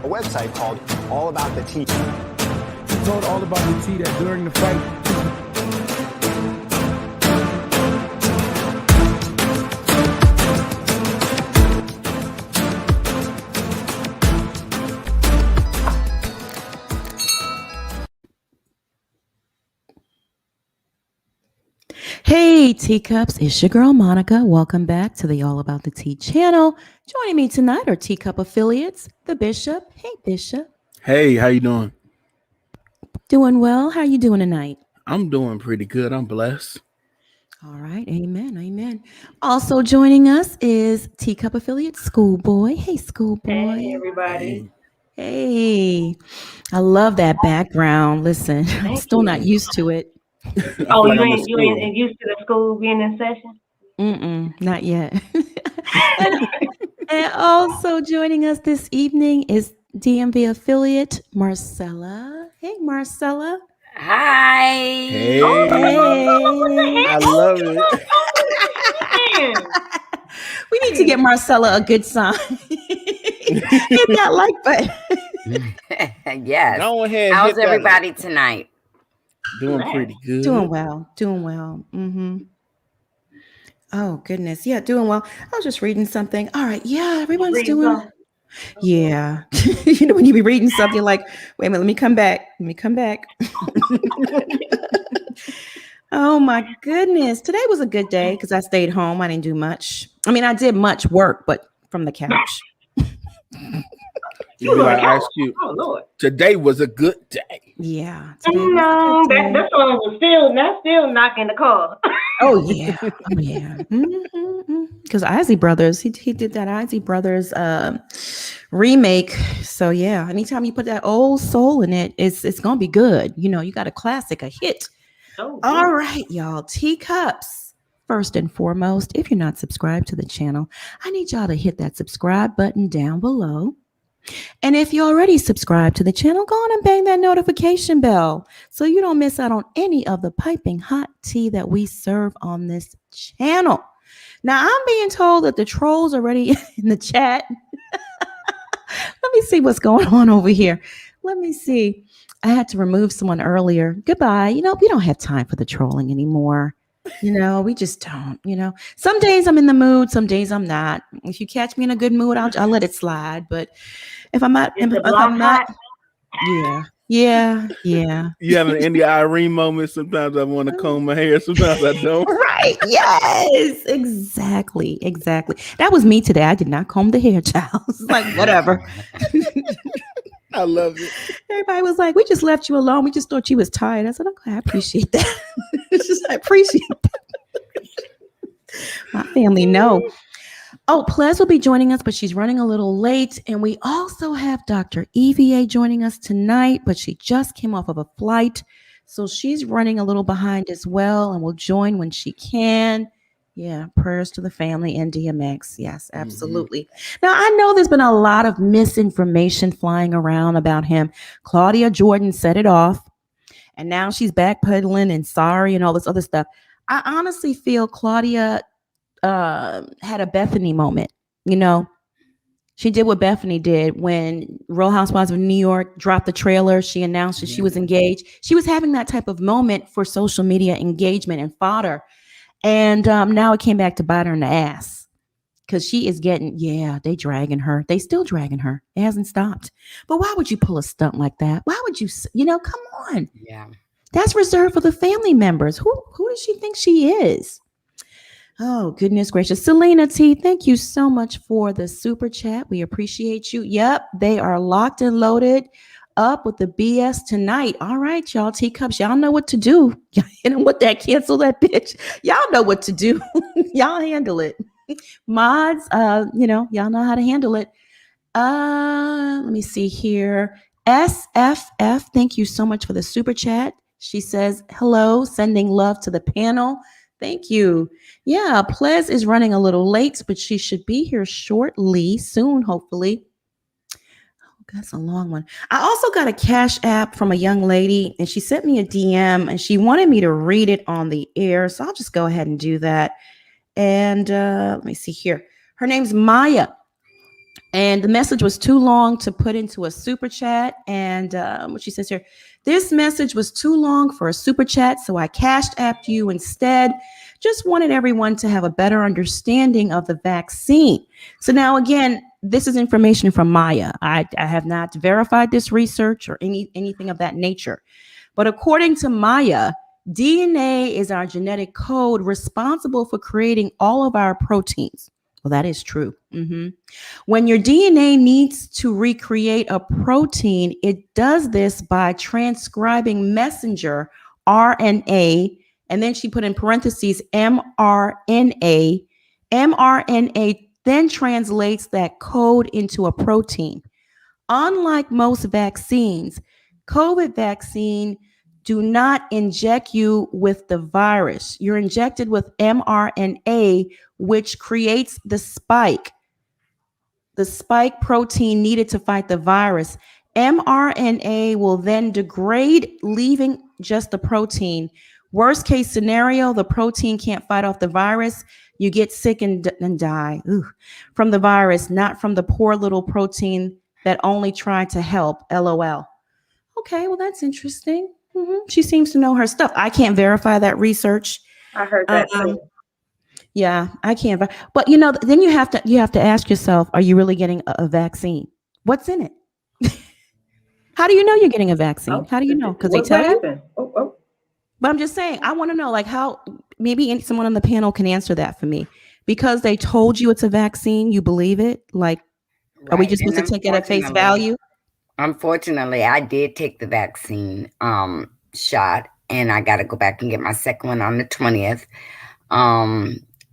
website called All About the Tea. He told All About the Tea that during the fight, Hey, Teacups, it's your girl Monica. Welcome back to the All About the Tea channel. Joining me tonight are Teacup affiliates, the Bishop. Hey, Bishop. hey, how you doing? Doing well. How are you doing tonight? I'm doing pretty good. I'm blessed. All right. Amen. Amen. Also joining us is Teacup affiliate, Schoolboy. Hey, Schoolboy. Hey, everybody. Hey. I love that background. Listen, I'm still not used to it. Oh, you ain't used to the school being in session? Not yet. and also joining us this evening is DMV affiliate Marcella. Hey, Marcella. Hi. Hey, I love it. We need to get Marcella a good sign. Hit that like button. Yes. Go ahead. How's everybody tonight? Doing pretty good. Doing well. Mm-hmm. Oh, goodness. Yeah, doing well. I was just reading something. All right. Yeah, everyone's doing. Yeah. You know, when you be reading something like, wait a minute, let me come back. Oh, my goodness. Today was a good day because I stayed home. I didn't do much. I mean, I did much work, but from the couch. I ask you, oh, Lord. Today was a good day. Yeah. That song was still knocking the car. Oh yeah. Because Isley Brothers, he did that Isley Brothers remake. So yeah, anytime you put that old soul in it, it's gonna be good. You know, you got a classic, a hit. Oh, all right, y'all. Teacups. First and foremost, if you're not subscribed to the channel, I need y'all to hit that subscribe button down below. And if you already subscribed to the channel, go on and bang that notification bell so you don't miss out on any of the piping hot tea that we serve on this channel. Now, I'm being told that the trolls are already in the chat. Let me see what's going on over here. Let me see. I had to remove someone earlier. Goodbye. You know, we don't have time for the trolling anymore. You know, we just don't, you know. Some days I'm in the mood, some days I'm not. If you catch me in a good mood, I'll let it slide. But if I'm not, yeah. You have an India Irene moment. Sometimes I want to comb my hair, sometimes I don't. Right. Yes, exactly. That was me today. I did not comb the hair, child. It's like, whatever. I love it. Everybody was like, we just left you alone. We just thought you was tired. I said, okay, I appreciate that. I appreciate that. My family know. Oh, Plez will be joining us, but she's running a little late. And we also have Dr. EVA joining us tonight, but she just came off of a flight. So she's running a little behind as well and will join when she can. Yeah, prayers to the family and DMX. Yes, absolutely. Now, I know there's been a lot of misinformation flying around about him. Claudia Jordan set it off, and now she's backpedaling and sorry and all this other stuff. I honestly feel Claudia had a Bethany moment. You know, she did what Bethany did when Real Housewives of New York dropped the trailer. She announced that she was engaged. She was having that type of moment for social media engagement and fodder. And now it came back to bite her in the ass because she is getting, they dragging her. They still dragging her. It hasn't stopped. But why would you pull a stunt like that? Why would you, come on. Yeah. That's reserved for the family members. Who does she think she is? Oh, goodness gracious. Selena T, thank you so much for the super chat. We appreciate you. Yep, they are locked and loaded up with the BS tonight. All right, y'all, teacups, y'all know what to do. Y'all hit them with that, cancel that bitch. Y'all know what to do. Y'all handle it. Mods, y'all know how to handle it. Let me see here. SFF, thank you so much for the super chat. She says, hello, sending love to the panel. Thank you. Yeah, Plez is running a little late, but she should be here shortly, soon, hopefully. That's a long one. I also got a Cash App from a young lady, and she sent me a DM, and she wanted me to read it on the air. So I'll just go ahead and do that. And let me see here. Her name's Maya. And the message was too long to put into a super chat. And what she says here, this message was too long for a super chat, so I cashed apped you instead. Just wanted everyone to have a better understanding of the vaccine. So now, again, this is information from Maya. I have not verified this research or anything of that nature. But according to Maya, DNA is our genetic code responsible for creating all of our proteins. Well, that is true. When your DNA needs to recreate a protein, it does this by transcribing messenger RNA, and then she put in parentheses mRNA. mRNA then translates that code into a protein. Unlike most vaccines, COVID vaccine do not inject you with the virus. You're injected with mRNA, which creates the spike protein needed to fight the virus. mRNA will then degrade, leaving just the protein. Worst case scenario, the protein can't fight off the virus. You get sick and die from the virus, not from the poor little protein that only tried to help. LOL. Okay, well, that's interesting. She seems to know her stuff. I can't verify that research. I heard that too. Yeah, I can't. But then you have to ask yourself: are you really getting a vaccine? What's in it? How do you know you're getting a vaccine? How do you know? Because they tell you. But I'm just saying, I want to know, like, how. Maybe someone on the panel can answer that for me. Because they told you it's a vaccine, you believe it? Like, are we just supposed to take it at face value? Unfortunately, I did take the vaccine shot, and I got to go back and get my second one on the 20th.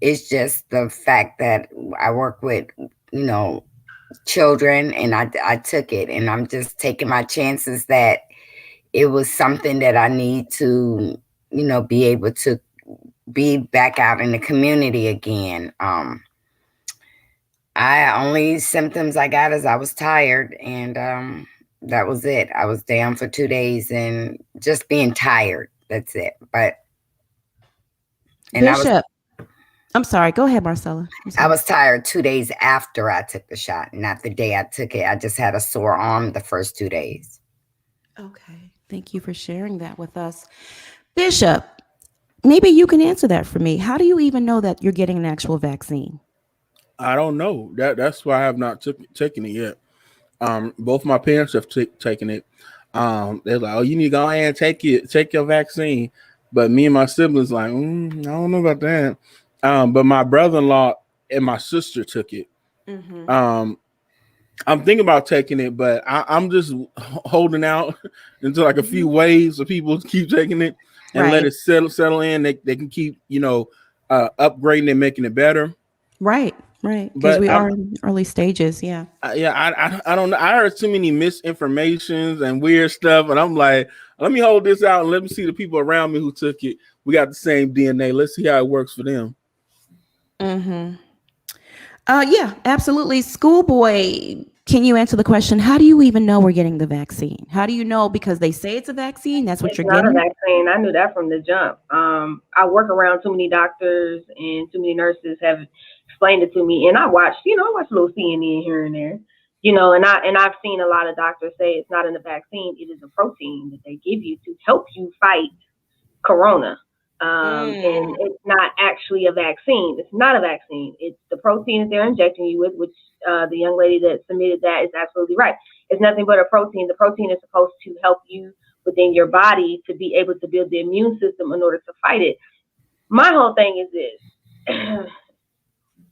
It's just the fact that I work with, children, and I took it, and I'm just taking my chances that it was something that I need to, be able to be back out in the community again. Only symptoms I got is I was tired, and that was it. I was down for 2 days and just being tired. That's it. Bishop, I'm sorry. Go ahead, Marcella. I was tired 2 days after I took the shot, not the day I took it. I just had a sore arm the first 2 days. Okay. Thank you for sharing that with us. Bishop, maybe you can answer that for me. How do you even know that you're getting an actual vaccine? I don't know. That's why I have not taken it yet. Both my parents have taken it. They're like, "Oh, you need to go ahead and take your vaccine." But me and my siblings like, I don't know about that. But my brother-in-law and my sister took it. I'm thinking about taking it, but I'm just holding out until like a few waves of people keep taking it and let it settle in. They can keep, upgrading and making it better. Right. Because we are in early stages. Yeah. I don't know. I heard too many misinformations and weird stuff, and I'm like, let me hold this out and let me see the people around me who took it. We got the same DNA. Let's see how it works for them. Yeah, absolutely. Schoolboy, can you answer the question? How do you even know we're getting the vaccine? How do you know? Because they say it's a vaccine. That's what you're getting. It's not a vaccine. I knew that from the jump. I work around too many doctors and too many nurses have explained it to me. And I watched a little CNN here and there, and I've seen a lot of doctors say it's not in the vaccine. It is a protein that they give you to help you fight corona. And it's not actually a vaccine. It's not a vaccine. It's the protein that they're injecting you with, which the young lady that submitted that is absolutely right. It's nothing but a protein. The protein is supposed to help you within your body to be able to build the immune system in order to fight it. My whole thing is this.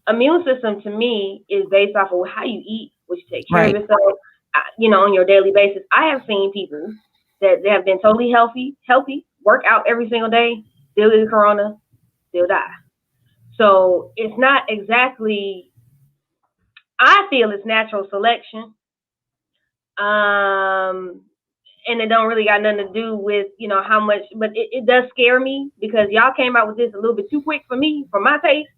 Immune system to me is based off of how you eat, what you take care of yourself, on your daily basis. I have seen people that they have been totally healthy, work out every single day, still get corona, still die. So it's not exactly, I feel it's natural selection. And it don't really got nothing to do with, how much, but it does scare me because y'all came out with this a little bit too quick for me, for my taste.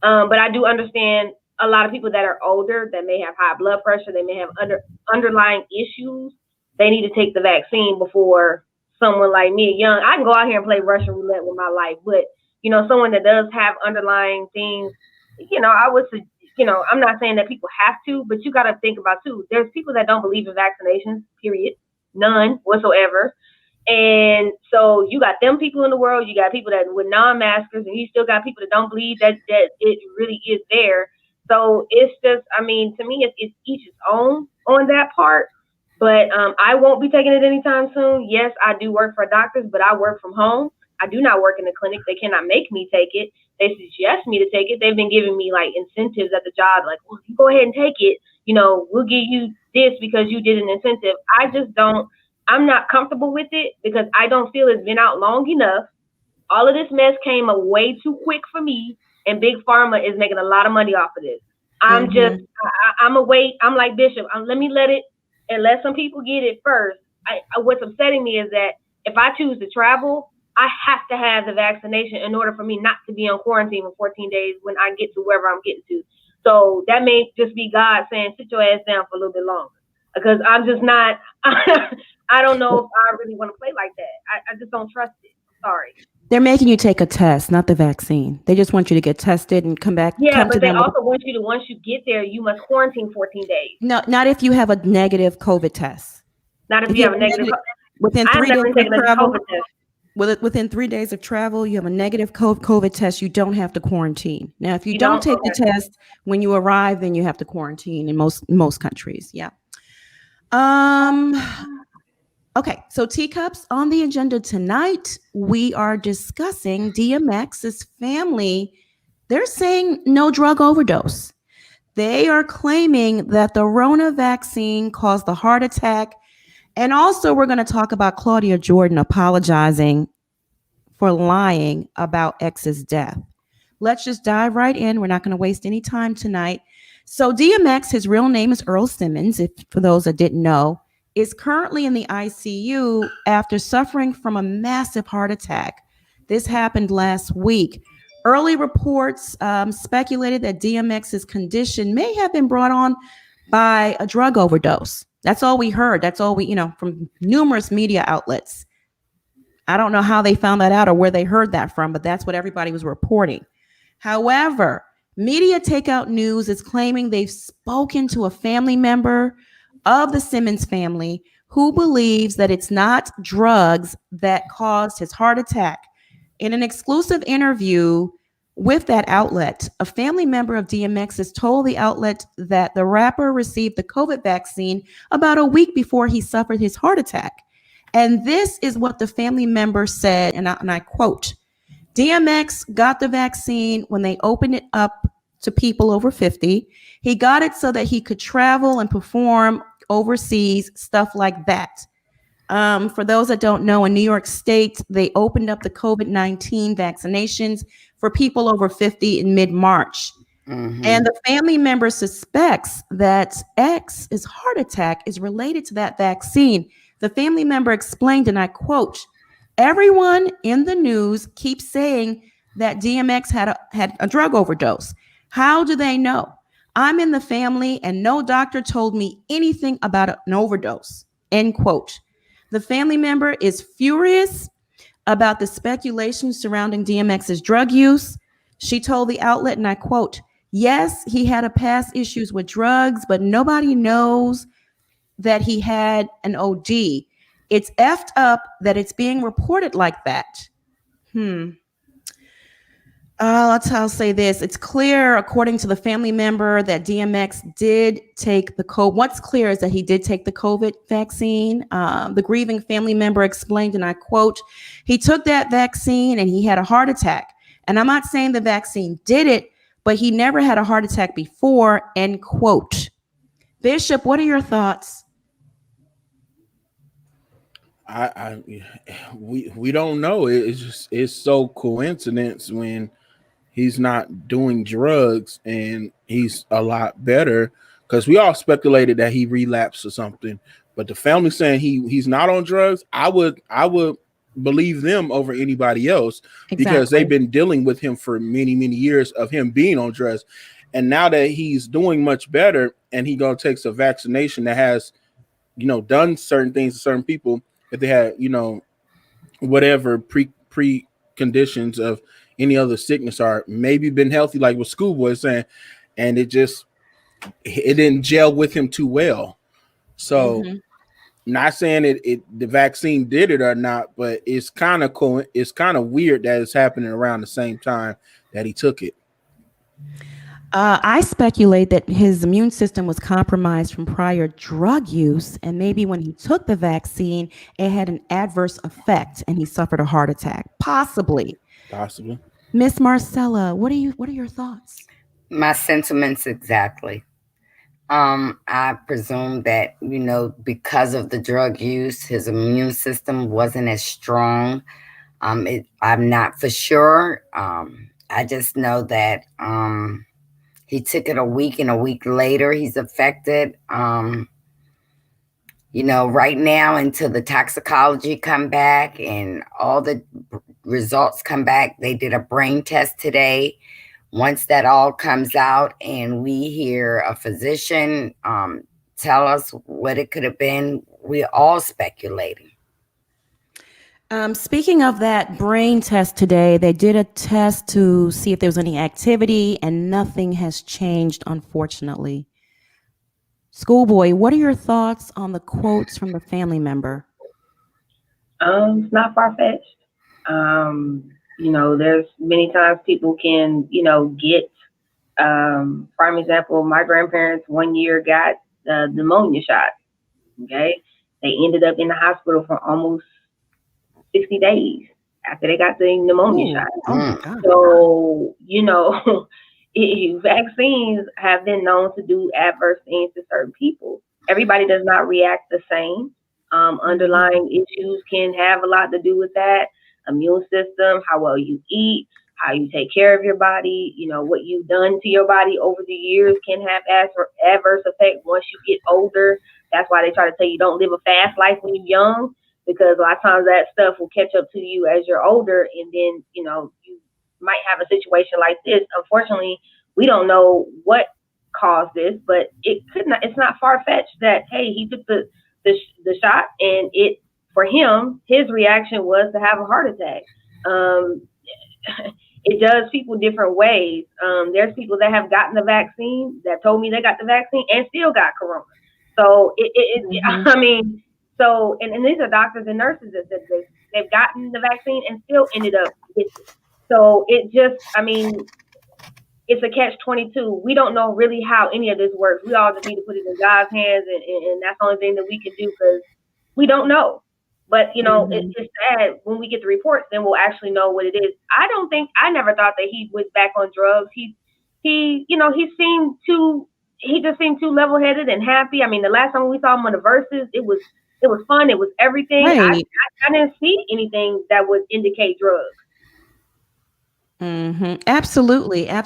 But I do understand a lot of people that are older that may have high blood pressure, they may have underlying issues. They need to take the vaccine before someone like me, young. I can go out here and play Russian roulette with my life, but someone that does have underlying things, I would I'm not saying that people have to, but you got to think about too. There's people that don't believe in vaccinations, period, none whatsoever. And so you got them people in the world, you got people that with non-maskers, and you still got people that don't believe that it really is there. So it's just, I mean, to me, it's each its own on that part. But I won't be taking it anytime soon. Yes, I do work for doctors, but I work from home. I do not work in the clinic. They cannot make me take it. They suggest me to take it. They've been giving me like incentives at the job, like, well, you go ahead and take it. We'll give you this because you did an incentive. I just don't. I'm not comfortable with it because I don't feel it's been out long enough. All of this mess came way too quick for me, and Big Pharma is making a lot of money off of this. I'm I'm like Bishop. Let me let it and let some people get it first. What's upsetting me is that if I choose to travel, I have to have the vaccination in order for me not to be on quarantine for 14 days when I get to wherever I'm getting to. So that may just be God saying, sit your ass down for a little bit longer. Because I'm just not, I don't know if I really want to play like that. I just don't trust it. Sorry. They're making you take a test, not the vaccine. They just want you to get tested and come back. Yeah, but they also want you to, once you get there, you must quarantine 14 days. No, not if you have a negative COVID test. Not if you have a negative. Within 3 days of travel. COVID test. Within 3 days of travel, you have a negative COVID test. You don't have to quarantine. Now, if you don't take the test when you arrive, then you have to quarantine in most countries. Yeah. Okay, so Teacups on the agenda tonight. We are discussing DMX's family. They're saying no drug overdose. They are claiming that the Rona vaccine caused the heart attack. And also, we're going to talk about Claudia Jordan apologizing for lying about X's death. Let's just dive right in. We're not going to waste any time tonight. So DMX, his real name is Earl Simmons, if for those that didn't know, is currently in the ICU after suffering from a massive heart attack. This happened last week. Early reports speculated that DMX's condition may have been brought on by a drug overdose. That's all we heard. That's all we, from numerous media outlets. I don't know how they found that out or where they heard that from, but that's what everybody was reporting. However, Media Takeout News is claiming they've spoken to a family member of the Simmons family who believes that it's not drugs that caused his heart attack. In an exclusive interview with that outlet, a family member of DMX has told the outlet that the rapper received the COVID vaccine about a week before he suffered his heart attack. And this is what the family member said, and I quote, DMX got the vaccine when they opened it up to people over 50. He got it so that he could travel and perform overseas, stuff like that. For those that don't know, in New York State, they opened up the COVID-19 vaccinations for people over 50 in mid-March. Mm-hmm. And the family member suspects that X's heart attack is related to that vaccine. The family member explained, and I quote, everyone in the news keeps saying that DMX had a drug overdose. How do they know? I'm in the family and no doctor told me anything about an overdose, end quote. The family member is furious about the speculation surrounding DMX's drug use. She told the outlet, and I quote, yes, he had a past issues with drugs, but nobody knows that he had an OD. It's effed up that it's being reported like that. I'll say this. It's clear, according to the family member, that DMX did take the COVID. What's clear is that he did take the COVID vaccine. The grieving family member explained, and I quote, he took that vaccine and he had a heart attack. And I'm not saying the vaccine did it, but he never had a heart attack before, end quote. Bishop, what are your thoughts? We don't know. It's so coincidence when he's not doing drugs and he's a lot better, because we all speculated that he relapsed or something, but the family saying he's not on drugs, I would believe them over anybody else. Exactly. Because they've been dealing with him for many years of him being on drugs, and now that he's doing much better and he gonna takes a vaccination that has done certain things to certain people, if they had whatever preconditions of any other sickness, or maybe been healthy, like what Schoolboy is saying, and it didn't gel with him too well. So, not saying the vaccine did it or not, but it's kind of cool. It's kind of weird that it's happening around the same time that he took it. I speculate that his immune system was compromised from prior drug use, and maybe when he took the vaccine, it had an adverse effect, and he suffered a heart attack. Possibly. Miss Marcella, what are your thoughts? My sentiments exactly. I presume that, because of the drug use, his immune system wasn't as strong. I'm not for sure. I just know that he took it a week, and a week later he's affected. Right now, until the toxicology come back and all the results come back, they did a brain test today. Once that all comes out and we hear a physician tell us what it could have been, we're all speculating. Speaking of that brain test today, they did a test to see if there was any activity, and nothing has changed, unfortunately. Schoolboy, what are your thoughts on the quotes from the family member? It's not far-fetched. There's many times people can, get, prime example, my grandparents 1 year got the pneumonia shot. Okay. They ended up in the hospital for almost 60 days after they got the pneumonia shot. Oh my God. So, vaccines have been known to do adverse things to certain people. Everybody does not react the same. Underlying issues can have a lot to do with that. Immune system, how well you eat, how you take care of your body, what you've done to your body over the years can have adverse effect once you get older. That's why they try to tell you don't live a fast life when you're young, because a lot of times that stuff will catch up to you as you're older, and then, you might have a situation like this. Unfortunately, we don't know what caused this, but it's not far-fetched that, hey, he took the shot, and for him, his reaction was to have a heart attack. It does people different ways. There's people that have gotten the vaccine that told me they got the vaccine and still got corona. So and these are doctors and nurses that said they've gotten the vaccine and still ended up with it. So it's a catch-22. We don't know really how any of this works. We all just need to put it in God's hands, and that's the only thing that we can do, because we don't know. But, it's sad when we get the reports, then we'll actually know what it is. I never thought that he was back on drugs. He just seemed too level-headed and happy. I mean, the last time we saw him on the Versus, it was fun. It was everything. Right. I didn't see anything that would indicate drugs. Absolutely. I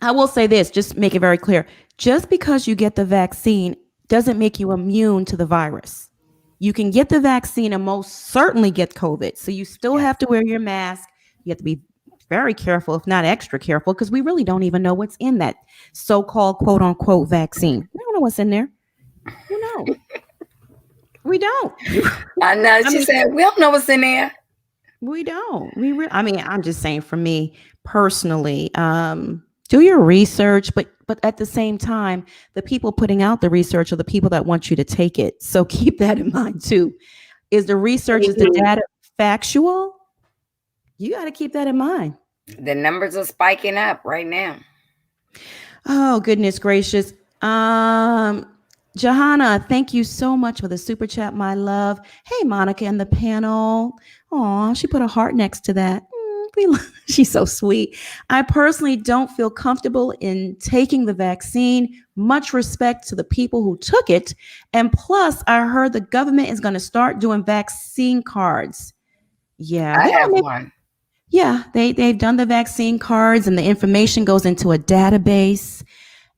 will say this, just make it very clear. Just because you get the vaccine doesn't make you immune to the virus. You can get the vaccine and most certainly get COVID. So you still have to wear your mask. You have to be very careful, if not extra careful, because we really don't even know what's in that so-called quote unquote vaccine. We don't know what's in there. You know, we don't. I know. She said, we don't know what's in there. We don't. I'm just saying, for me personally, do your research, but at the same time, the people putting out the research are the people that want you to take it. So keep that in mind too. Is the research, is the data factual? You got to keep that in mind. The numbers are spiking up right now. Oh, goodness gracious. Johanna, thank you so much for the super chat, my love. Hey, Monica and the panel. Aw, she put a heart next to that. She's so sweet. I personally don't feel comfortable in taking the vaccine. Much respect to the people who took it. And plus, I heard the government is going to start doing vaccine cards. Yeah. I have one. Yeah, they've done the vaccine cards, and the information goes into a database.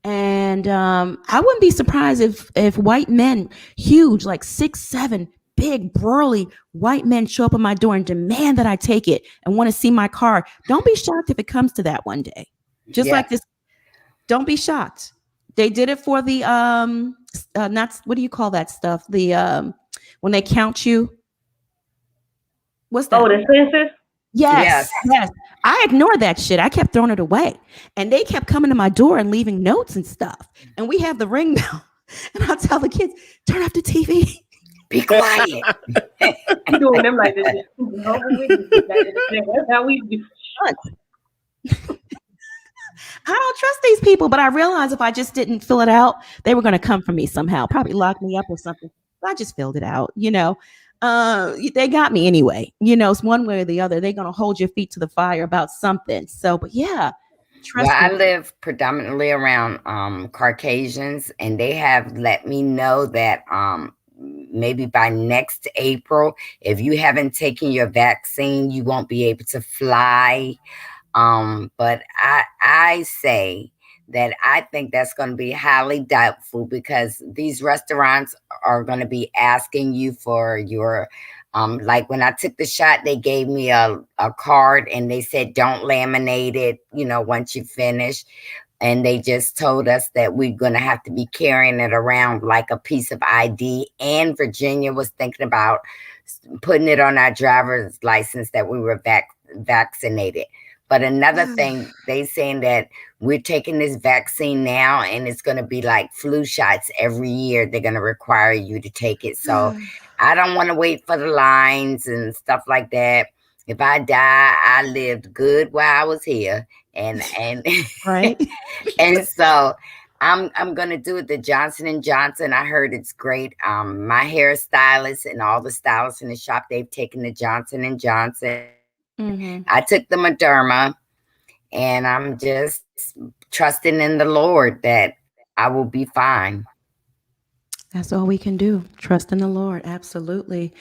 And I wouldn't be surprised if white men, huge, like 6'7", big, burly white men show up at my door and demand that I take it and want to see my card. Don't be shocked if it comes to that one day. Just like this. Don't be shocked. They did it for the what do you call that stuff? The when they count you. What's that? Oh, the census? Yes. I ignored that shit. I kept throwing it away. And they kept coming to my door and leaving notes and stuff. And we have the ring bell. And I'll tell the kids, turn off the TV. Be quiet. I'm doing them like this. That's how we do. I don't trust these people, but I realized if I just didn't fill it out, they were going to come for me somehow, probably lock me up or something. But I just filled it out, you know. They got me anyway. You know, it's one way or the other. They're going to hold your feet to the fire about something. So, but yeah. Well, I live predominantly around Caucasians, and they have let me know that maybe by next April, if you haven't taken your vaccine, you won't be able to fly. But I say that I think that's going to be highly doubtful, because these restaurants are going to be asking you for your, like when I took the shot, they gave me a card and they said, don't laminate it, you know, once you finish. And they just told us that we're going to have to be carrying it around like a piece of ID. And Virginia was thinking about putting it on our driver's license that we were vaccinated. But another thing, they saying that we're taking this vaccine now and it's going to be like flu shots every year. They're going to require you to take it. So I don't want to wait for the lines and stuff like that. If I die, I lived good while I was here. And right. And so I'm going to do it the Johnson & Johnson. I heard it's great. My hairstylist and all the stylists in the shop, they've taken the Johnson & Johnson. Mm-hmm. I took the Moderna, and I'm just trusting in the Lord that I will be fine. That's all we can do. Trust in the Lord. Absolutely.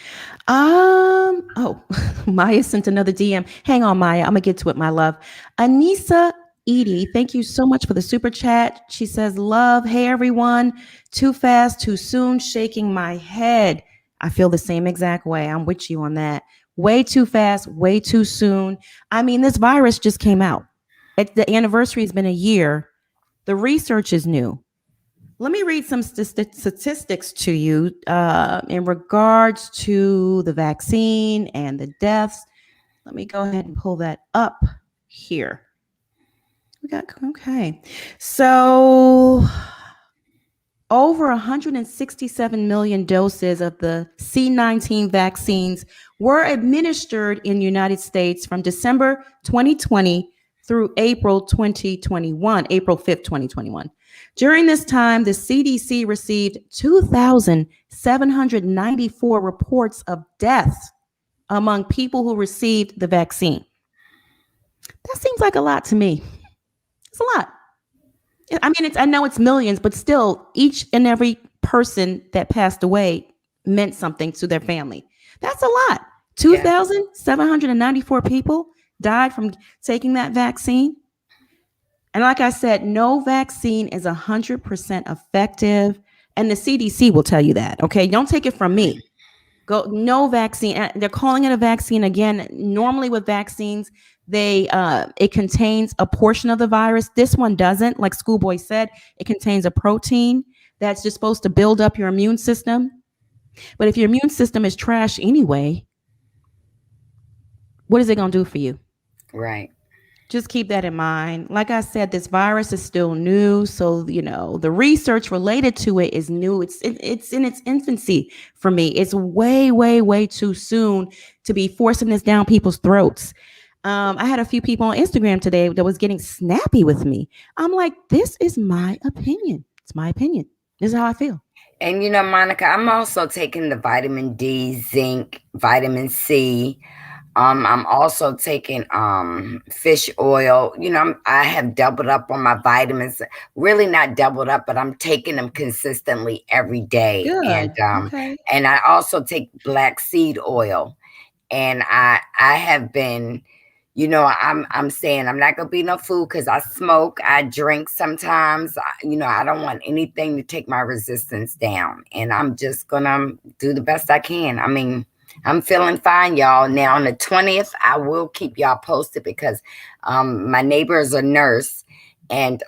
Oh, Maya sent another DM. Hang on, Maya. I'm gonna get to it, my love. Anissa Edie, thank you so much for the super chat. She says, love. Hey, everyone. Too fast, too soon. Shaking my head. I feel the same exact way. I'm with you on that. Way too fast, way too soon. I mean, this virus just came out. The anniversary has been a year. The research is new. Let me read some statistics to you in regards to the vaccine and the deaths. Let me go ahead and pull that up here. Okay. So over 167 million doses of the C-19 vaccines were administered in the United States from December 2020 through April 2021, April 5th, 2021. During this time, the CDC received 2,794 reports of deaths among people who received the vaccine. That seems like a lot to me. It's a lot. I mean, I know it's millions, but still, each and every person that passed away meant something to their family. That's a lot. 2,794 people died from taking that vaccine. And like I said, no vaccine is 100% effective. And the CDC will tell you that. Okay, don't take it from me. No vaccine. They're calling it a vaccine again. Normally with vaccines, it contains a portion of the virus. This one doesn't. Like Schoolboy said, it contains a protein that's just supposed to build up your immune system. But if your immune system is trash anyway, what is it going to do for you? Right. Just keep that in mind. Like I said, this virus is still new. So, you know, the research related to it is new. It's in its infancy for me. It's way, way, way too soon to be forcing this down people's throats. I had a few people on Instagram today that was getting snappy with me. I'm like, this is my opinion. It's my opinion. This is how I feel. And, you know, Monica, I'm also taking the vitamin D, zinc, vitamin C. I'm also taking fish oil. You know, I have doubled up on my vitamins. Really not doubled up, but I'm taking them consistently every day. Good. And I also take black seed oil. And I have been, you know, I'm saying I'm not gonna be no fool because I smoke, I drink sometimes. You know, I don't want anything to take my resistance down, and I'm just gonna do the best I can. I mean, I'm feeling fine, y'all. Now on the 20th, I will keep y'all posted because my neighbor is a nurse, and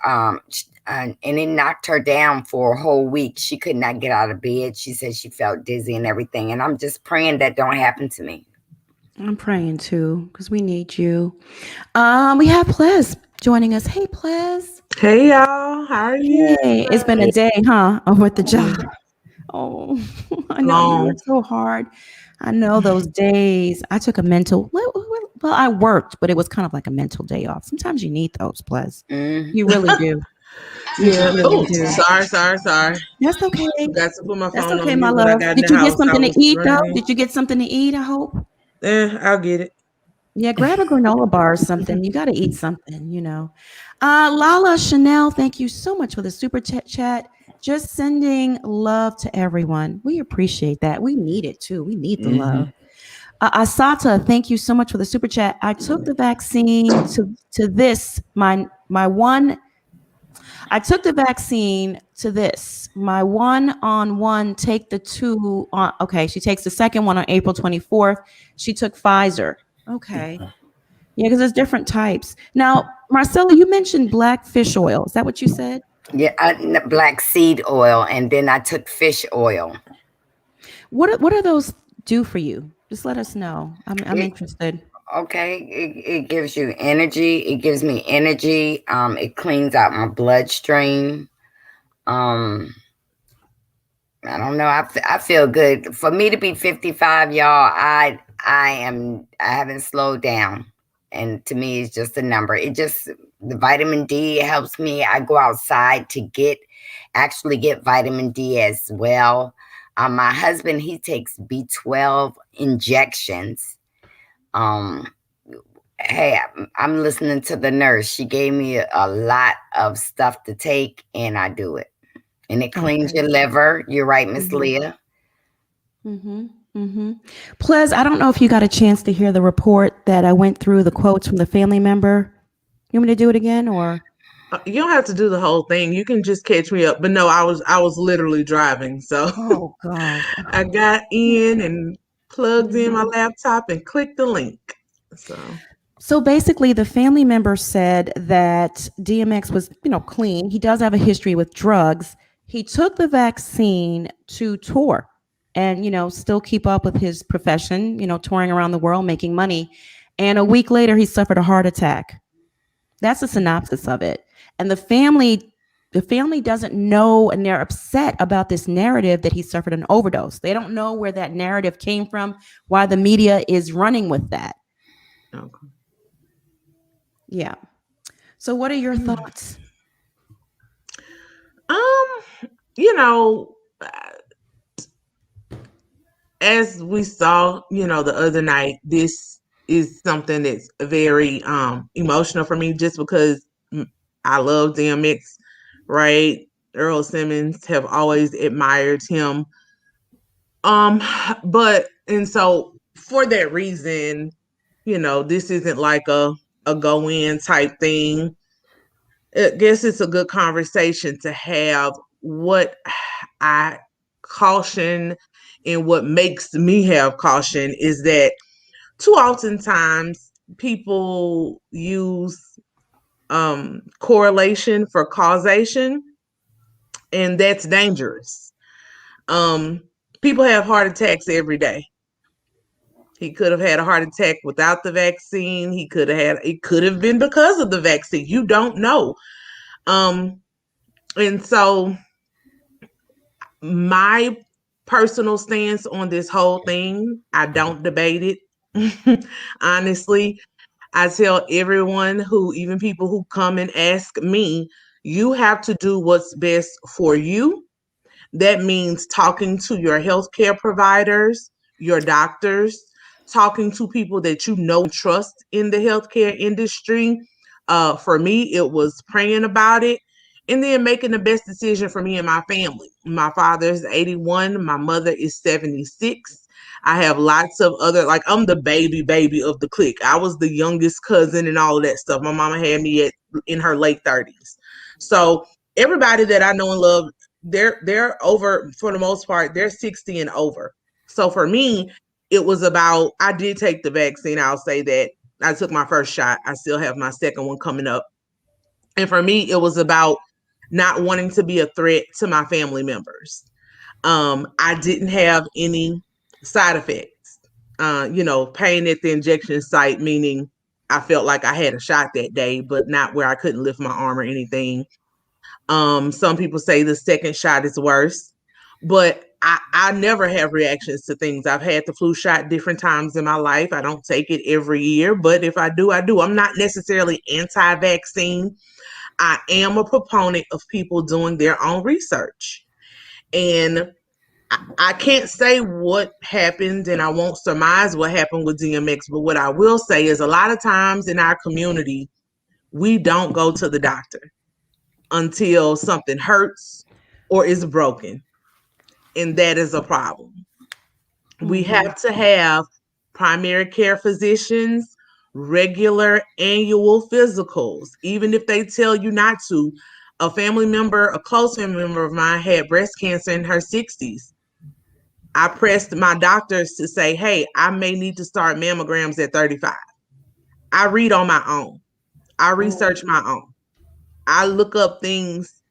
it knocked her down for a whole week. She could not get out of bed. She said she felt dizzy and everything, and I'm just praying that don't happen to me. I'm praying too, because we need you. We have Ples joining us. Hey, Ples. Hey y'all, how are you? Hey, it's been a day, huh? Over at the job. Yeah, Oh, I know you long. work so hard. I know those days. I took a mental, well, I worked, but it was kind of like a mental day off. Sometimes you need those, Plus. Mm. You really do. You Yeah. really Oh, do. sorry. That's okay. Forgot to put my That's phone okay, on my mute when I love. got in Did the you get house. I something to was eat, though? running. Did you get something to eat, I hope? I'll get it. Yeah, grab a granola bar or something. You got to eat something, you know. Lala Chanel, thank you so much for the super chat. Just sending love to everyone. We appreciate that. We need it too. We need the love. Asata, thank you so much for the super chat. I took the vaccine to this my one. I took the vaccine to this. My 1-on-1 take the 2 on. Okay, she takes the second one on April 24th. She took Pfizer. Okay. Yeah, because there's different types. Now, Marcella, you mentioned black fish oil. Is that what you said? Yeah, black seed oil, and then I took fish oil. What are those do for you? Just let us know. I'm It, interested. okay, it gives you energy. It gives me energy. It cleans out my bloodstream. I don't know. I feel good. For me to be 55, y'all, I haven't slowed down. And to me, it's just a number. The vitamin D helps me. I go outside to actually get vitamin D as well. My husband, he takes B12 injections. Hey, I'm listening to the nurse. She gave me a lot of stuff to take, and I do it. And it cleans your liver. You're right, Miss Leah. Plus, I don't know if you got a chance to hear the report that I went through the quotes from the family member. You want me to do it again, or? You don't have to do the whole thing. You can just catch me up. But no, I was literally driving, so Oh gosh. I got in and plugged in my laptop and clicked the link. So basically, the family member said that DMX was, clean. He does have a history with drugs. He took the vaccine to tour and, still keep up with his profession, touring around the world, making money. And a week later, he suffered a heart attack. That's a synopsis of it. And the family doesn't know, and they're upset about this narrative that he suffered an overdose. They don't know where that narrative came from, why the media is running with that. Okay. Yeah. So what are your thoughts? You know, as we saw, the other night, this is something that's very emotional for me just because I love DMX, right? Earl Simmons have always admired him. And so for that reason, this isn't like a go in type thing. I guess it's a good conversation to have. What I caution and what makes me have caution is that too oftentimes people use correlation for causation, and that's dangerous. People have heart attacks every day. He could have had a heart attack without the vaccine. It could have been because of the vaccine. You don't know. And so my personal stance on this whole thing, I don't debate it. Honestly, I tell everyone even people who come and ask me, you have to do what's best for you. That means talking to your healthcare providers, your doctors, talking to people that you know and trust in the healthcare industry. For me, it was praying about it and then making the best decision for me and my family. My father is 81, my mother is 76. I have lots of other, like, I'm the baby of the clique. I was the youngest cousin and all of that stuff. My mama had me in her late 30s. So everybody that I know and love, they're over, for the most part, they're 60 and over. So for me, it was about, I did take the vaccine. I'll say that. I took my first shot. I still have my second one coming up. And for me, it was about not wanting to be a threat to my family members. I didn't have any side effects. pain at the injection site, meaning I felt like I had a shot that day, but not where I couldn't lift my arm or anything. Some people say the second shot is worse, but I never have reactions to things. I've had the flu shot different times in my life. I don't take it every year, but if I do, I do. I'm not necessarily anti-vaccine. I am a proponent of people doing their own research. And I can't say what happened, and I won't surmise what happened with DMX, but what I will say is a lot of times in our community, we don't go to the doctor until something hurts or is broken. And that is a problem. We have to have primary care physicians, regular annual physicals, even if they tell you not to. A family member, a close family member of mine had breast cancer in her 60s. I pressed my doctors to say, hey, I may need to start mammograms at 35. I read on my own. I research my own. I look up things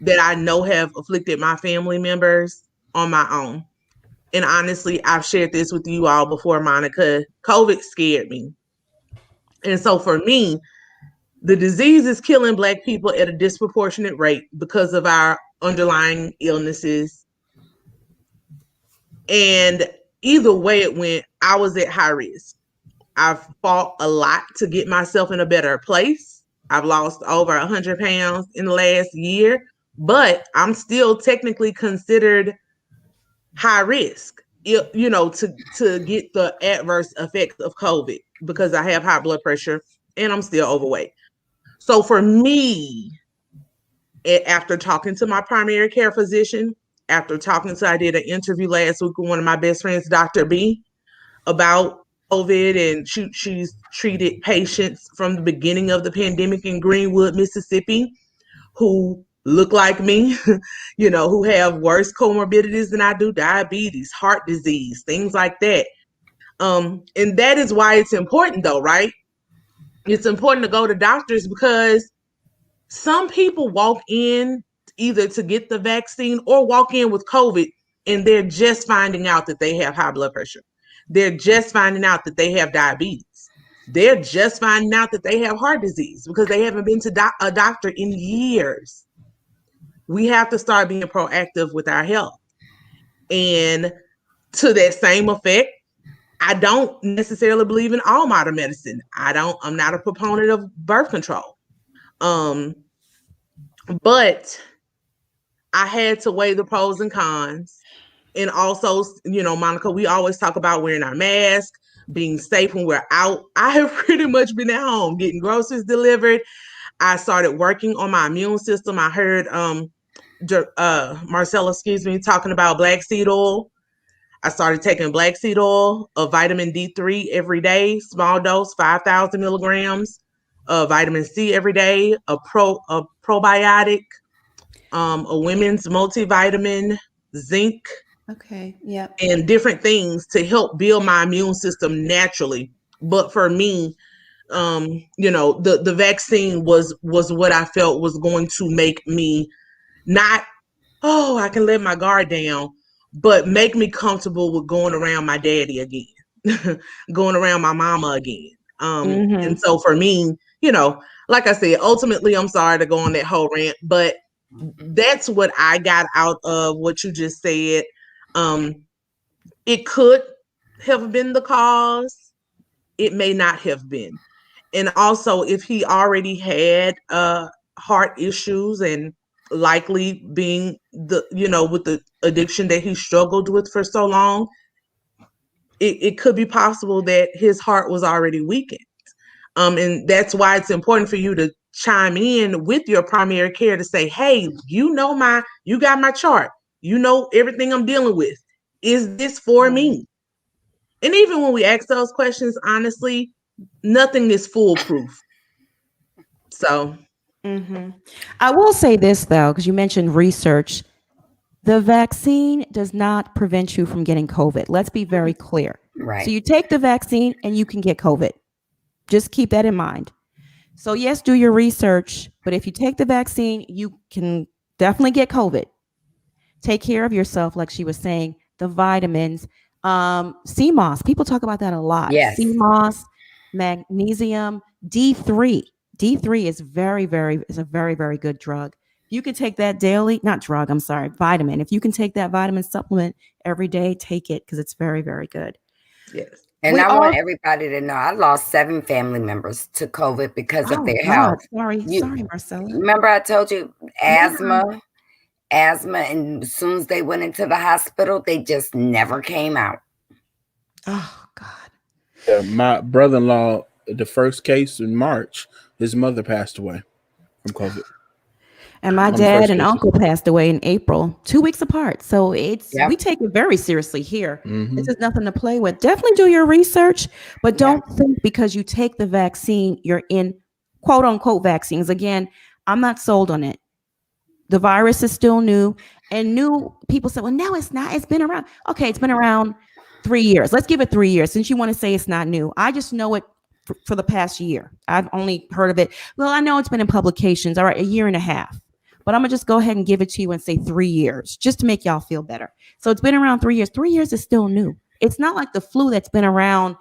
that I know have afflicted my family members on my own. And honestly, I've shared this with you all before, Monica. COVID scared me. And so for me, the disease is killing Black people at a disproportionate rate because of our underlying illnesses. And either way it went, I was at high risk. I've fought a lot to get myself in a better place. I've lost over 100 pounds in the last year, but I'm still technically considered high risk, to get the adverse effects of COVID because I have high blood pressure and I'm still overweight. So for me, after talking to my primary care physician, I did an interview last week with one of my best friends, Dr. B, about COVID, and she's treated patients from the beginning of the pandemic in Greenwood, Mississippi, who look like me, who have worse comorbidities than I do, diabetes, heart disease, things like that. And that is why it's important though, right? It's important to go to doctors because some people walk in either to get the vaccine or walk in with COVID and they're just finding out that they have high blood pressure. They're just finding out that they have diabetes. They're just finding out that they have heart disease because they haven't been to a doctor in years. We have to start being proactive with our health. And to that same effect, I don't necessarily believe in all modern medicine. I'm not a proponent of birth control. But I had to weigh the pros and cons. And also, Monica, we always talk about wearing our mask, being safe when we're out. I have pretty much been at home getting groceries delivered. I started working on my immune system. I heard Marcella, talking about black seed oil. I started taking black seed oil, a vitamin D3 every day, small dose, 5,000 milligrams, vitamin C every day, a probiotic, a women's multivitamin, zinc. Okay. Yeah. And different things to help build my immune system naturally. But for me, the vaccine was what I felt was going to make me not, I can let my guard down, but make me comfortable with going around my daddy again, going around my mama again. And so for me, like I said, ultimately, I'm sorry to go on that whole rant, but that's what I got out of what you just said. It could have been the cause. It may not have been. And also, if he already had heart issues and likely being with the addiction that he struggled with for so long, it could be possible that his heart was already weakened. And that's why it's important for you to chime in with your primary care to say, hey, you got my chart. You know everything I'm dealing with. Is this for me? And even when we ask those questions, honestly, nothing is foolproof. So. I will say this, though, because you mentioned research. The vaccine does not prevent you from getting COVID. Let's be very clear. Right. So you take the vaccine and you can get COVID. Just keep that in mind. So yes, do your research, but if you take the vaccine, you can definitely get COVID. Take care of yourself, like she was saying, the vitamins, CMOS. People talk about that a lot. Yes. CMOS, magnesium, D3. D3 is is a very, very good drug. You can take that daily, not drug, I'm sorry, vitamin. If you can take that vitamin supplement every day, take it because it's very, very good. Yes. And I want everybody to know I lost 7 family members to COVID because of their health. Sorry, Marcella. Remember I told you asthma, and as soon as they went into the hospital, they just never came out. Oh, God. Yeah, my brother-in-law, the first case in March, his mother passed away from COVID. And my dad and uncle passed away in April, 2 weeks apart. So we take it very seriously here. Mm-hmm. This is nothing to play with. Definitely do your research, but don't think because you take the vaccine, you're in quote unquote vaccines. Again, I'm not sold on it. The virus is still new, and new people say, well, no, it's not. It's been around. Okay, it's been around 3 years. Let's give it 3 years since you want to say it's not new. I just know it for the past year. I've only heard of it. Well, I know it's been in publications. All right, a year and a half. But I'm going to just go ahead and give it to you and say 3 years just to make y'all feel better. So it's been around 3 years. 3 years is still new. It's not like the flu that's been around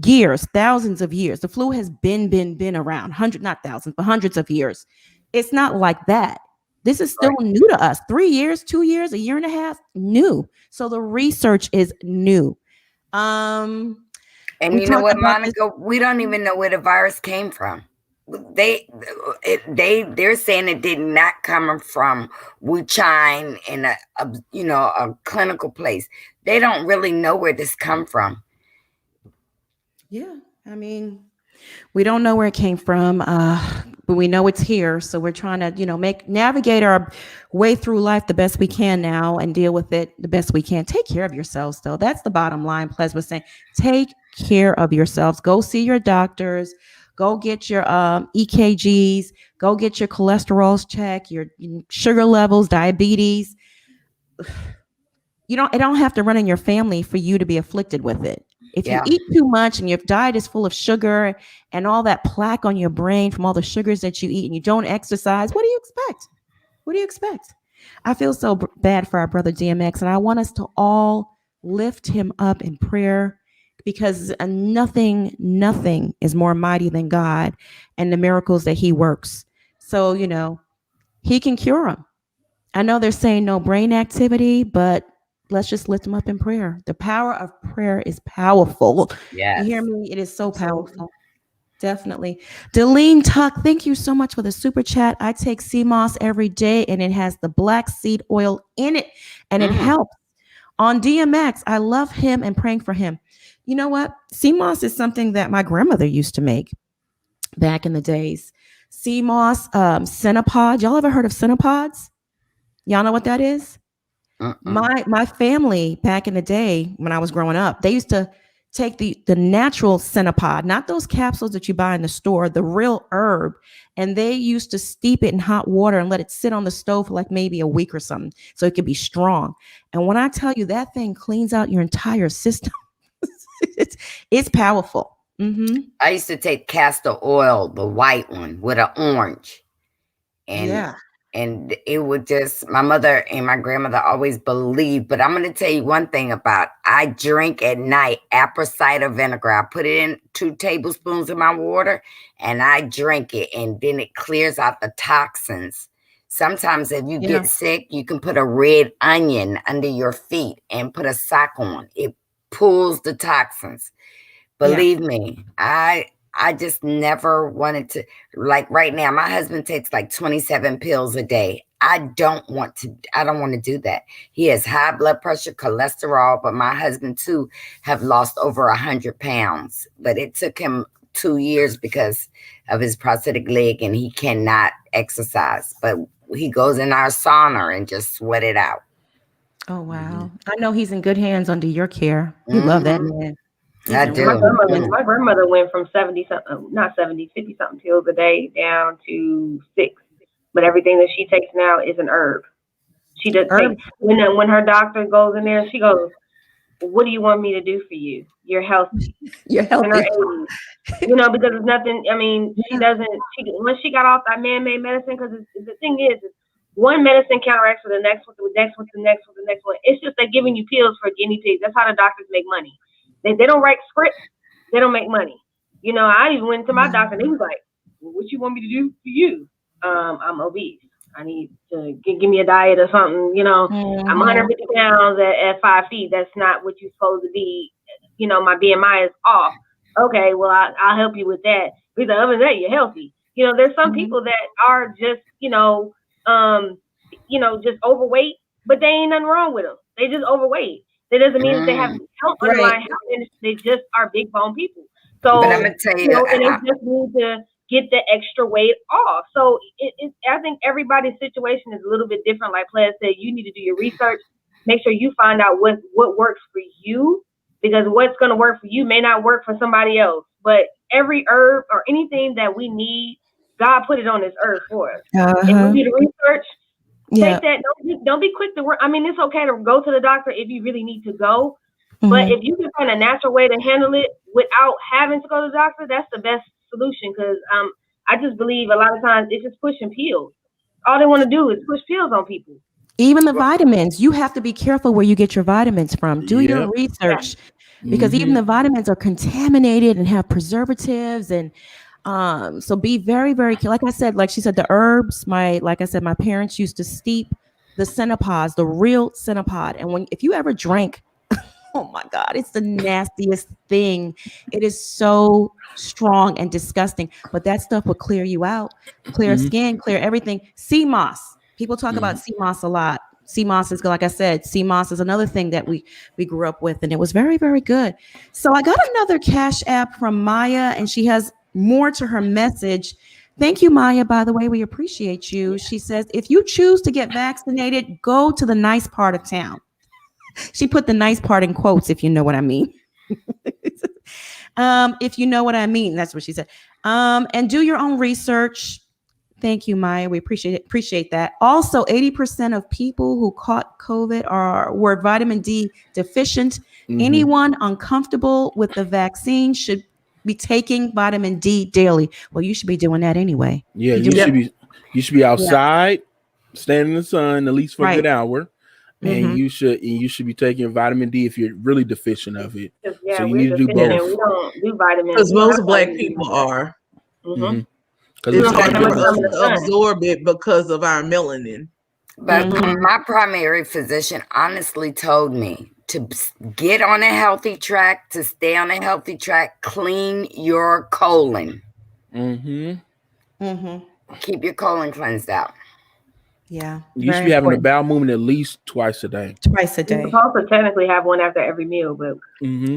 years, thousands of years. The flu has been around not thousands, but hundreds of years. It's not like that. This is still new to us. 3 years, 2 years, a year and a half, new. So the research is new. And you know what, Monica? We don't even know where the virus came from. They're saying it did not come from Wuhan in a clinical place. They don't really know where this come from. Yeah, I mean, we don't know where it came from, but we know it's here. So we're trying to, navigate our way through life the best we can now and deal with it the best we can. Take care of yourselves, though. That's the bottom line. Ples was saying, take care of yourselves. Go see your doctors. Go get your EKGs. Go get your cholesterols checked, your sugar levels, diabetes. It don't have to run in your family for you to be afflicted with it. If you eat too much and your diet is full of sugar and all that plaque on your brain from all the sugars that you eat and you don't exercise, what do you expect? What do you expect? I feel so bad for our brother DMX, and I want us to all lift him up in prayer because nothing is more mighty than God and the miracles that he works. So, he can cure him. I know they're saying no brain activity, but let's just lift him up in prayer. The power of prayer is powerful. Yes. You hear me? It is so powerful. Definitely. Delene Tuck, thank you so much for the super chat. I take CMOS every day and it has the black seed oil in it and it helps. On DMX, I love him and praying for him. You know what? CMOS is something that my grandmother used to make back in the days. CMOS, Cinepod. Y'all ever heard of Cinepods? Y'all know what that is? My family back in the day when I was growing up, they used to take the natural Cinepod, not those capsules that you buy in the store, the real herb, and they used to steep it in hot water and let it sit on the stove for like maybe a week or something so it could be strong. And when I tell you that thing cleans out your entire system, it's powerful. Mm-hmm. I used to take castor oil, the white one with an orange, and it would just, my mother and my grandmother always believed, but I'm going to tell you one thing I drink at night apple cider vinegar. I put it in 2 tablespoons of my water and I drink it, and then it clears out the toxins. Sometimes if you get sick, you can put a red onion under your feet and put a sock on. It pulls the toxins. Believe me, I just never wanted to, like right now, my husband takes like 27 pills a day. I don't want to do that. He has high blood pressure, cholesterol, but my husband too have lost over 100 pounds, but it took him 2 years because of his prosthetic leg and he cannot exercise, but he goes in our sauna and just sweat it out. Oh, wow. I know he's in good hands under your care. You love that man. I do. My grandmother went from 50 something pills a day down to 6. But everything that she takes now is an herb. She does take, when her doctor goes in there, she goes, what do you want me to do for you? You're healthy. You're healthy. Because it's nothing. I mean, once she got off that man-made medicine, because the thing is one medicine counteracts with the next one, the next one, the next one, the next one. It's just they're giving you pills for guinea pigs. That's how the doctors make money. They don't write scripts. They don't make money. You know, I even went to my doctor and he was like, well, what you want me to do for you? I'm obese. I need to give me a diet or something. You know, I'm 150 pounds at 5 feet. That's not what you're supposed to be. You know, my BMI is off. Okay, well, I'll help you with that. Because other than that, you're healthy. You know, there's some people that are just, just overweight, but they ain't nothing wrong with them. They just overweight. That doesn't mean that they have health, underlying health. They just are big bone people. So, but I'm gonna tell you, and they just need to get the extra weight off. So I think everybody's situation is a little bit different. Like Ples said, you need to do your research. Make sure you find out what works for you, because what's going to work for you may not work for somebody else. But every herb or anything that we need, God put it on this earth for us. If we do the research, take that. Don't be quick to work. I mean, it's okay to go to the doctor if you really need to go. But if you can find a natural way to handle it without having to go to the doctor, that's the best solution. Because I just believe a lot of times it's just pushing pills. All they want to do is push pills on people. Even the vitamins, you have to be careful where you get your vitamins from. Do your research, because even the vitamins are contaminated and have preservatives. And so be very, very, like I said, like she said, the herbs, my parents used to steep the cenopods, the real cenopod. And if you ever drank, oh my God, it's the nastiest thing. It is so strong and disgusting, but that stuff will clear you out, clear skin, clear everything. Sea moss. People talk about sea moss a lot. Sea moss is, like I said, sea moss is another thing that we grew up with, and it was very, very good. So I got another Cash App from Maya, and she has more to her message. Thank you, Maya, by the way. We appreciate you. She says, if you choose to get vaccinated, go to the nice part of town. She put the nice part in quotes, if you know what I mean. If you know what I mean, that's what she said. And do your own research. Thank you, Maya. We appreciate that. Also, 80% of people who caught COVID were vitamin D deficient. Anyone uncomfortable with the vaccine should be taking vitamin D daily. Well, you should be doing that anyway. Yeah, you should be outside, standing in the sun at least for a good hour. And you should be taking vitamin D if you're really deficient of it. Yeah, so you need to do both. We don't do vitamins. Because most Black people are. Because it's hard for us to absorb it because of our melanin. But my primary physician honestly told me to get on a healthy track, to stay on a healthy track, clean your colon. Keep your colon cleansed out. Yeah. You should be having a bowel movement at least twice a day. Twice a day. You also technically have one after every meal, but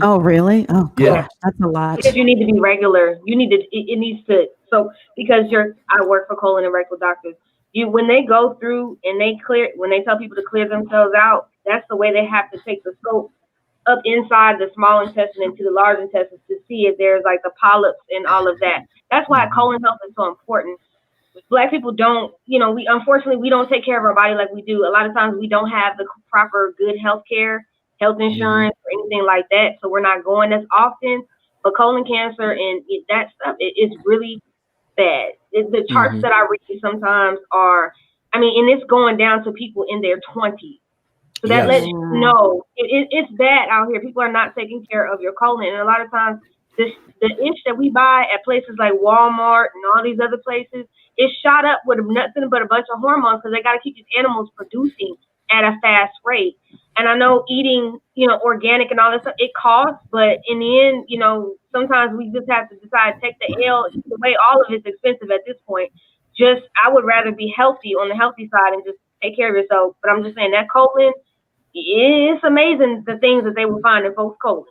oh really? Oh gosh, that's a lot. Because you need to be regular. You need to. It needs to. So because I work for colon and rectal doctors. When they go through and when they tell people to clear themselves out, that's the way they have to take the scope up inside the small intestine into the large intestine to see if there's like the polyps and all of that. That's why colon health is so important. Black people don't, we unfortunately don't take care of our body like we do. A lot of times we don't have the proper good health care, health insurance, or anything like that. So we're not going as often. But colon cancer and that stuff, it's really bad. The charts that I read sometimes are, and it's going down to people in their 20s. So that lets you know it's bad out here. People are not taking care of your colon. And a lot of times the itch that we buy at places like Walmart and all these other places, it's shot up with nothing but a bunch of hormones because they got to keep these animals producing at a fast rate. And I know eating, organic and all this stuff, it costs, but in the end, sometimes we just have to decide to take the L. The way all of it's expensive at this point. I would rather be healthy on the healthy side and just take care of yourself. But I'm just saying that colon, it's amazing the things that they will find in folks' colon.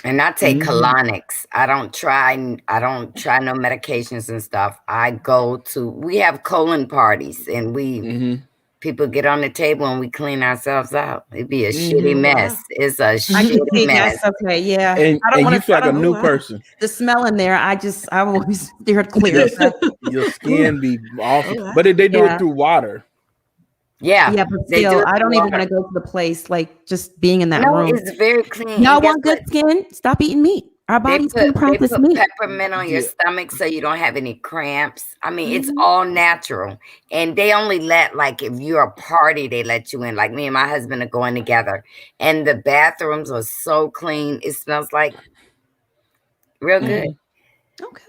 And I take colonics. I don't try no medications and stuff. We have colon parties and people get on the table and we clean ourselves out. It'd be a shitty mess. It's a shitty mess. That's okay. Yeah. And you feel like a new person. The smell in there, I always steer it clear. Your skin be awful. But they do it through water. Yeah. Yeah, but still, I don't even want to go to the place, like just being in that room. It's very clean. Y'all want good skin? Stop eating meat. Our bodies can process put meat. peppermint on your stomach so you don't have any cramps. I mean, it's all natural. And they only let, like, if you're a party, they let you in. Like me and my husband are going together. And the bathrooms are so clean. It smells like real good. Okay.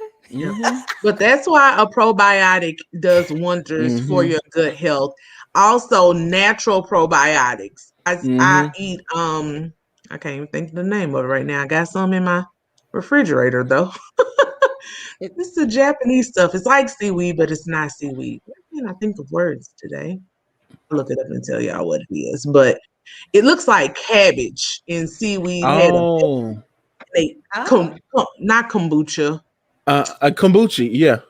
But that's why a probiotic does wonders for your gut health. Also, natural probiotics. I eat I can't even think of the name of it right now. I got some in my refrigerator though. This is Japanese stuff. It's like seaweed, but it's not seaweed. Why can't I think of words today? I'll look it up and tell y'all what it is. But it looks like cabbage and seaweed head. Oh, Not kombucha. a kombucha, yeah.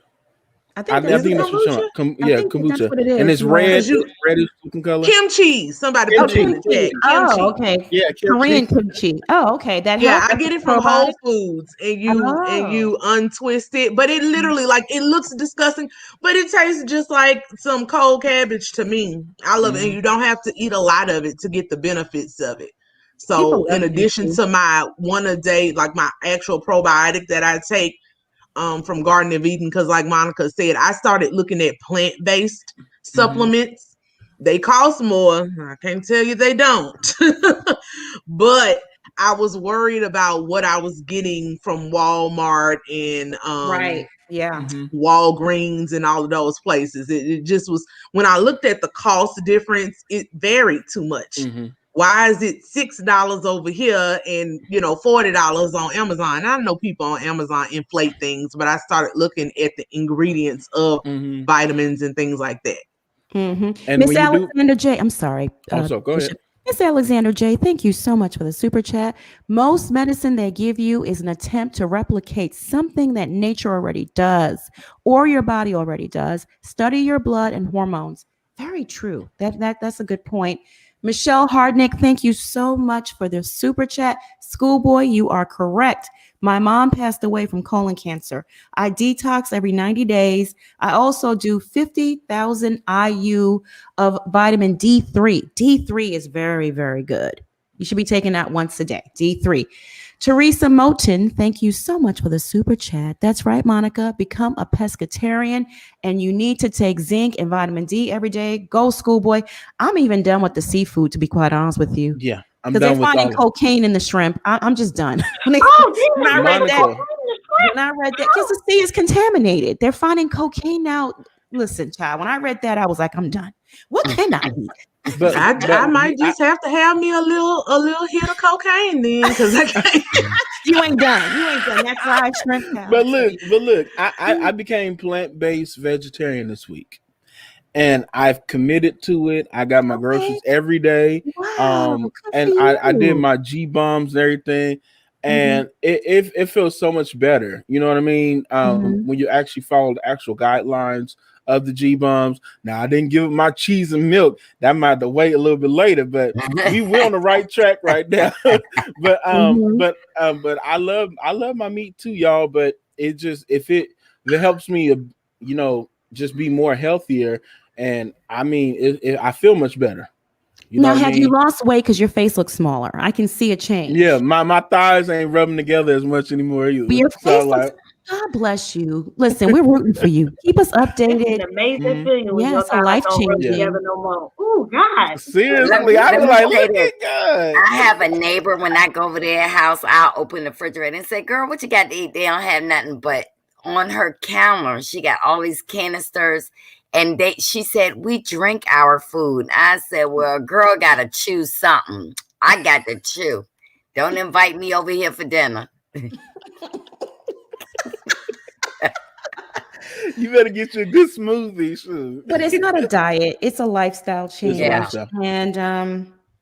I think I think that's what you're talking about. Yeah, think that's kombucha. what it is. And it's Yeah. red, reddish looking color. Kimchi. Somebody put it in the chat. Kimchi. Oh, okay. Yeah, Korean kimchi. Oh, okay. That Yeah, helps. I get it from Whole Foods, and you untwist it, but it literally, like, it looks disgusting, but it tastes just like some cold cabbage to me. I love it, and you don't have to eat a lot of it to get the benefits of it. So, in addition to my one a day, like my actual probiotic that I take from Garden of Eden, because like Monica said, I started looking at plant-based supplements. They cost more. I can't tell you they don't. But I was worried about what I was getting from Walmart and Walgreens and all of those places. It just was, when I looked at the cost difference, it varied too much. Why is it $6 over here and $40 on Amazon? I know people on Amazon inflate things, but I started looking at the ingredients of vitamins and things like that. And Miss Alexander J. I'm sorry. So go ahead. Miss Alexander J., thank you so much for the super chat. Most medicine they give you is an attempt to replicate something that nature already does or your body already does. Study your blood and hormones. Very true. That's a good point. Michelle Hardnick, thank you so much for the super chat. Schoolboy, you are correct. My mom passed away from colon cancer. I detox every 90 days. I also do 50,000 IU of vitamin D3. D3 is very, very good. You should be taking that once a day. D3. Teresa Moten, thank you so much for the super chat. That's right, Monica. Become a pescatarian, and you need to take zinc and vitamin D every day. Go, Schoolboy. I'm even done with the seafood, to be quite honest with you. Yeah, I'm because done they're with finding cocaine in the shrimp. I'm just done. When I read that, because the sea is contaminated. They're finding cocaine now. Listen, child, when I read that, I was like, I'm done. What can I eat? But I might just have to have me a little hit of cocaine then, because I can't. You ain't done. That's fried shrimp. But look, I became plant-based vegetarian this week, and I've committed to it. I got my groceries every day. Wow, and I did my G bombs and everything, and it feels so much better. You know what I mean? When you actually follow the actual guidelines of the G bombs. Now I didn't give it my cheese and milk. That might have to wait a little bit later, but we're on the right track right now. but I love my meat too, y'all. But it just if it helps me, just be more healthier, and I mean, I feel much better. Now, have you lost weight because your face looks smaller? I can see a change. Yeah, my thighs ain't rubbing together as much anymore either. But your face looks. God bless you. Listen, we're rooting for you. Keep us updated. It's an amazing feeling when you're life changing. Together no more. Oh God! Seriously, I was like, look at God. I have a neighbor. When I go over their house, I'll open the refrigerator and say, "Girl, what you got to eat?" They don't have nothing, but on her counter, she got all these canisters. And she said, "We drink our food." I said, "Well, girl, gotta choose something. I got to chew. Don't invite me over here for dinner." You better get you a good smoothie. Sure. But it's not a diet; it's a lifestyle change. And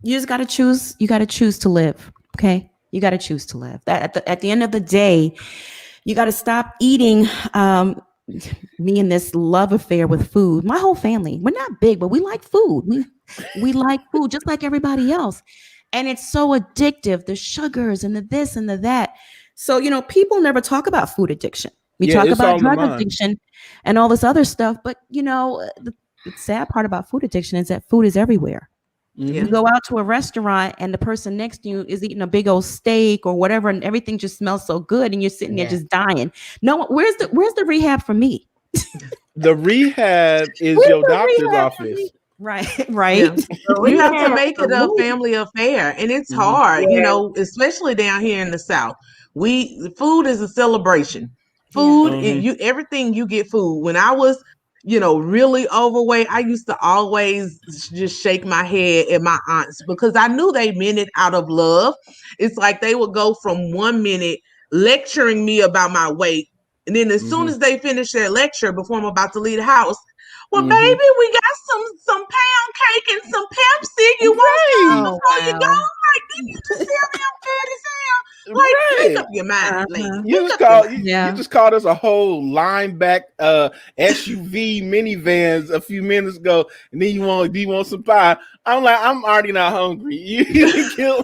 you just gotta choose. You gotta choose to live. Okay, you gotta choose to live. That at the end of the day, you gotta stop eating. Me and this love affair with food. My whole family, we're not big, but we like food. We like food just like everybody else. And it's so addictive, the sugars and the this and the that. So, people never talk about food addiction. We talk about drug addiction and all this other stuff. But, the sad part about food addiction is that food is everywhere. You go out to a restaurant and the person next to you is eating a big old steak or whatever, and everything just smells so good, and you're sitting there just dying. No, where's the rehab for me? The rehab is Where's your the doctor's rehab office. Right. Yeah. You have to make it a family affair, and it's hard, you know, especially down here in the South. Food is a celebration. Food, everything you get food. When I was, you know, really overweight, I used to always just shake my head at my aunts because I knew they meant it out of love. It's like they would go from 1 minute lecturing me about my weight, and then as soon as they finish their lecture before I'm about to leave the house, well, baby, we got some pound cake and some Pepsi. You want some before you go? Like, didn't you just tell me I'm fat as hell? Like, make up your mind, lady. You just called us a whole line back SUV minivans a few minutes ago, and then do you want some pie? I'm like, I'm already not hungry.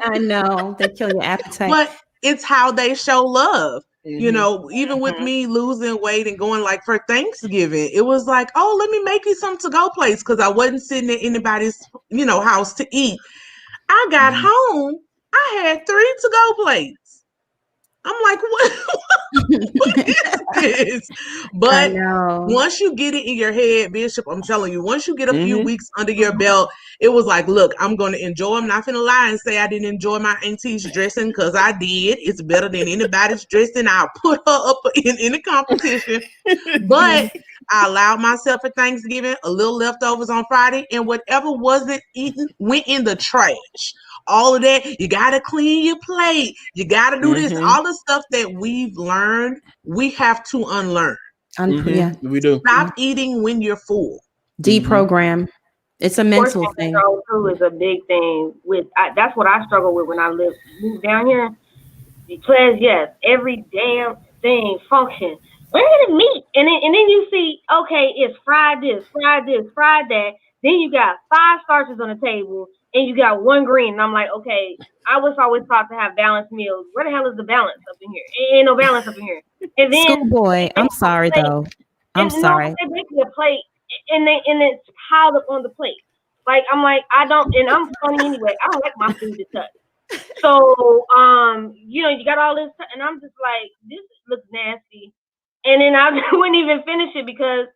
I know they kill your appetite, but it's how they show love. You know, even with me losing weight and going like for Thanksgiving, it was like, oh, let me make you some to-go plates because I wasn't sitting at anybody's, you know, house to eat. I got home, I had 3 to-go plates. I'm like, what is this? But once you get it in your head, Bishop, I'm telling you, once you get a few weeks under your belt, it was like, look, I'm going to enjoy. I'm not going to lie and say I didn't enjoy my auntie's dressing because I did. It's better than anybody's dressing. I'll put her up in a competition. But I allowed myself at Thanksgiving a little leftovers on Friday, and whatever wasn't eaten went in the trash. All of that, you got to clean your plate. You got to do this. All the stuff that we've learned, we have to unlearn. Yeah, we do. Stop eating when you're full. Deprogram. It's a mental thing. Too is a big thing. That's what I struggle with when I moved down here. Because yes, every damn thing function. When did it meet? And then you see, okay, it's fried this, fried this, fried that. Then you got 5 starches on the table. And you got 1 green. And I'm like, okay, I was always taught to have balanced meals. Where the hell is the balance up in here? Ain't no balance up in here. And then Schoolboy, I'm sorry though. I'm sorry. No, they make me a plate and it's piled up on the plate. Like I'm like, I don't, and I'm funny anyway. I don't like my food to touch. So you know, you got all this and I'm just like, this looks nasty. And then I wouldn't even finish it because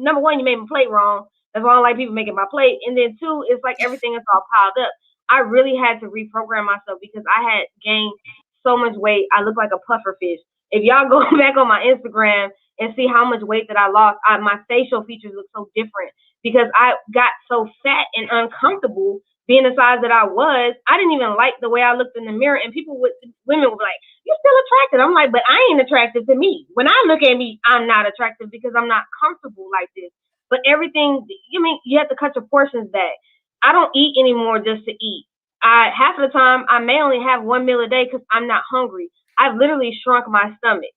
number one, you made my plate wrong. That's why I don't like people making my plate. And then 2, it's like everything is all piled up. I really had to reprogram myself because I had gained so much weight. I look like a puffer fish. If y'all go back on my Instagram and see how much weight that I lost, my facial features look so different because I got so fat and uncomfortable being the size that I was. I didn't even like the way I looked in the mirror, and women were like, "You're still attractive." I'm like, but I ain't attractive to me. When I look at me, I'm not attractive because I'm not comfortable like this. But everything, you have to cut your portions back. I don't eat anymore just to eat. Half of the time, I may only have 1 meal a day because I'm not hungry. I've literally shrunk my stomach.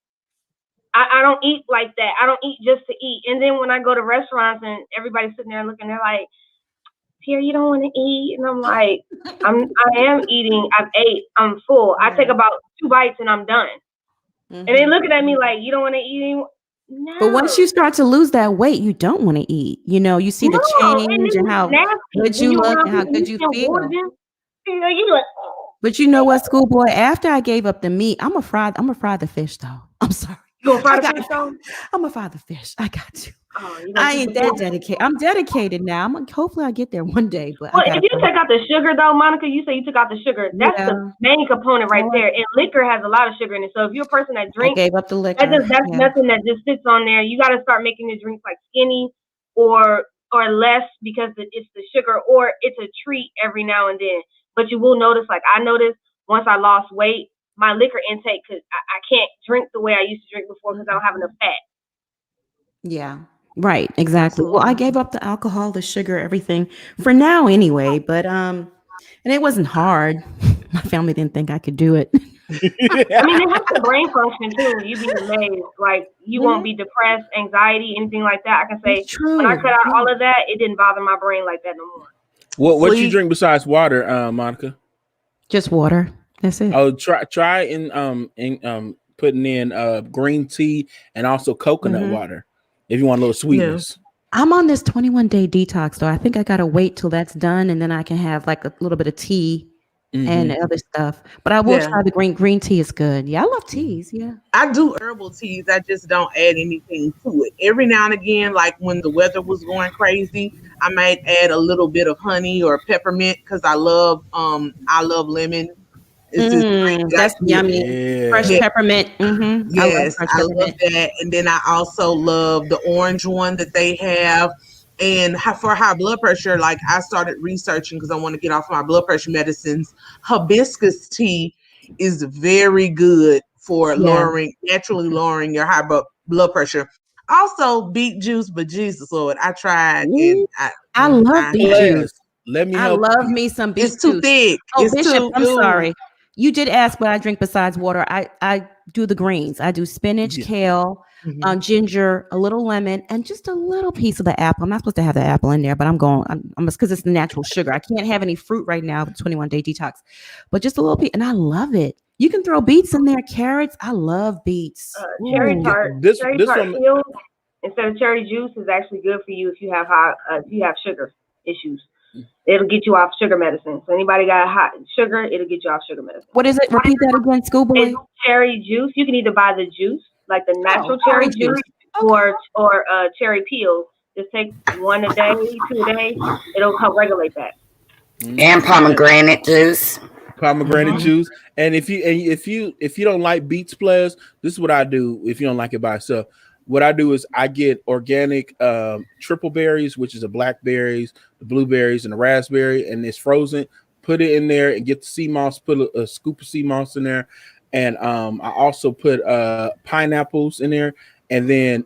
I don't eat like that. I don't eat just to eat. And then when I go to restaurants and everybody's sitting there looking, they're like, "Pierre, you don't want to eat?" And I'm like, I am eating. I've ate. I'm full. I take about 2 bites and I'm done. And they looking at me like, "You don't want to eat anymore?" No. But once you start to lose that weight, you don't want to eat. You know, you see the change and how good you look and how good you feel. But you know what, Schoolboy? After I gave up the meat, I'm gonna fry the fish though. I'm sorry. You gonna fry the fish though? I'm gonna fry the fish. I got to. I ain't that dedicated. I'm dedicated now. Hopefully I get there one day. But if you take out the sugar though, Monica, you say you took out the sugar. That's the main component right there. And liquor has a lot of sugar in it. So if you're a person that drinks, I gave up the liquor. That's nothing that just sits on there. You got to start making your drinks like skinny or less because it's the sugar, or it's a treat every now and then. But you will notice, like I noticed once I lost weight, my liquor intake, because I can't drink the way I used to drink before because I don't have enough fat. Yeah. Right, exactly. Well, I gave up the alcohol, the sugar, everything for now anyway, but and it wasn't hard. My family didn't think I could do it. I mean, it has the brain function too. You'd be amazed. Like you won't be depressed, anxiety, anything like that. I can say when I cut out all of that, it didn't bother my brain like that no more. What you drink besides water, Monica? Just water. That's it. Oh, try in putting in green tea and also coconut water. If you want a little sweetness. I'm on this 21-day detox, though. I think I gotta wait till that's done, and then I can have like a little bit of tea and other stuff. But I will try the green tea. Is good. Yeah, I love teas. Yeah, I do herbal teas. I just don't add anything to it. Every now and again, like when the weather was going crazy, I might add a little bit of honey or peppermint because I love lemon. It's just great. that's yummy. Yeah. Fresh peppermint. Yes, I love that. And then I also love the orange one that they have. And for high blood pressure, like I started researching because I want to get off my blood pressure medicines. Hibiscus tea is very good for naturally lowering your high blood pressure. Also, beet juice, but Jesus Lord, I tried. And I love beet juice. Let me I help. love me some beet juice. It's too thick. Oh, it's Bishop, too, I'm sorry. You did ask what I drink besides water. I do the greens. I do spinach, kale, ginger, a little lemon, and just a little piece of the apple. I'm not supposed to have the apple in there, but I'm because it's natural sugar. I can't have any fruit right now. 21-day detox, but just a little piece, and I love it. You can throw beets in there, carrots. I love beets. Cherry tart. Cherry tart pills instead of cherry juice is actually good for you if you have sugar issues. It'll get you off sugar medicine. So anybody got hot sugar, it'll get you off sugar medicine. What is it? Repeat that again, schoolboy. It's cherry juice. You can either buy the juice, like the natural cherry juice, or cherry peel. Just take one a day, 2 a day. It'll help regulate that. And pomegranate juice. Pomegranate juice. And if you don't like beets, plus this is what I do. If you don't like it by itself, what I do is I get organic triple berries, which is the blackberries, the blueberries, and the raspberry, and it's frozen. Put it in there and get the sea moss. Put a scoop of sea moss in there, and I also put pineapples in there, and then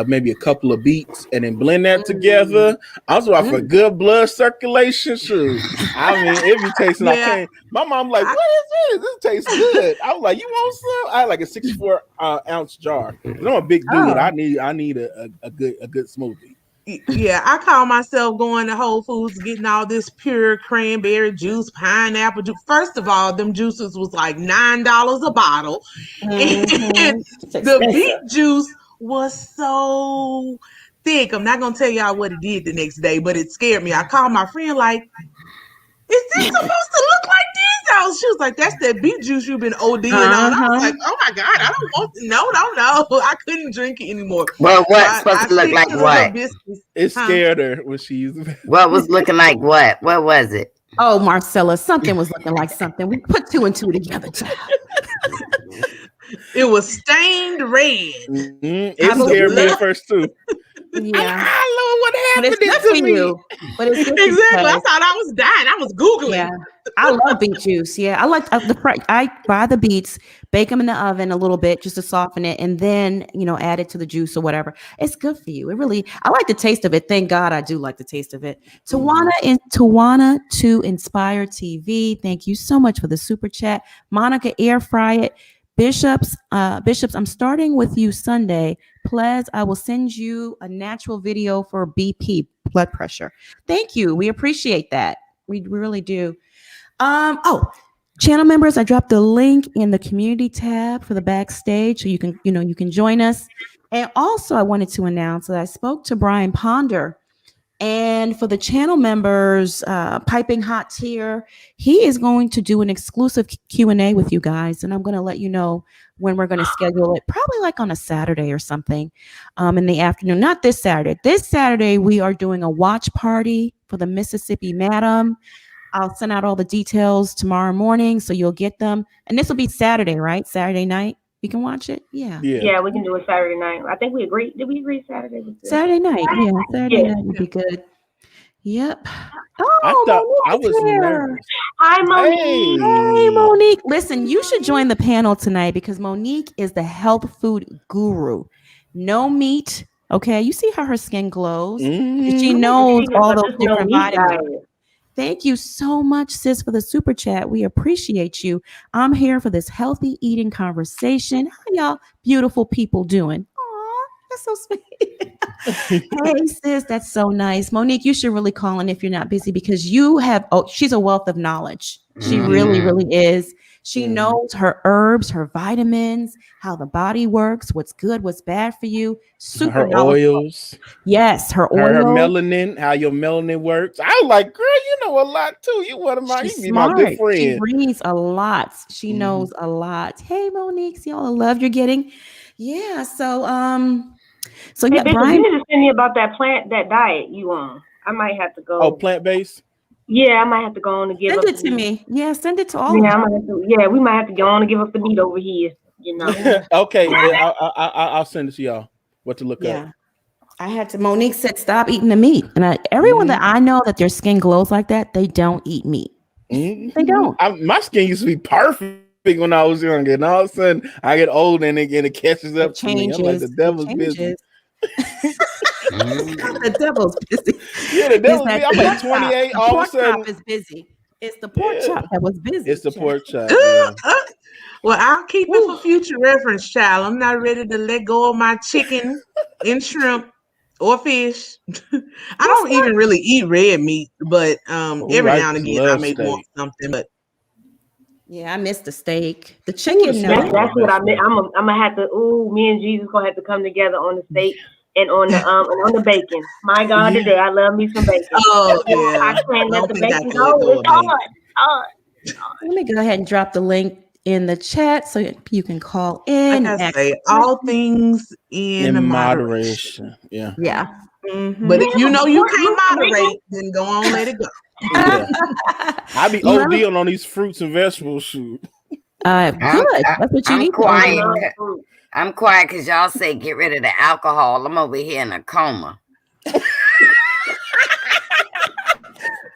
maybe a couple of beets, and then blend that together. I was for good blood circulation. Shoot, I mean, it be tasting like my mom like, what is this? This tastes good. I was like, you want some? I had like a 64 ounce jar. I'm a big dude. I need a good smoothie. Yeah, I call myself going to Whole Foods, getting all this pure cranberry juice, pineapple juice. First of all, them juices was like $9 a bottle. And the beet juice was so thick. I'm not gonna tell y'all what it did the next day, but it scared me. I called my friend like, is this supposed to look like this? She was like, that's that beet juice you've been ODing on. I was like, oh my God, I don't want to. No. I couldn't drink it anymore. Well, what's supposed to look like what? It scared her when she used it. What was looking like what? What was it? Oh, Marcella, something was looking like something. We put 2 and 2 together, child. It was stained red. It scared me at first too. Yeah, I know what happened. But it's good for you. But it's good exactly. I thought I was dying. I was Googling. Yeah, I love beet juice. Yeah, I like I buy the beets, bake them in the oven a little bit just to soften it, and then add it to the juice or whatever. It's good for you. It really. I like the taste of it. Thank God, I do like the taste of it. Tawana to Inspire TV. Thank you so much for the super chat. Monica, air fry it. Bishops, I'm starting with you Sunday. Please, I will send you a natural video for BP, blood pressure. Thank you. We appreciate that. We really do. Channel members, I dropped the link in the community tab for the backstage so you can join us. And also I wanted to announce that I spoke to Brian Ponder. And for the channel members, Piping Hot Tier, he is going to do an exclusive Q&A with you guys. And I'm going to let you know when we're going to schedule it, probably like on a Saturday or something in the afternoon. Not this Saturday. This Saturday, we are doing a watch party for the Mississippi Madam. I'll send out all the details tomorrow morning, so you'll get them. And this will be Saturday, right? Saturday night. We can watch it. Yeah, we can do it Saturday night. I think we agreed. Did we agree Saturday? Saturday night. Yeah, Saturday night would be good. Yep. Oh, I thought I was nervous. Hi, Monique. Hey, Monique. Listen, you should join the panel tonight because Monique is the health food guru. No meat. Okay, you see how her skin glows. She knows all those different vitamins. Thank you so much, sis, for the super chat. We appreciate you. I'm here for this healthy eating conversation. How y'all beautiful people doing? Aw, that's so sweet. Hey, sis, that's so nice. Monique, you should really call in if you're not busy because you have, she's a wealth of knowledge. She really, really is. She knows her herbs, her vitamins, how the body works, what's good, what's bad for you. Super Her knowledgeable. oils, Yes, her her oil. melanin, how your melanin works. I was like, girl, you know a lot too. You one of my, She's you be my good smart. She friend. reads a lot. She knows a lot. Hey, Monique, see all the love you're getting. Yeah. So Hey, yeah, Bishop, Brian. you need to send me about that diet you on. I might have to go. Oh, plant based. Yeah, I might have to go on and give Send up it the to meat. me. Yeah, send it to all Yeah, of I might have to, yeah, we might have to go on and give up the meat over here. You know. Okay, I'll send it to y'all. What to look up. I had to. Monique said, "Stop eating the meat." And everyone that I know that their skin glows like that, they don't eat meat. They don't. My skin used to be perfect when I was younger, and all of a sudden I get old and it catches up to me. I'm like the devil's business. The devil's busy. Yeah, the devil's busy. I'm like 28. All of a sudden, pork chop is busy. It's the pork chop that was busy. It's the pork chop. Yeah. Well, I'll keep it for future reference, child. I'm not ready to let go of my chicken and shrimp or fish. I don't even really eat red meat, but every now and again I may want something. But yeah, I miss the steak, the chicken. That's what I meant. I'm gonna have to. Me and Jesus gonna have to come together on the steak and on the bacon. My God, today I love me some bacon. Oh yeah, I can't let the bacon go. It's hard. Let me go ahead and drop the link in the chat so you can call in. Like I say, all things in moderation. Yeah. Yeah. But if you know you can't moderate, then go on, let it go. Yeah. I be ODing on these fruits and vegetables. Shoot. Good. That's what you need. I'm quiet because y'all say get rid of the alcohol. I'm over here in a coma.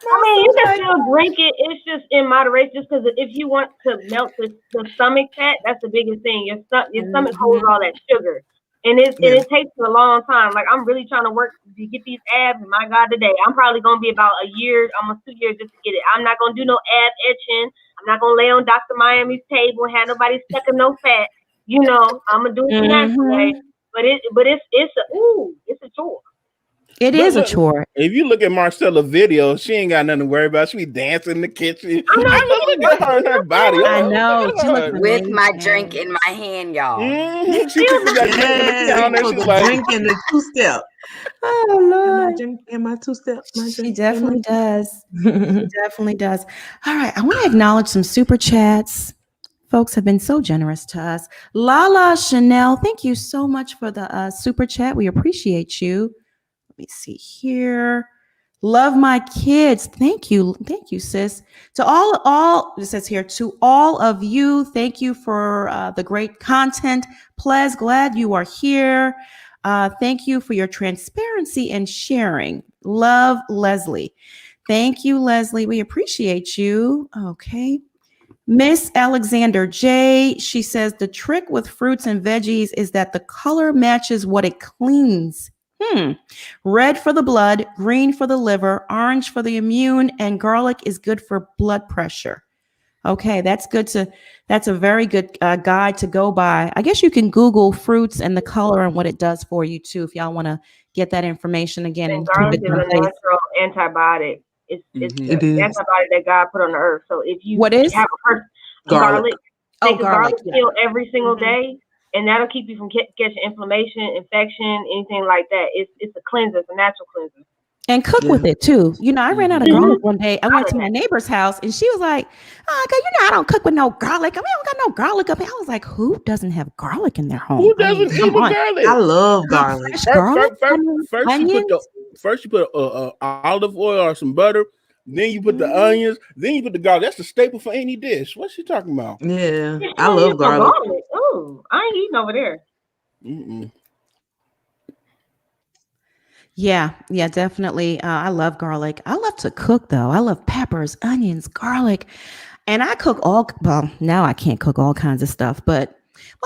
I mean, you can still drink it. It's just in moderation. Just because if you want to melt the stomach fat, that's the biggest thing. Your stomach holds all that sugar, and it takes a long time. Like I'm really trying to work to get these abs. And my God, today I'm probably gonna be about a year, almost 2 years, just to get it. I'm not gonna do no ab etching. I'm not gonna lay on Dr. Miami's table and have nobody sucking no fat. You know, I'm gonna do it the natural way. But it's a chore. It is a chore. If you look at Marcella's video, she ain't got nothing to worry about. She be dancing in the kitchen. I look at her and her body. I know. With my drink in my hand, y'all. She put that drink in the counter. She's like, drink in the two-step. Oh Lord. Drink in my two-step. She definitely does. She definitely does. All right. I want to acknowledge some super chats. Folks have been so generous to us. Lala Chanel, thank you so much for the super chat. We appreciate you. Let me see here. Love my kids. Thank you. Thank you, sis. To all, it says here, to all of you, thank you for the great content. Ples, glad you are here. Thank you for your transparency and sharing. Love, Leslie. Thank you, Leslie. We appreciate you. Okay. Miss Alexander J, she says the trick with fruits and veggies is that the color matches what it cleans. Red for the blood, green for the liver, orange for the immune, and garlic is good for blood pressure. Okay, that's a very good guide to go by. I guess you can Google fruits and the color and what it does for you too, if y'all want to get that information again. And garlic is a natural antibiotic. It's the antibiotic that God put on the earth. So if you have a person, garlic, take a garlic pill every single day, and that'll keep you from catching inflammation, infection, anything like that. It's a cleanser, it's a natural cleanser. And cook with it too. You know, I ran out of garlic one day. I went to my neighbor's house and she was like, "Oh, God, you know, I don't cook with no garlic. I mean, I don't got no garlic up here." I was like, "Who doesn't have garlic in their home? Who doesn't eat garlic? I love garlic. First you put olive oil or some butter. Then you put the onions. Then you put the garlic. That's the staple for any dish. What's she talking about? Yeah, I love garlic. Oh, I ain't eating over there. Yeah, definitely. I love garlic. I love to cook though. I love peppers, onions, garlic, and I cook now I can't cook all kinds of stuff, but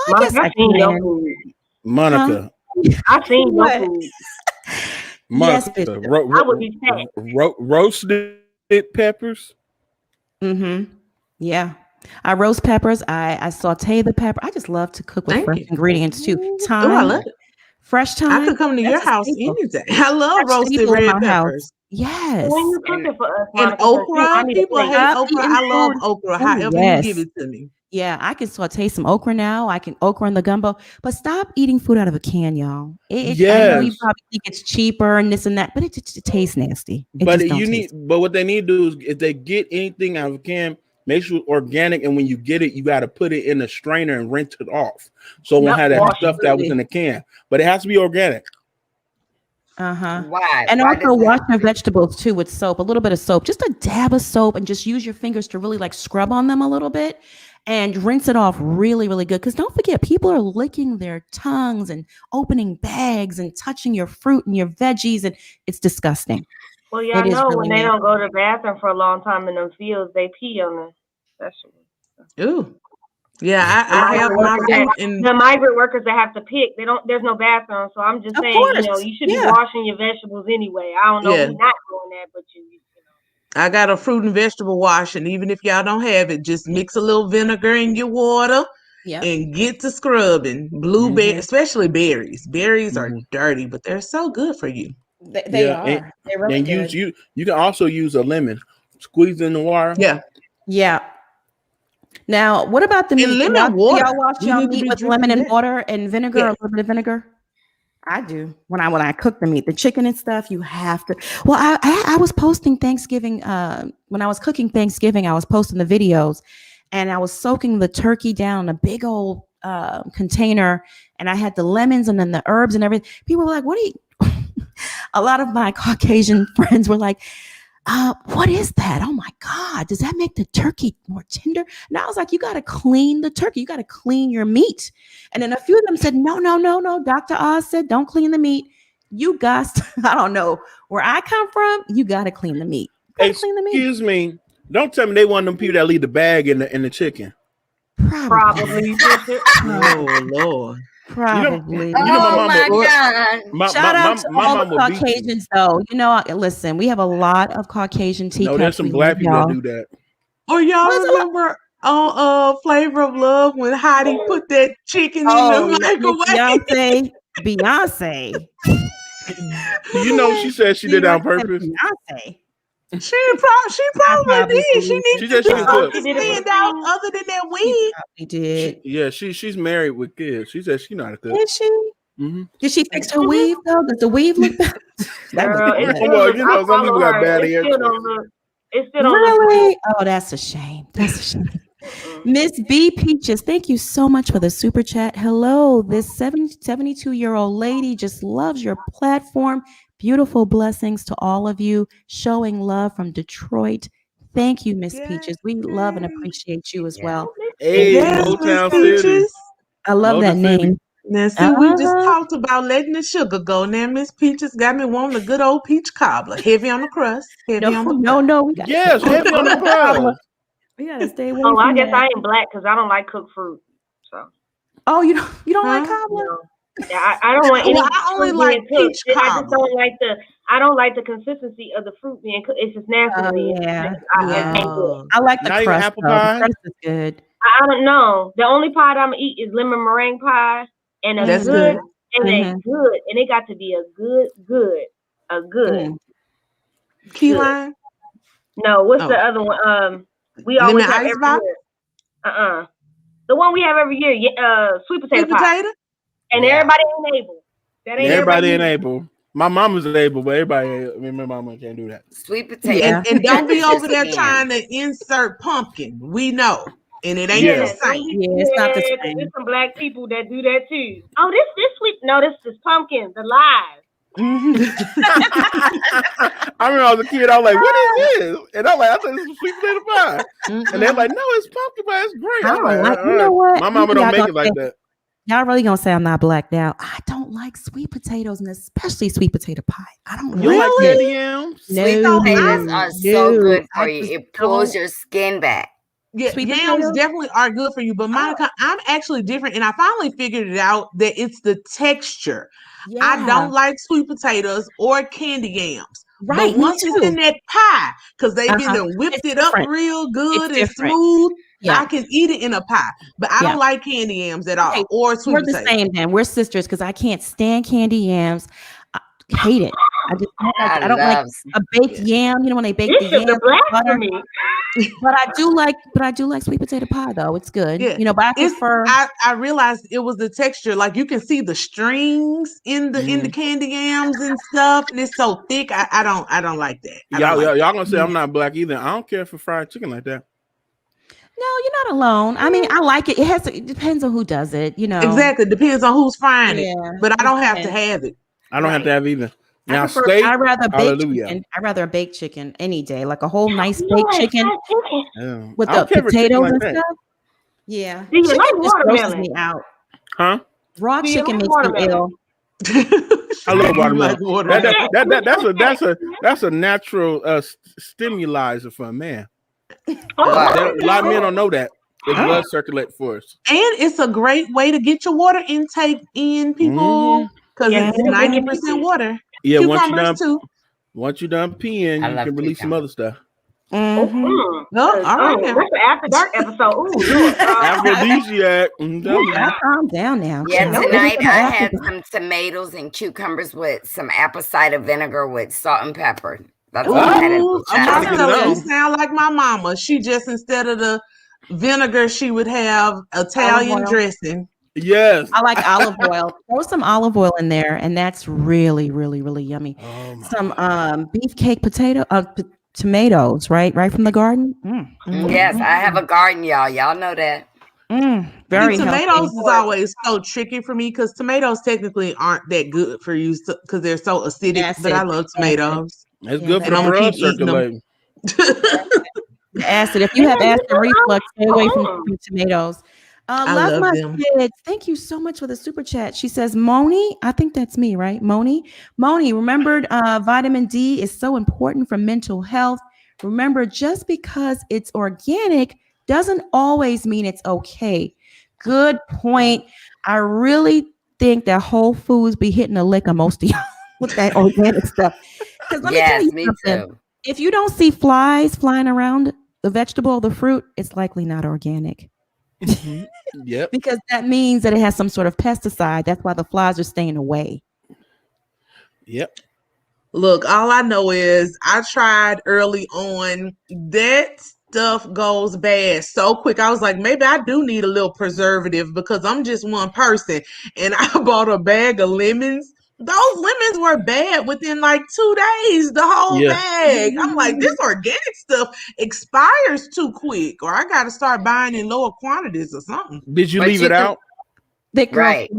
I guess I can. Monica, I've seen your food. Monica, I would be roasted peppers. Yeah. I roast peppers. I saute the pepper. I just love to cook with fresh ingredients too. Thyme. Oh, I love it. Fresh thyme. I could come to your that's a house staple. any day. I love Fresh roasted staple in red my house. peppers. Yes. When you cooking for us, And Monica, 'cause I okra, need a people plate. hate Stop okra. eating I love food. okra. Oh, However yes. you give it to me. Yeah, I can saute some okra now. I can okra in the gumbo, but stop eating food out of a can, y'all. I know you Yes. probably think it's cheaper and this and that, but it tastes nasty. It But just don't taste. but what they need to do is if they get anything out of a can, make sure it's organic. And when you get it, you got to put it in a strainer and rinse it off. So it won't have that Wash stuff that was in the can. But it has to be organic. Uh-huh. Why? And Why also does it wash have your to be- vegetables too with soap, a little bit of soap, just a dab of soap, and just use your fingers to really like scrub on them a little bit and rinse it off really, really good. Because don't forget, people are licking their tongues and opening bags and touching your fruit and your veggies, and it's disgusting. Well, y'all It is know really when they nasty. don't go to the bathroom for a long time in them fields, they pee on the vegetables. Ooh. Yeah, I have my fruit and The migrant workers that have to pick, they don't. There's no bathroom, so I'm just Of saying, course. you should be Yeah. washing your vegetables anyway. I don't know Yeah. who's not doing that, but you know. I got a fruit and vegetable wash, and even if y'all don't have it, just mix a little vinegar in your water Yeah. and get to scrubbing. Blueberry, especially berries. Berries are dirty, but they're so good for you. They are. They're really And good. you can also use a lemon, squeeze in the water. Yeah. Yeah. Now, what about the meat? And Do lemon y'all water. wash You y'all need to meat be with drinking lemon and that. water and vinegar, Yeah. a little bit of vinegar? I do. When I cook the meat, the chicken and stuff, you have to. Well, I was posting Thanksgiving, when I was cooking Thanksgiving, I was posting the videos and I was soaking the turkey down in a big old container, and I had the lemons and then the herbs and everything. People were like, what are you? A lot of my Caucasian friends were like, what is that? Oh my God, does that make the turkey more tender? And I was like, you got to clean the turkey. You got to clean your meat. And then a few of them said, no. Dr. Oz said, don't clean the meat. You guys, I don't know where I come from. You got to clean the meat. Clean the meat. Excuse me. Don't tell me they want them people that leave the bag in the chicken. Probably. Oh Lord. Probably. You know Oh my mama. God. Shout out to my all mama the would beat you. Caucasians, though. You know, listen, we have a lot of Caucasian teachers. No, there's some black people that do that. Or y'all What's a remember on Flavor of Love when Heidi put that chicken in Oh, the microwave? Beyonce. You know, she said she did it on purpose. Beyonce. She probably probably did. She believe needs She to said she do can something cook. to stand out other than that wig. She did. She's married with kids. She said she's not a cook. Is she? Mm-hmm. Did she fix her weave though? Does the weave look bad? Girl, it still Well, look, you know, I some people follow got her. bad It hair. still don't look. It still don't look Really? Oh, that's a shame. That's a shame. Miss B Peaches, thank you so much for the super chat. Hello, this 72-year-old lady just loves your platform. Beautiful blessings to all of you. Showing love from Detroit. Thank you, Miss Peaches. We love and appreciate you as well. Hey, Yes, Motown Miss City. Peaches. I love that Motor City. name. Now, see, we just talked about letting the sugar go. Now, Miss Peaches got me wanting a good old peach cobbler. Heavy on the crust. Heavy on the crust. No. We got Yes, heavy on the crust. We gotta stay away Oh, from I guess that. I ain't black because I don't like cooked fruit. So Oh, you don't like Huh? cobbler? no. Yeah, I don't want any. Well, I only fruit like being cooked. peach I just cobbler. don't like the. I don't like the consistency of the fruit being cooked. It's just nasty to me. Yeah. I can't do it. I like the Not even crust. apple though. pie? The crust is good. I don't know. The only pie that I'm gonna eat is lemon meringue pie, and a That's good, good. and a Mhm. good, and it got to be a good. Mm. Key Good. lime. No, what's Oh. the other one? We always Lemon have ice every box? year. The one we have every year. Sweet potato Sweet pie. potato? And everybody ain't able. That ain't Everybody ain't able. able. My mama's able, but my mama can't do that. Sweet potato. Yeah. And don't be Just over there can. trying to insert pumpkin. We know. And it ain't Yeah. the Don't same. be Yeah, it's not the scared, 'cause same. there's some black people that do that too. Oh, this sweet. No, this is pumpkin. The lies. I remember I was a kid, I was like, what is this? And I'm like, I thought this was sweet potato pie. And they're like, no, it's pumpkin pie. It's great. I I'm don't like, like. You know what? my mama don't make it like that. Y'all really gonna say I'm not black now? I don't like sweet potatoes, and especially sweet potato pie. I don't You like like it. candy yams? Sweet No, potatoes are so good for I you. just It pulls don't. your skin back. Yeah, Sweet yams potatoes? definitely are good for you. But Monica, I'm actually different. And I finally figured it out that it's the texture. I Yeah. don't like sweet potatoes or candy yams. Right, But me once it's too. in that pie, because they've been Uh-huh. there whipped It's it up different. real good It's and different. smooth, Yeah. I can eat it in a pie, but I don't like candy yams at all, Okay, or sweet we're the potato. same then. We're sisters because I can't stand candy yams. I hate it. I just don't like. I don't like a baked yam. You know when they bake This the is yam the with butter. blasphemy. But I do like sweet potato pie though. It's good. Yeah. You know, but I prefer. I realized it was the texture. Like you can see the strings in the candy yams and stuff, and it's so thick. I don't like that. Y'all gonna say I'm not black either. I don't care for fried chicken like that. No, you're not alone. I mean, I like it. It depends on who does it, you know. Exactly. Depends on who's frying it. But I don't have to have it. I don't have to have either. Now I'd rather baked chicken. I'd rather a baked chicken any day, like a whole nice baked chicken with the potatoes and stuff. Yeah. Do you chicken like just grosses watermelon? me out. Huh? Raw Do you chicken like makes me watermelon? ill. I love watermelon. Like watermelon. That's a natural stimulizer for a man. A Oh, lot of men don't know that. It blood circulate for us. And it's a great way to get your water intake in, people, because it's 90% water. Yeah, Cucumbers too. once you're done peeing, you can release some other stuff. Mm-hmm. All right. That's an After Dark episode. Ooh, Lord. Aphrodisiac. Calm down now. Yeah, Child. tonight I had some tomatoes and cucumbers with some apple cider vinegar with salt and pepper. That's what I had at Ooh, the I'm time. trying to tell you, sound like my mama. She just, instead of the vinegar, she would have Italian dressing. Yes. I like olive oil. Throw some olive oil in there, and that's really, really, really yummy. Some beefcake tomatoes, right from the garden. Yes, I have a garden, y'all. Y'all know that. Very tomatoes healthy. is always so tricky for me because tomatoes technically aren't that good for you because they're so acidic. But I love tomatoes. It's good for And the I'm gonna blood keep eating them. circulating. The acid. If you have acid reflux, stay away from tomatoes. I Love love my them. kids. Thank you so much for the super chat. She says, Moni, I think that's me, right? Moni, remembered vitamin D is so important for mental health. Remember, just because it's organic doesn't always mean it's okay. Good point. I really think that Whole Foods be hitting a lick on most of y'all with that organic stuff. Because let me tell you something. Too. If you don't see flies flying around the vegetable or the fruit, it's likely not organic. Yep. Because that means that it has some sort of pesticide. That's why the flies are staying away. Yep. Look, all I know is I tried early on. That stuff goes bad so quick. I was like, maybe I do need a little preservative because I'm just one person. And I bought a bag of lemons. Those lemons were bad within like 2 days, the whole bag. I'm like, this organic stuff expires too quick, or I got to start buying in lower quantities or something. Did you leave it out? Right.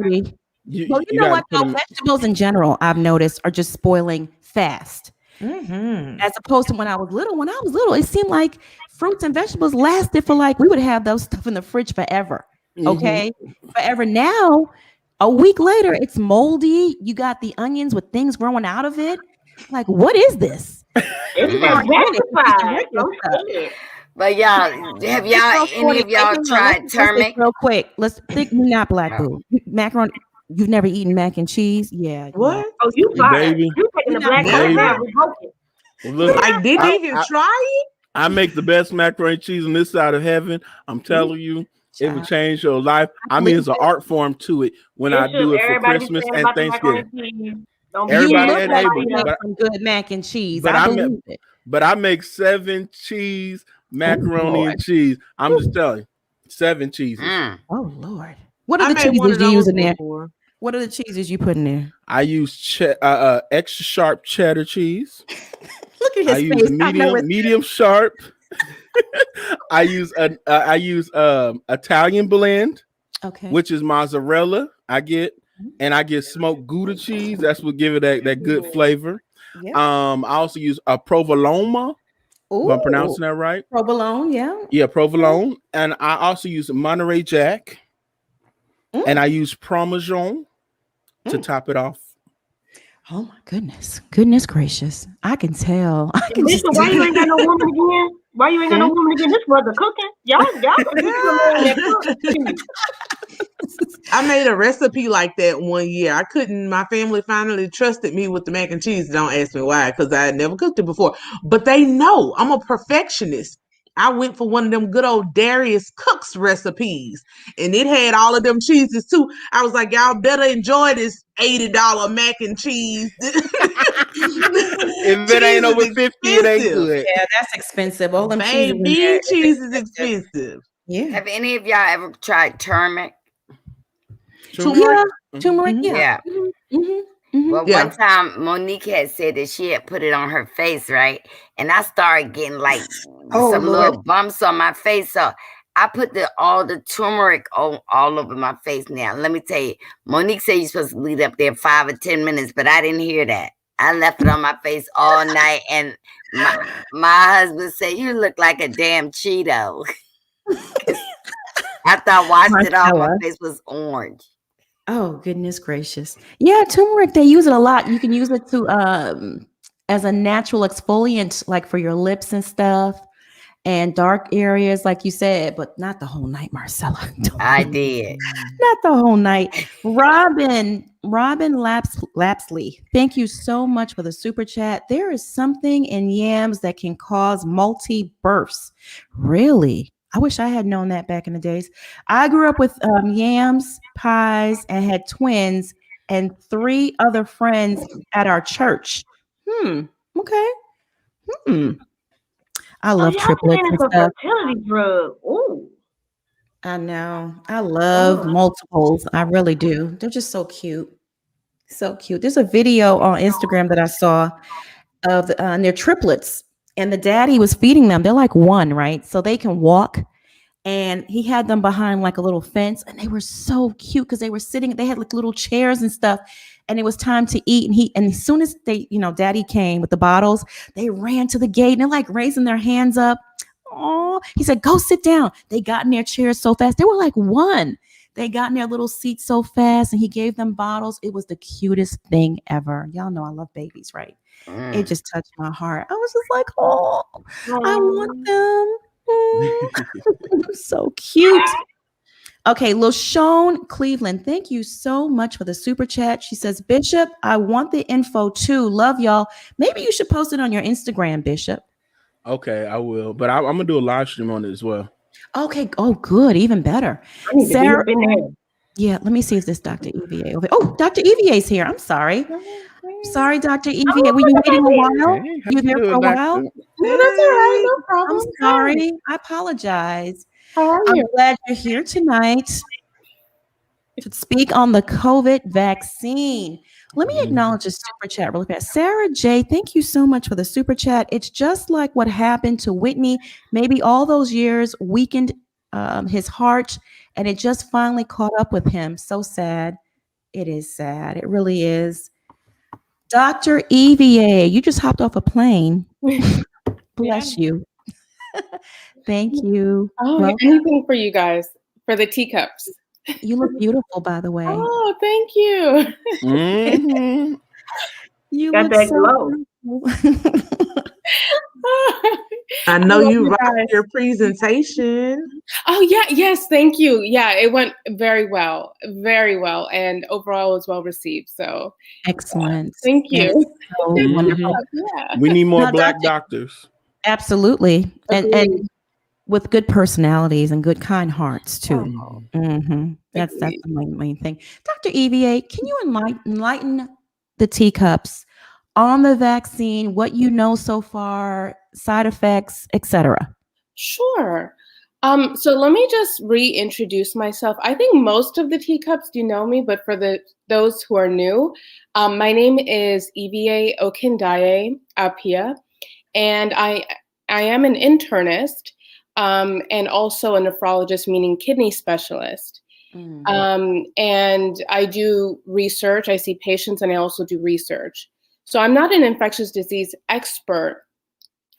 You know what? Though, vegetables in general, I've noticed, are just spoiling fast. As opposed to when I was little. When I was little, it seemed like fruits and vegetables lasted for we would have those stuff in the fridge forever. Okay, forever. Now, a week later, it's moldy. You got the onions with things growing out of it. Like, what is this? But y'all, have any of y'all tried turmeric? Real quick, let's think. Not black boo. Macaroni. You've never eaten mac and cheese? Yeah. What? Oh, you fired. Baby. You taking the black one now? Look, I didn't even try it. I make the best macaroni and cheese on this side of heaven. I'm telling you, it will change your life. I mean, it's an art form to it when I do it for Christmas and Thanksgiving. Everybody ain't able, but some good mac and cheese. But I believe it. But I make 7 cheese macaroni and cheese. I'm just telling you, 7 cheeses. Oh Lord! What are the cheeses you use in there? What are the cheeses you put in there? I use extra sharp cheddar cheese. Look at his I use medium sharp. I use Italian blend, which is mozzarella. I get smoked Gouda cheese. That's what give it that good flavor. Yep. I also use a provolone. If I'm pronouncing that right. Provolone, yeah, provolone, and I also use Monterey Jack, and I use Parmesan to top it off. Oh my goodness gracious! I can tell. Listen, why you ain't got no woman again? Why you ain't got no woman again? This brother cooking. Y'all. I made a recipe like that one year. I couldn't. My family finally trusted me with the mac and cheese. Don't ask me why, because I had never cooked it before. But they know I'm a perfectionist. I went for one of them good old Darius Cook's recipes, and it had all of them cheeses too. I was like, y'all better enjoy this $80 mac and cheese. If it ain't over 50, it ain't expensive. good. Yeah, that's expensive. All them cheeses in there Baby, is cheese is expensive. Yeah. Have any of y'all ever tried turmeric? Yeah. Turmeric. Mhm. Yeah. Well, Yeah. one time Monique had said that she had put it on her face, right? And I started getting like some little bumps on my face. So I put all the turmeric all over my face now. Let me tell you, Monique said you're supposed to leave it up there 5 or 10 minutes, but I didn't hear that. I left it on my face all night, and my husband said, you look like a damn Cheeto. After I washed it off, my face was orange. Oh, goodness gracious. Yeah, turmeric, they use it a lot. You can use it to as a natural exfoliant, like for your lips and stuff, and dark areas, like you said, but not the whole night, Marcella. I did. Not the whole night. Robin Lapsley, thank you so much for the super chat. There is something in yams that can cause multi-births. Really? I wish I had known that back in the days. I grew up with yams, pies, and had twins and 3 other friends at our church. Okay. I love triplets and It's a stuff. fertility drug. Ooh. I know. I love multiples. I really do. They're just so cute. So cute. There's a video on Instagram that I saw of their triplets, and the daddy was feeding them. They're like 1, right? So they can walk. And he had them behind like a little fence, and they were so cute because they were sitting, they had like little chairs and stuff, and it was time to eat. And as soon as they, daddy came with the bottles, they ran to the gate and they're like raising their hands up. Oh, he said, go sit down. They got in their chairs so fast. They were like 1. They got in their little seats so fast, and he gave them bottles. It was the cutest thing ever. Y'all know I love babies, right? It just touched my heart. I was just like, oh, I want them. So cute. Okay, LaShawn Cleveland, thank you so much for the super chat. She says, Bishop, I want the info too. Love y'all. Maybe you should post it on your Instagram, Bishop. Okay, I will. But I'm gonna do a live stream on it as well. Okay. Oh, good. Even better. I need to be up in there. Yeah, let me see if this Dr. EVA over. Oh, Dr. EVA's here. I'm sorry. Sorry, Dr. EVA. Were you waiting a while? Hey, You there for a while? No, that's all right. No problem. I'm sorry. I apologize. How are I'm you? glad you're here tonight to speak on the COVID vaccine. Let me acknowledge a super chat really fast. Sarah J, thank you so much for the super chat. It's just like what happened to Whitney. Maybe all those years weakened his heart, and it just finally caught up with him. So sad. It is sad. It really is. Dr. EVA, you just hopped off a plane. Bless you. Thank you. Oh, Welcome. anything for you guys, for the teacups. You look beautiful, by the way. Oh, thank you. Mm-hmm. You Got look that so glow. beautiful. I know love you you rocked guys. your presentation. Oh, yeah. Yes. Thank you. Yeah, it went very well. Very well. And overall it was well received. So Excellent. thank That you. is so wonderful. Yeah. We need more Now, black Dr. doctors. Absolutely. And Agreed. with good personalities and good kind hearts too. Oh, That's agreed. the main thing. Dr. EVA, can you enlighten the teacups on the vaccine, what you know so far, side effects, etc.? Sure. So let me just reintroduce myself. I think most of the teacups do know me, but for those who are new, my name is EVA Okendaye Apia, and I am an internist and also a nephrologist, meaning kidney specialist. And I do research. I see patients, and I also do research. So I'm not an infectious disease expert,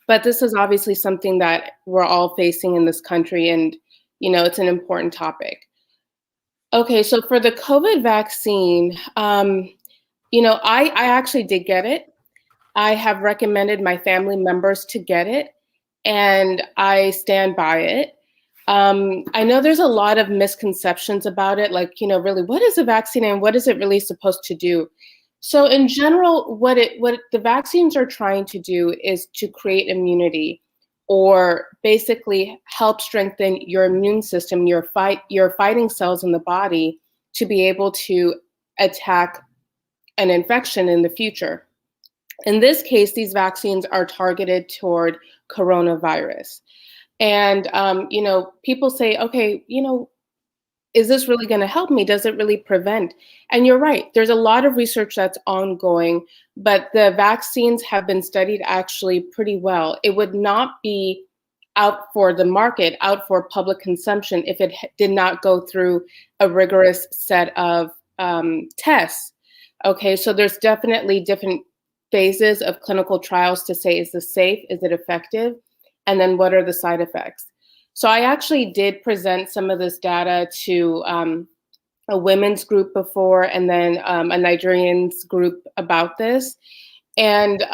but this is obviously something that we're all facing in this country, and it's an important topic. Okay, so for the COVID vaccine, I actually did get it. I have recommended my family members to get it, and I stand by it. I know there's a lot of misconceptions about it, like, really, what is a vaccine and what is it really supposed to do? So in general, what the vaccines are trying to do is to create immunity or basically help strengthen your immune system, your fighting cells in the body to be able to attack an infection in the future. In this case, these vaccines are targeted toward coronavirus. And, people say, okay, is this really going to help me? Does it really prevent? And you're right. There's a lot of research that's ongoing, but the vaccines have been studied actually pretty well. It would not be out for the market, out for public consumption, if it did not go through a rigorous set of tests. Okay, so there's definitely different phases of clinical trials to say, is this safe? Is it effective? And then what are the side effects? So I actually did present some of this data to a women's group before, and then a Nigerians group about this. And,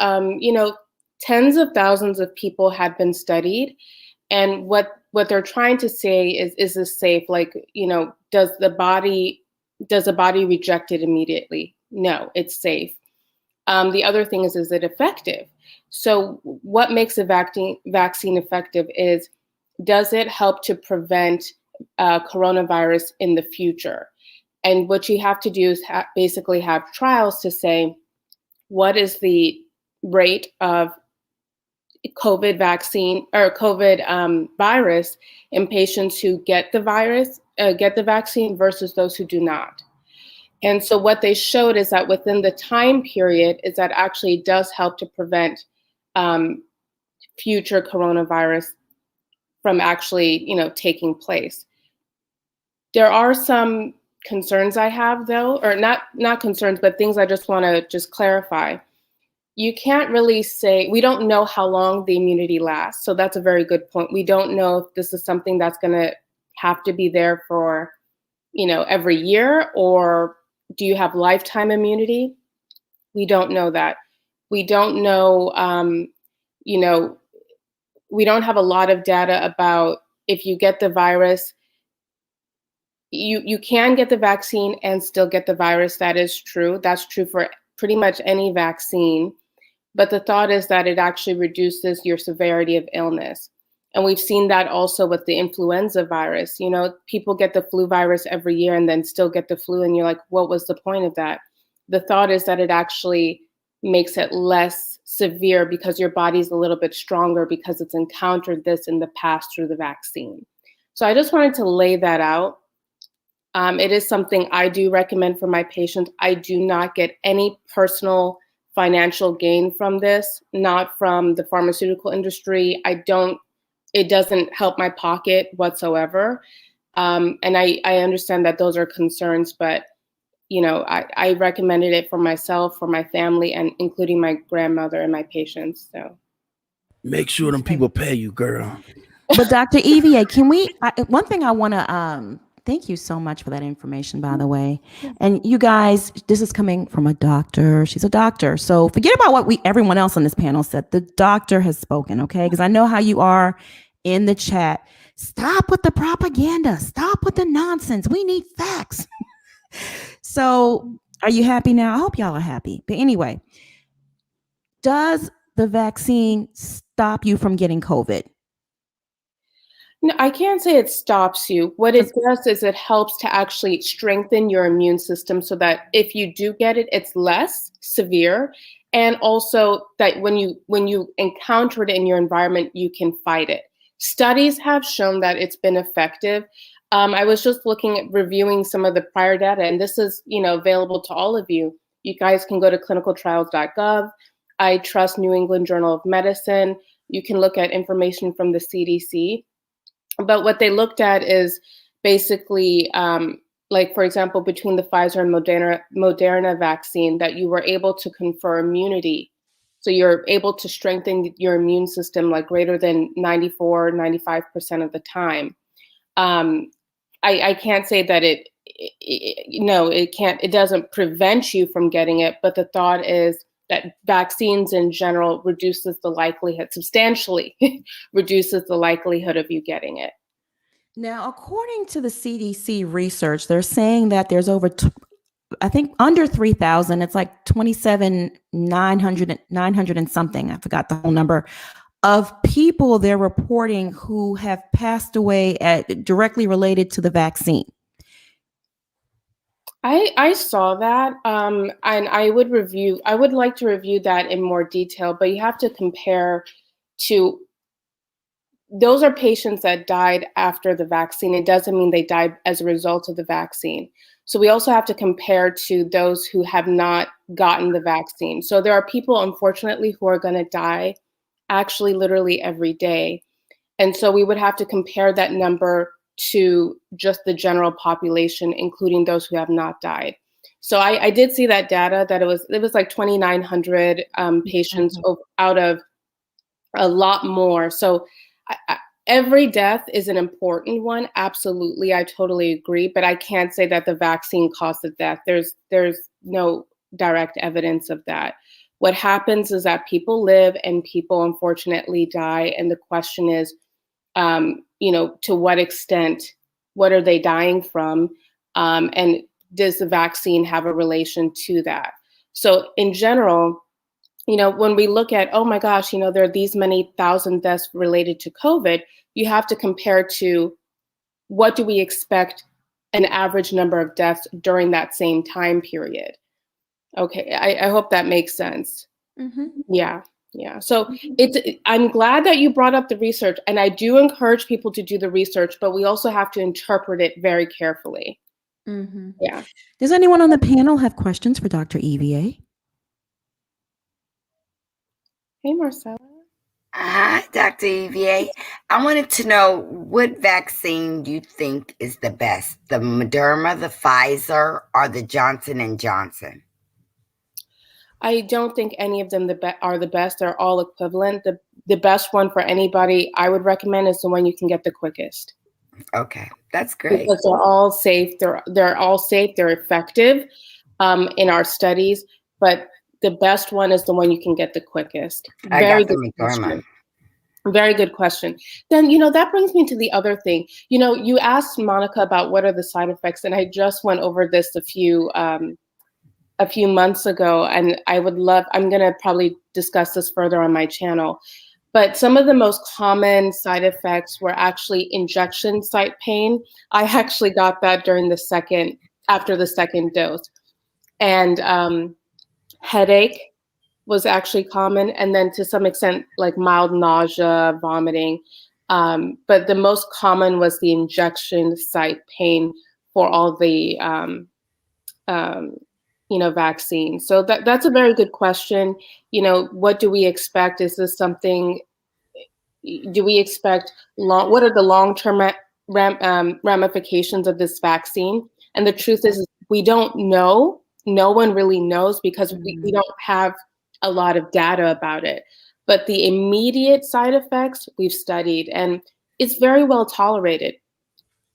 tens of thousands of people had been studied. And what they're trying to say is this safe? Like, does the body reject it immediately? No, it's safe. The other thing is it effective? So what makes a vaccine effective is, does it help to prevent coronavirus in the future? And what you have to do is basically have trials to say, what is the rate of COVID vaccine or COVID virus in patients who get the vaccine versus those who do not? And so what they showed is that within the time period is that actually does help to prevent future coronavirus from actually, taking place. There are some concerns I have, though, or not concerns, but things I just want to just clarify. You can't really say, we don't know how long the immunity lasts. So that's a very good point. We don't know if this is something that's going to have to be there for, every year, or do you have lifetime immunity? We don't know that. We don't know, we don't have a lot of data about if you get the virus, you can get the vaccine and still get the virus. That is true. That's true for pretty much any vaccine. But the thought is that it actually reduces your severity of illness. And we've seen that also with the influenza virus. People get the flu virus every year and then still get the flu. And you're like, what was the point of that? The thought is that it actually makes it less severe because your body's a little bit stronger because it's encountered this in the past through the vaccine. So I just wanted to lay that out. It is something I do recommend for my patients. I do not get any personal financial gain from this, not from the pharmaceutical industry. It doesn't help my pocket whatsoever. And I understand that those are concerns, but I recommended it for myself, for my family, and including my grandmother and my patients. So make sure them people pay you, girl. But Dr. EVA, one thing I want to, thank you so much for that information, by the way. And you guys, this is coming from a doctor. She's a doctor. So forget about what everyone else on this panel said. The doctor has spoken, okay? Because I know how you are in the chat. Stop with the propaganda. Stop with the nonsense. We need facts. So are you happy now? I hope y'all are happy. But anyway, does the vaccine stop you from getting COVID? No, I can't say it stops you. What it does is it helps to actually strengthen your immune system so that if you do get it, it's less severe. And also that when you encounter it in your environment, you can fight it. Studies have shown that it's been effective. I was just reviewing some of the prior data, and this is, available to all of you. You guys can go to clinicaltrials.gov. I trust New England Journal of Medicine. You can look at information from the CDC. But what they looked at is basically, like, for example, between the Pfizer and Moderna vaccine, that you were able to confer immunity. So you're able to strengthen your immune system like greater than 94, 95% of the time. I can't say that it doesn't prevent you from getting it, but the thought is that vaccines in general substantially reduces the likelihood of you getting it. Now, according to the CDC research, they're saying that there's over, I think under 3,000, it's like 27,900 and something. I forgot the whole number of people they're reporting who have passed away directly related to the vaccine. I saw that, and I would like to review that in more detail, but you have to compare to, those are patients that died after the vaccine. It doesn't mean they died as a result of the vaccine. So we also have to compare to those who have not gotten the vaccine. So there are people, unfortunately, who are going to die actually literally every day. And so we would have to compare that number to just the general population, including those who have not died. So I did see that data that it was like 2,900 patients out of a lot more. So every death is an important one. Absolutely, I totally agree. But I can't say that the vaccine caused the death. There's no direct evidence of that. What happens is that people live and people unfortunately die. And the question is, to what extent, what are they dying from? And does the vaccine have a relation to that? So in general, when we look at, oh my gosh, there are these many thousand deaths related to COVID, you have to compare to what do we expect an average number of deaths during that same time period. Okay, I hope that makes sense. Mm-hmm. Yeah. So I'm glad that you brought up the research, and I do encourage people to do the research, but we also have to interpret it very carefully. Mm-hmm. Yeah. Does anyone on the panel have questions for Dr. EVA? Hey, Marcella. Hi, Dr. EVA. I wanted to know, what vaccine do you think is the best? The Moderna, the Pfizer, or the Johnson & Johnson? I don't think any of them are the best. They're all equivalent. The best one for anybody I would recommend is the one you can get the quickest. Okay, that's great. Because they're all safe. They're all safe. They're effective in our studies, but the best one is the one you can get the quickest. Very good question. Very good question. Then, that brings me to the other thing. You asked Monica about what are the side effects, and I just went over this a few months ago, and I'm going to probably discuss this further on my channel. But some of the most common side effects were actually injection site pain. I actually got that after the second dose. And headache was actually common. And then to some extent, like mild nausea, vomiting. But the most common was the injection site pain for all the vaccine. So that's a very good question. What do we expect? Is this something, do we expect what are the long-term ramifications of this vaccine? And the truth is we don't know. No one really knows because we don't have a lot of data about it. But the immediate side effects we've studied, and it's very well tolerated.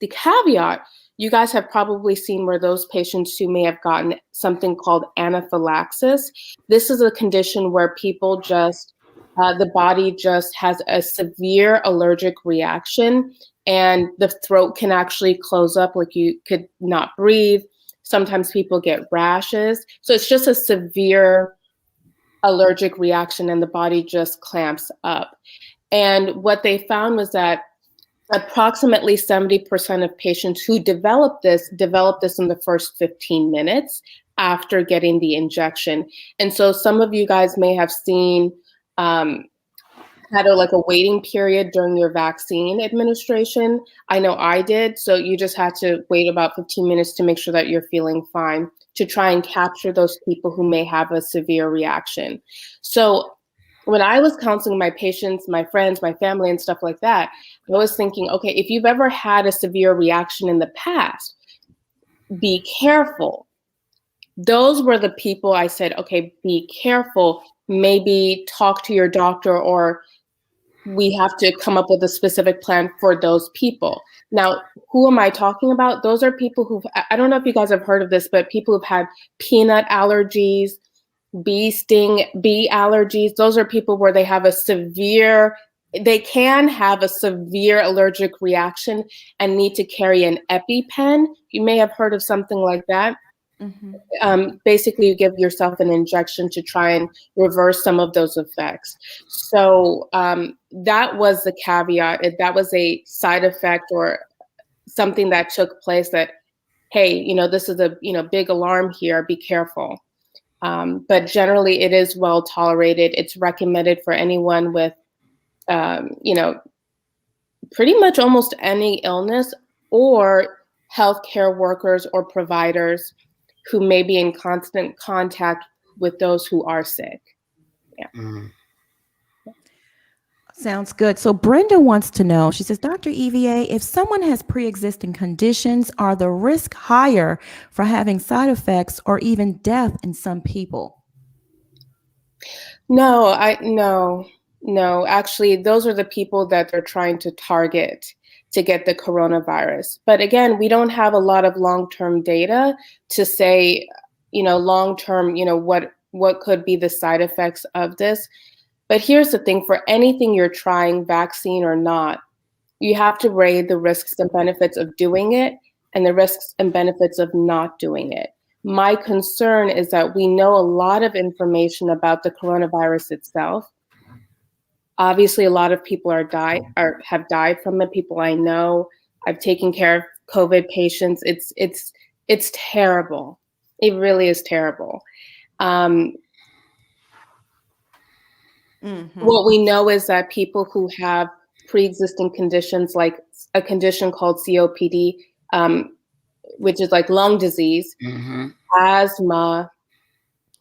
The caveat, you guys have probably seen where those patients who may have gotten something called anaphylaxis. This is a condition where people the body just has a severe allergic reaction, and the throat can actually close up, like you could not breathe. Sometimes people get rashes. So it's just a severe allergic reaction, and the body just clamps up. And what they found was that approximately 70% of patients who develop this in the first 15 minutes after getting the injection. And so some of you guys may have seen had a waiting period during your vaccine administration. I know I did. So you just had to wait about 15 minutes to make sure that you're feeling fine, to try and capture those people who may have a severe reaction. So when I was counseling my patients, my friends, my family, and stuff like that, I was thinking, okay, if you've ever had a severe reaction in the past, be careful. Those were the people I said, okay, be careful. Maybe talk to your doctor, or we have to come up with a specific plan for those people. Now, who am I talking about? Those are people I don't know if you guys have heard of this, but people who've had peanut allergies, bee allergies. Those are people where they can have a severe allergic reaction and need to carry an EpiPen. You may have heard of something like that. Basically, you give yourself an injection to try and reverse some of those effects. So that was the caveat. That was a side effect or something that took place that, hey, this is a big alarm here. Be careful. But generally, it is well tolerated. It's recommended for anyone with, pretty much almost any illness, or healthcare workers or providers who may be in constant contact with those who are sick. Yeah. Sounds good. So Brenda wants to know, she says, Dr. EVA, if someone has pre-existing conditions, are the risk higher for having side effects or even death in some people? No. Actually, those are the people that they're trying to target to get the coronavirus. But again, we don't have a lot of long-term data to say, long-term, what could be the side effects of this. But here's the thing, for anything you're trying, vaccine or not, you have to weigh the risks and benefits of doing it and the risks and benefits of not doing it. My concern is that we know a lot of information about the coronavirus itself. Obviously, a lot of people have died from it. People I know, I've taken care of COVID patients. It's terrible. It really is terrible. What we know is that people who have pre-existing conditions, like a condition called COPD, which is like lung disease, asthma,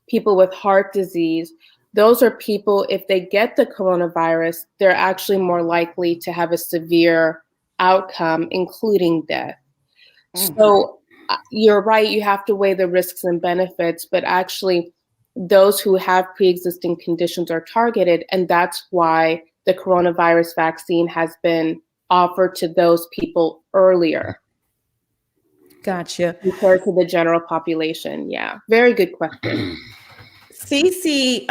people with heart disease, those are people, if they get the coronavirus, they're actually more likely to have a severe outcome, including death. So you're right, you have to weigh the risks and benefits, but actually those who have pre-existing conditions are targeted, and that's why the coronavirus vaccine has been offered to those people earlier. Gotcha. Compared to the general population. Yeah, very good question. Cece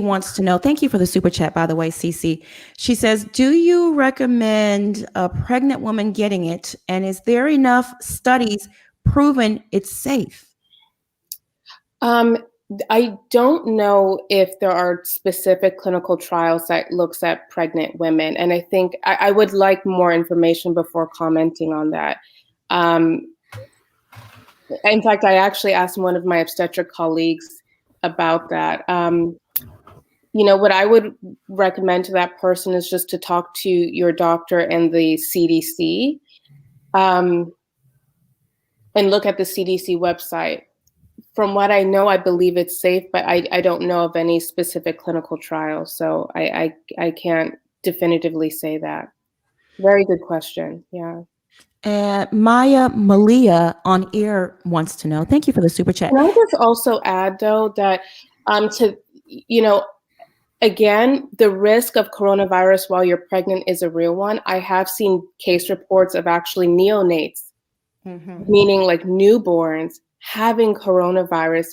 wants to know, thank you for the super chat, by the way, Cece. She says, do you recommend a pregnant woman getting it? And is there enough studies proving it's safe? I don't know if there are specific clinical trials that looks at pregnant women. And I think I would like more information before commenting on that. In fact, I actually asked one of my obstetric colleagues about that. What I would recommend to that person is just to talk to your doctor and the CDC, and look at the CDC website. From what I know, I believe it's safe, but I don't know of any specific clinical trials, so I can't definitively say that. Very good question. Yeah. And Maya Malia on air wants to know. Thank you for the super chat. Can I just also add, though, that again, the risk of coronavirus while you're pregnant is a real one. I have seen case reports of actually neonates, meaning like newborns, having coronavirus,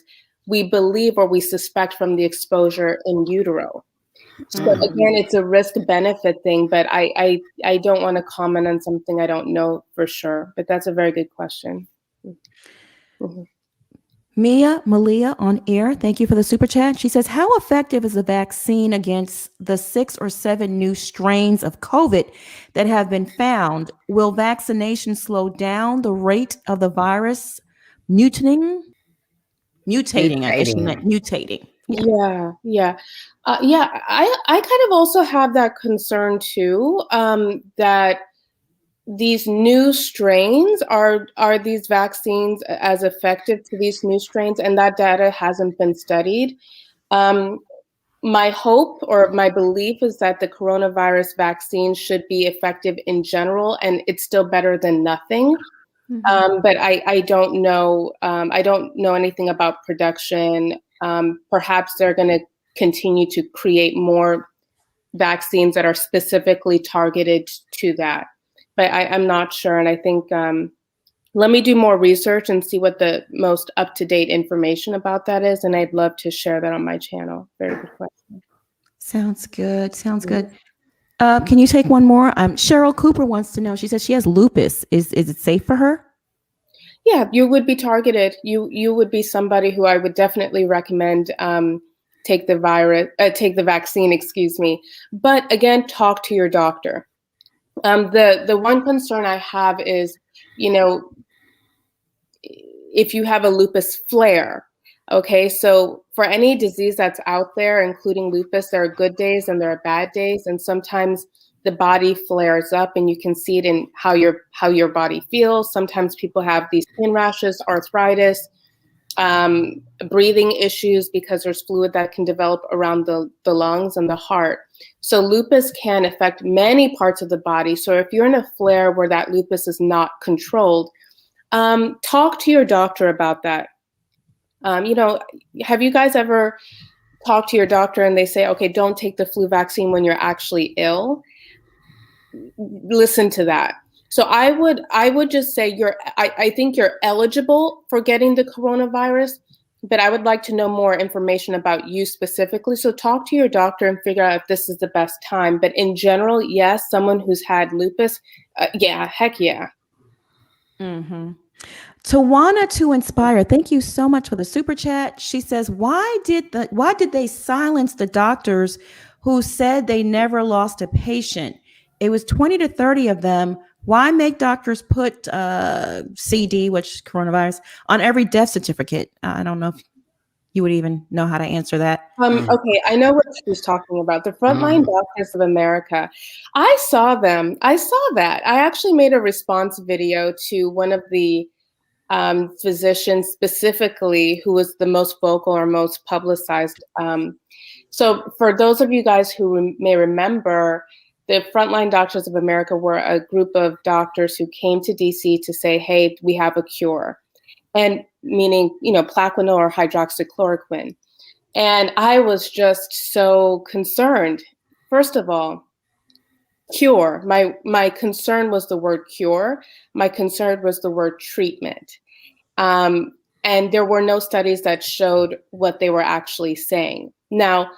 we believe or we suspect from the exposure in utero. So again, it's a risk-benefit thing, but I don't want to comment on something I don't know for sure. But that's a very good question. Mia Malia on air, thank you for the super chat. She says, how effective is the vaccine against the 6 or 7 new strains of COVID that have been found? Will vaccination slow down the rate of the virus mutating? I guess she meant mutating. Yeah. I kind of also have that concern too, that these new strains are these vaccines as effective to these new strains, and that data hasn't been studied. My hope or my belief is that the coronavirus vaccine should be effective in general, and it's still better than nothing. But I don't know. I don't know anything about production. Perhaps they're going to continue to create more vaccines that are specifically targeted to that. But I'm not sure. And I think let me do more research and see what the most up-to-date information about that is. And I'd love to share that on my channel. Very good question. Sounds good. Can you take one more? Cheryl Cooper wants to know. She says she has lupus. Is it safe for her? Yeah, you would be targeted. You would be somebody who I would definitely recommend take the vaccine, excuse me. But again, talk to your doctor. The one concern I have is, if you have a lupus flare. Okay, so for any disease that's out there, including lupus, there are good days and there are bad days, and sometimes the body flares up, and you can see it in how your body feels. Sometimes people have these skin rashes, arthritis, breathing issues because there's fluid that can develop around the lungs and the heart. So lupus can affect many parts of the body. So if you're in a flare where that lupus is not controlled, talk to your doctor about that. Have you guys ever talked to your doctor and they say, okay, don't take the flu vaccine when you're actually ill? Listen to that. So I would just say I think you're eligible for getting the coronavirus, but I would like to know more information about you specifically. So talk to your doctor and figure out if this is the best time. But in general, yes, someone who's had lupus, yeah, heck yeah. Mm-hmm. Tawana to Inspire, thank you so much for the super chat. She says, why did they silence the doctors who said they never lost a patient? It was 20 to 30 of them. Why make doctors put CD, which is coronavirus, on every death certificate? I don't know if you would even know how to answer that. Okay, I know what she's talking about. The Frontline Doctors of America. I saw them. I saw that. I actually made a response video to one of the physicians specifically who was the most vocal or most publicized. So for those of you guys who may remember, the Frontline Doctors of America were a group of doctors who came to DC to say, hey, we have a cure. And meaning, Plaquenil or hydroxychloroquine. And I was just so concerned. First of all, cure. My concern was the word cure. My concern was the word treatment. And there were no studies that showed what they were actually saying. Now,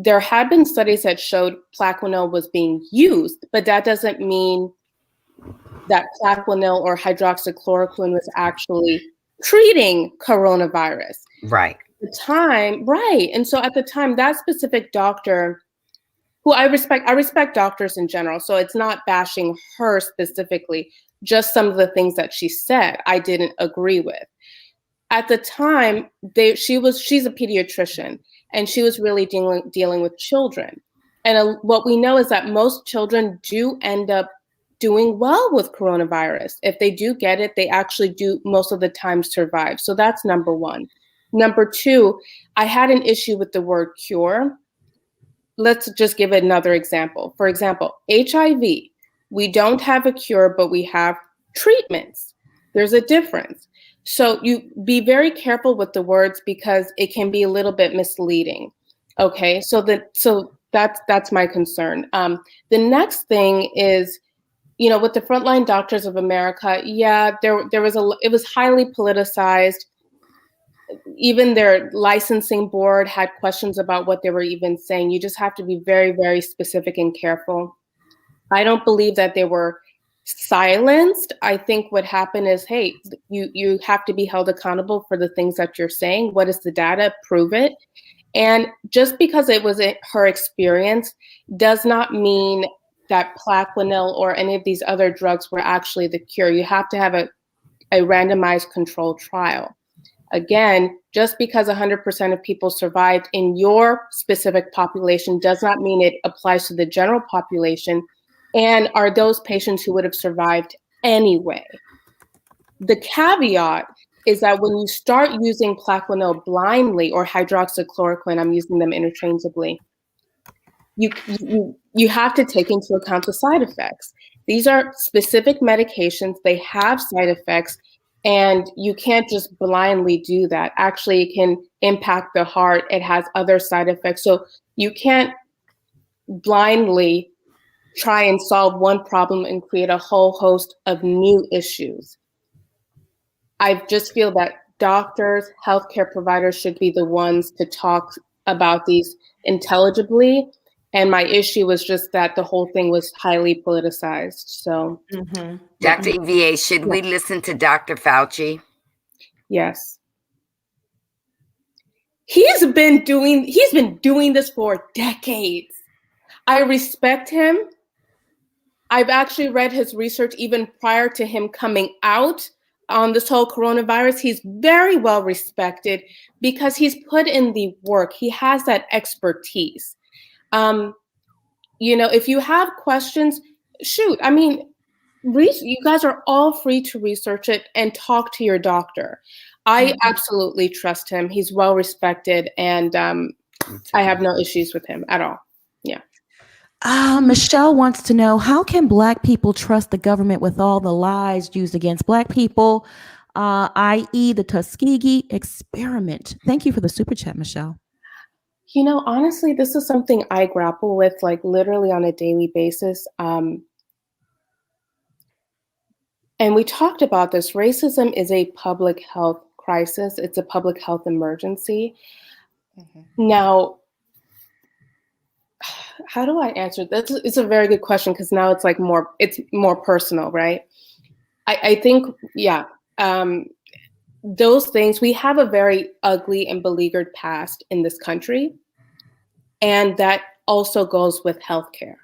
there had been studies that showed Plaquenil was being used, but that doesn't mean that Plaquenil or hydroxychloroquine was actually treating coronavirus. Right. At the time, right. And so at the time, that specific doctor, who I respect doctors in general, so it's not bashing her specifically, just some of the things that she said I didn't agree with. At the time, she's a pediatrician, and she was really dealing with children. And what we know is that most children do end up doing well with coronavirus. If they do get it, they actually do most of the time survive. So that's number one. Number two, I had an issue with the word cure. Let's just give another example. For example, HIV. We don't have a cure, but we have treatments. There's a difference. So you be very careful with the words because it can be a little bit misleading. Okay, so that's my concern. The next thing is, with the Frontline Doctors of America, yeah, it was highly politicized. Even their licensing board had questions about what they were even saying. You just have to be very, very specific and careful. I don't believe that they were silenced. I think what happened is, hey, you have to be held accountable for the things that you're saying. What is the data? Prove it. And just because it was her experience does not mean that Plaquenil or any of these other drugs were actually the cure. You have to have a randomized controlled trial. Again, just because 100% of people survived in your specific population does not mean it applies to the general population, and are those patients who would have survived anyway. The caveat is that when you start using Plaquenil blindly or hydroxychloroquine, I'm using them interchangeably, you have to take into account the side effects. These are specific medications. They have side effects, and you can't just blindly do that. Actually, it can impact the heart. It has other side effects. So you can't blindly try and solve one problem and create a whole host of new issues. I just feel that doctors, healthcare providers should be the ones to talk about these intelligibly. And my issue was just that the whole thing was highly politicized. So, Dr. EVA, should we listen to Dr. Fauci? Yes. He's been doing this for decades. I respect him. I've actually read his research even prior to him coming out on this whole coronavirus. He's very well respected because he's put in the work. He has that expertise. If you have questions, shoot. I mean, you guys are all free to research it and talk to your doctor. I absolutely trust him. He's well respected, and I have no issues with him at all. Yeah. Michelle wants to know, how can Black people trust the government with all the lies used against Black people, i.e. the Tuskegee experiment? Thank you for the super chat, Michelle. Honestly, this is something I grapple with like literally on a daily basis. And we talked about this. Racism is a public health crisis. It's a public health emergency. Now, how do I answer this? It's a very good question because now it's like it's more personal, right? I think, those things, we have a very ugly and beleaguered past in this country. And that also goes with healthcare.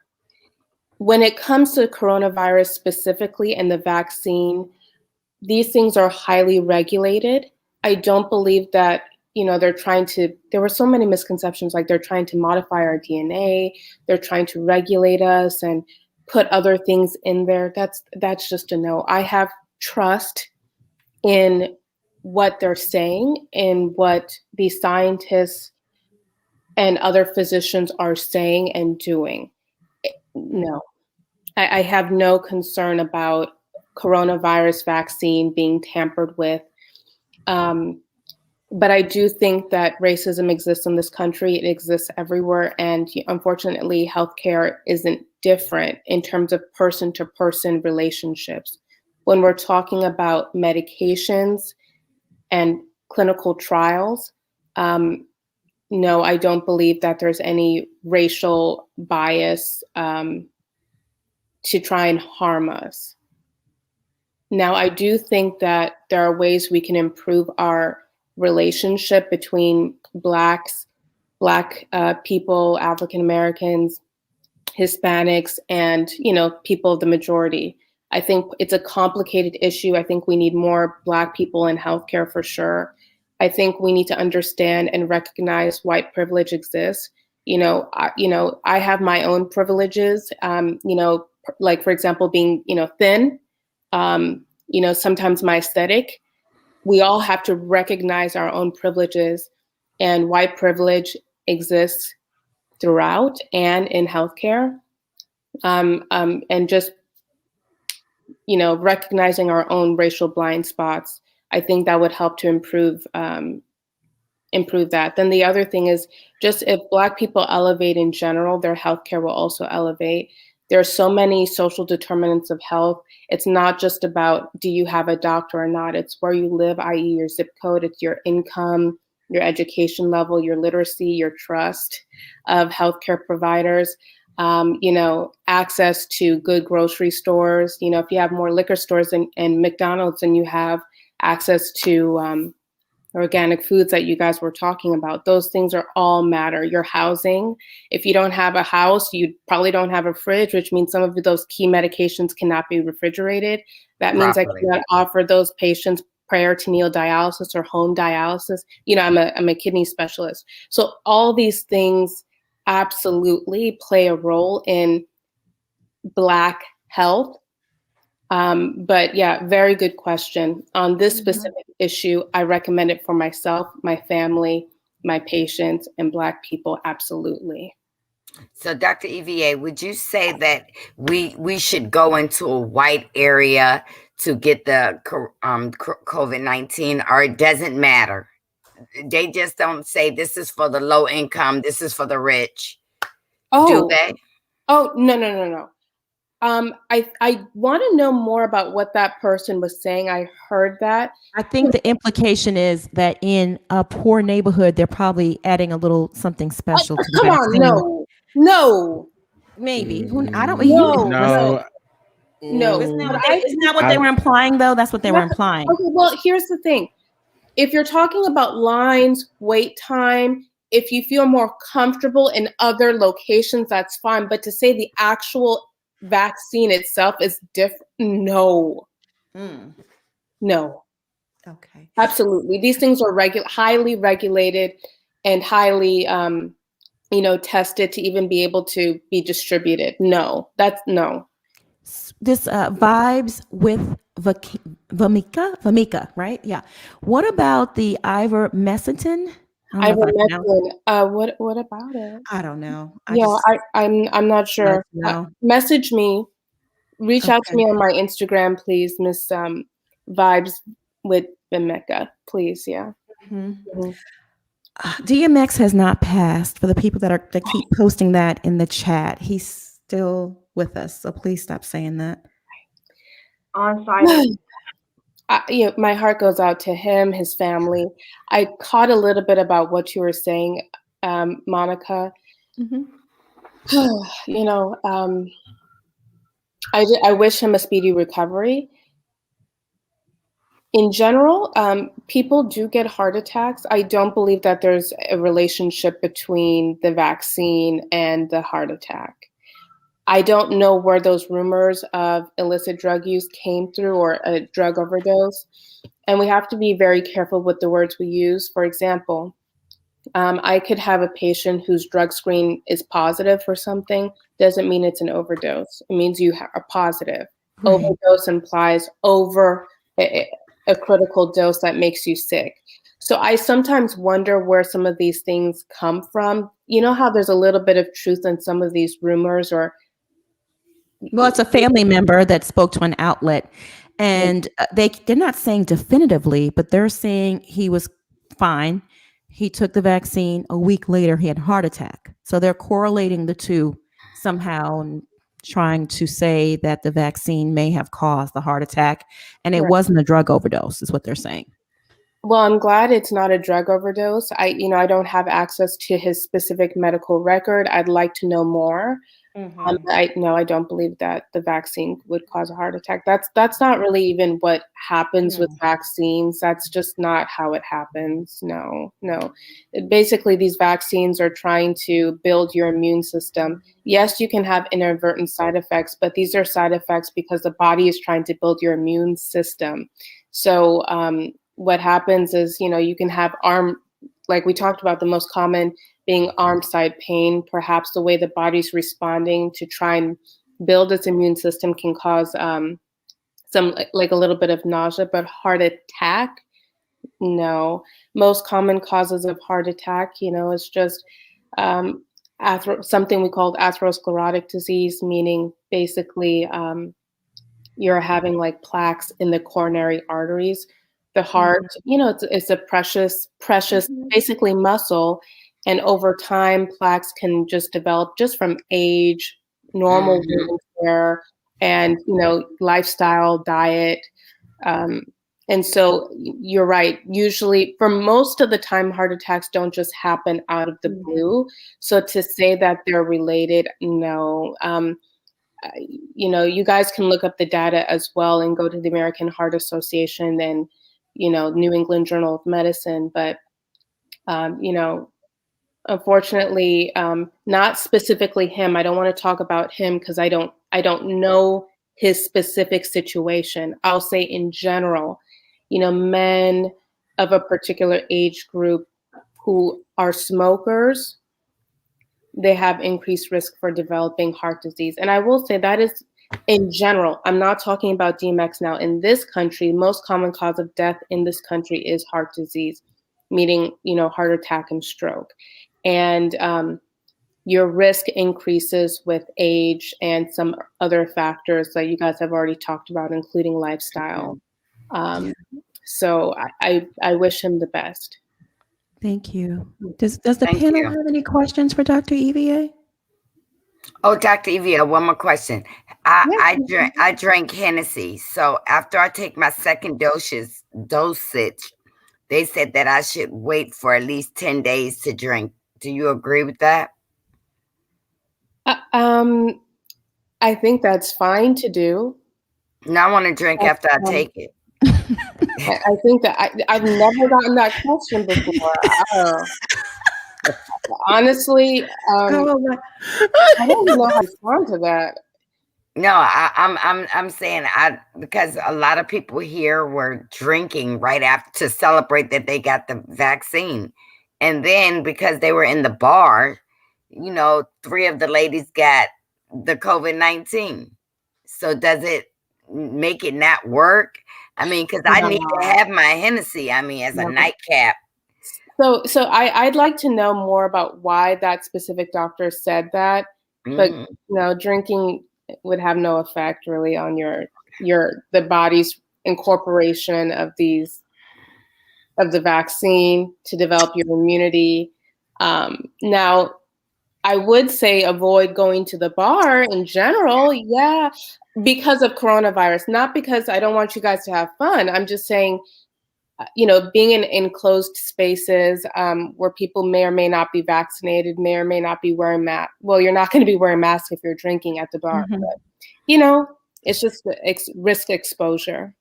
When it comes to coronavirus specifically and the vaccine, these things are highly regulated. I don't believe that, there were so many misconceptions, like they're trying to modify our DNA, they're trying to regulate us and put other things in there. That's just a no. I have trust in what they're saying and what the scientists and other physicians are saying and doing. No, I have no concern about coronavirus vaccine being tampered with. But I do think that racism exists in this country. It exists everywhere. And unfortunately, healthcare isn't different in terms of person-to-person relationships. When we're talking about medications and clinical trials, no, I don't believe that there's any racial bias to try and harm us. Now, I do think that there are ways we can improve our relationship between Black people, African Americans, Hispanics, and people of the majority. I think it's a complicated issue. I think we need more Black people in healthcare for sure. I think we need to understand and recognize white privilege exists. I have my own privileges. Like for example, being thin. Sometimes my aesthetic. We all have to recognize our own privileges, and white privilege exists throughout and in healthcare. And just recognizing our own racial blind spots. I think that would help to improve that. Then the other thing is just if Black people elevate in general, their healthcare will also elevate. There are so many social determinants of health. It's not just about do you have a doctor or not. It's where you live, i.e. your zip code. It's your income, your education level, your literacy, your trust of healthcare providers. Access to good grocery stores. If you have more liquor stores and McDonald's, and you have access to organic foods that you guys were talking about, those things are all matter. Your housing, if you don't have a house, you probably don't have a fridge, which means some of those key medications cannot be refrigerated. That means I cannot offer those patients peritoneal dialysis or home dialysis. I'm a kidney specialist. So all these things absolutely play a role in Black health. But yeah, very good question. On this specific issue, I recommend it for myself, my family, my patients, and Black people, absolutely. So Dr. EVA, would you say that we should go into a white area to get the COVID-19, or it doesn't matter? They just don't say this is for the low income, this is for the rich. Do they? Oh, no. I want to know more about what that person was saying. I heard that. I think the implication is that in a poor neighborhood, they're probably adding a little something special. To come on, no. Maybe. I don't. No. Isn't that what they were implying, though? That's what they were implying. Okay, well, here's the thing. if you're talking about lines, wait time, if you feel more comfortable in other locations, that's fine. But to say the actual vaccine itself is different, no. No. Okay. Absolutely. These things are highly regulated and highly, tested to even be able to be distributed. No, that's no. This vibes with Vamika, right? Yeah. What about the ivermectin? What about it? I don't know. I'm not sure. Message me. Reach out to me on my Instagram, please, Miss Vibes with Vamika, please. Yeah. DMX has not passed. For the people that keep posting that in the chat, he's still with us. So please stop saying that. On site. My heart goes out to him, his family. I caught a little bit about what you were saying, Monica. I wish him a speedy recovery. In general, people do get heart attacks. I don't believe that there's a relationship between the vaccine and the heart attack. I don't know where those rumors of illicit drug use came through or a drug overdose. And we have to be very careful with the words we use. For example, I could have a patient whose drug screen is positive for something. Doesn't mean it's an overdose. It means you are positive. Right. Overdose implies over a critical dose that makes you sick. So I sometimes wonder where some of these things come from. You know how there's a little bit of truth in some of these rumors or. Well, it's a family member that spoke to an outlet and they're not saying definitively, but they're saying he was fine. He took the vaccine. A week later, he had a heart attack. So they're correlating the two somehow and trying to say that the vaccine may have caused the heart attack and it wasn't a drug overdose is what they're saying. Well, I'm glad it's not a drug overdose. I don't have access to his specific medical record. I'd like to know more. I don't believe that the vaccine would cause a heart attack. That's not really even what happens with vaccines. That's just not how it happens. No. Basically, these vaccines are trying to build your immune system. Yes, you can have inadvertent side effects, but these are side effects because the body is trying to build your immune system. So what happens is, you can have like we talked about, the most common being arm side pain. Perhaps the way the body's responding to try and build its immune system can cause some like a little bit of nausea, but heart attack, no. Most common causes of heart attack, is just something we called atherosclerotic disease, meaning basically you're having like plaques in the coronary arteries. The heart, it's a precious, basically muscle. And over time, plaques can just develop just from age, normal care, and, lifestyle, diet. And so you're right. Usually, for most of the time, heart attacks don't just happen out of the blue. So to say that they're related, no. You guys can look up the data as well and go to the American Heart Association and, New England Journal of Medicine. But, unfortunately, not specifically him. I don't want to talk about him because I don't know his specific situation. I'll say in general, men of a particular age group who are smokers, they have increased risk for developing heart disease. And I will say that is in general. I'm not talking about DMX now. In this country, most common cause of death in this country is heart disease, meaning, heart attack and stroke. And your risk increases with age and some other factors that you guys have already talked about, including lifestyle. So I wish him the best. Thank you. Does the panel have any questions for Dr. EVA? Oh, Dr. EVA, one more question. I drank Hennessy. So after I take my second dosage, they said that I should wait for at least 10 days to drink. Do you agree with that? I think that's fine to do. No, I want to drink after I take it. I think that I've never gotten that question before. Honestly, Oh my. I don't even know how to respond to that. No, I'm saying because a lot of people here were drinking right after to celebrate that they got the vaccine. And then because they were in the bar, 3 of the ladies got the COVID-19. So does it make it not work? I mean, because I need to have my Hennessy, as a nightcap. So I'd like to know more about why that specific doctor said that. But drinking would have no effect really on the body's incorporation of the vaccine to develop your immunity. Now, I would say avoid going to the bar in general, yeah, because of coronavirus, not because I don't want you guys to have fun. I'm just saying, being in enclosed spaces where people may or may not be vaccinated, may or may not be wearing masks. Well, you're not going to be wearing masks if you're drinking at the bar, but, it's just risk exposure.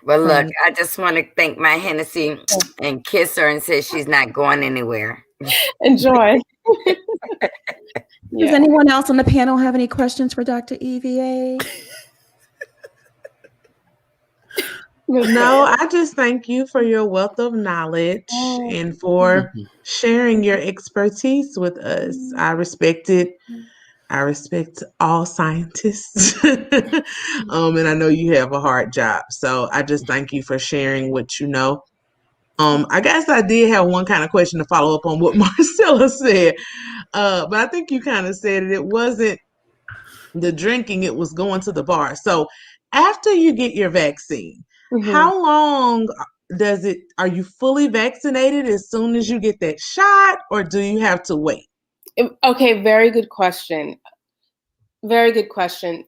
Well, look, I just want to thank my Hennessy and kiss her and say she's not going anywhere. Enjoy. Does anyone else on the panel have any questions for Dr. EVA? No, I just thank you for your wealth of knowledge and for sharing your expertise with us. I respect it. I respect all scientists. And I know you have a hard job. So I just thank you for sharing what you know. I guess I did have one kind of question to follow up on what Marcella said. But I think you kind of said it wasn't the drinking, it was going to the bar. So after you get your vaccine, how long are you fully vaccinated as soon as you get that shot, or do you have to wait? Okay, very good question. Very good question.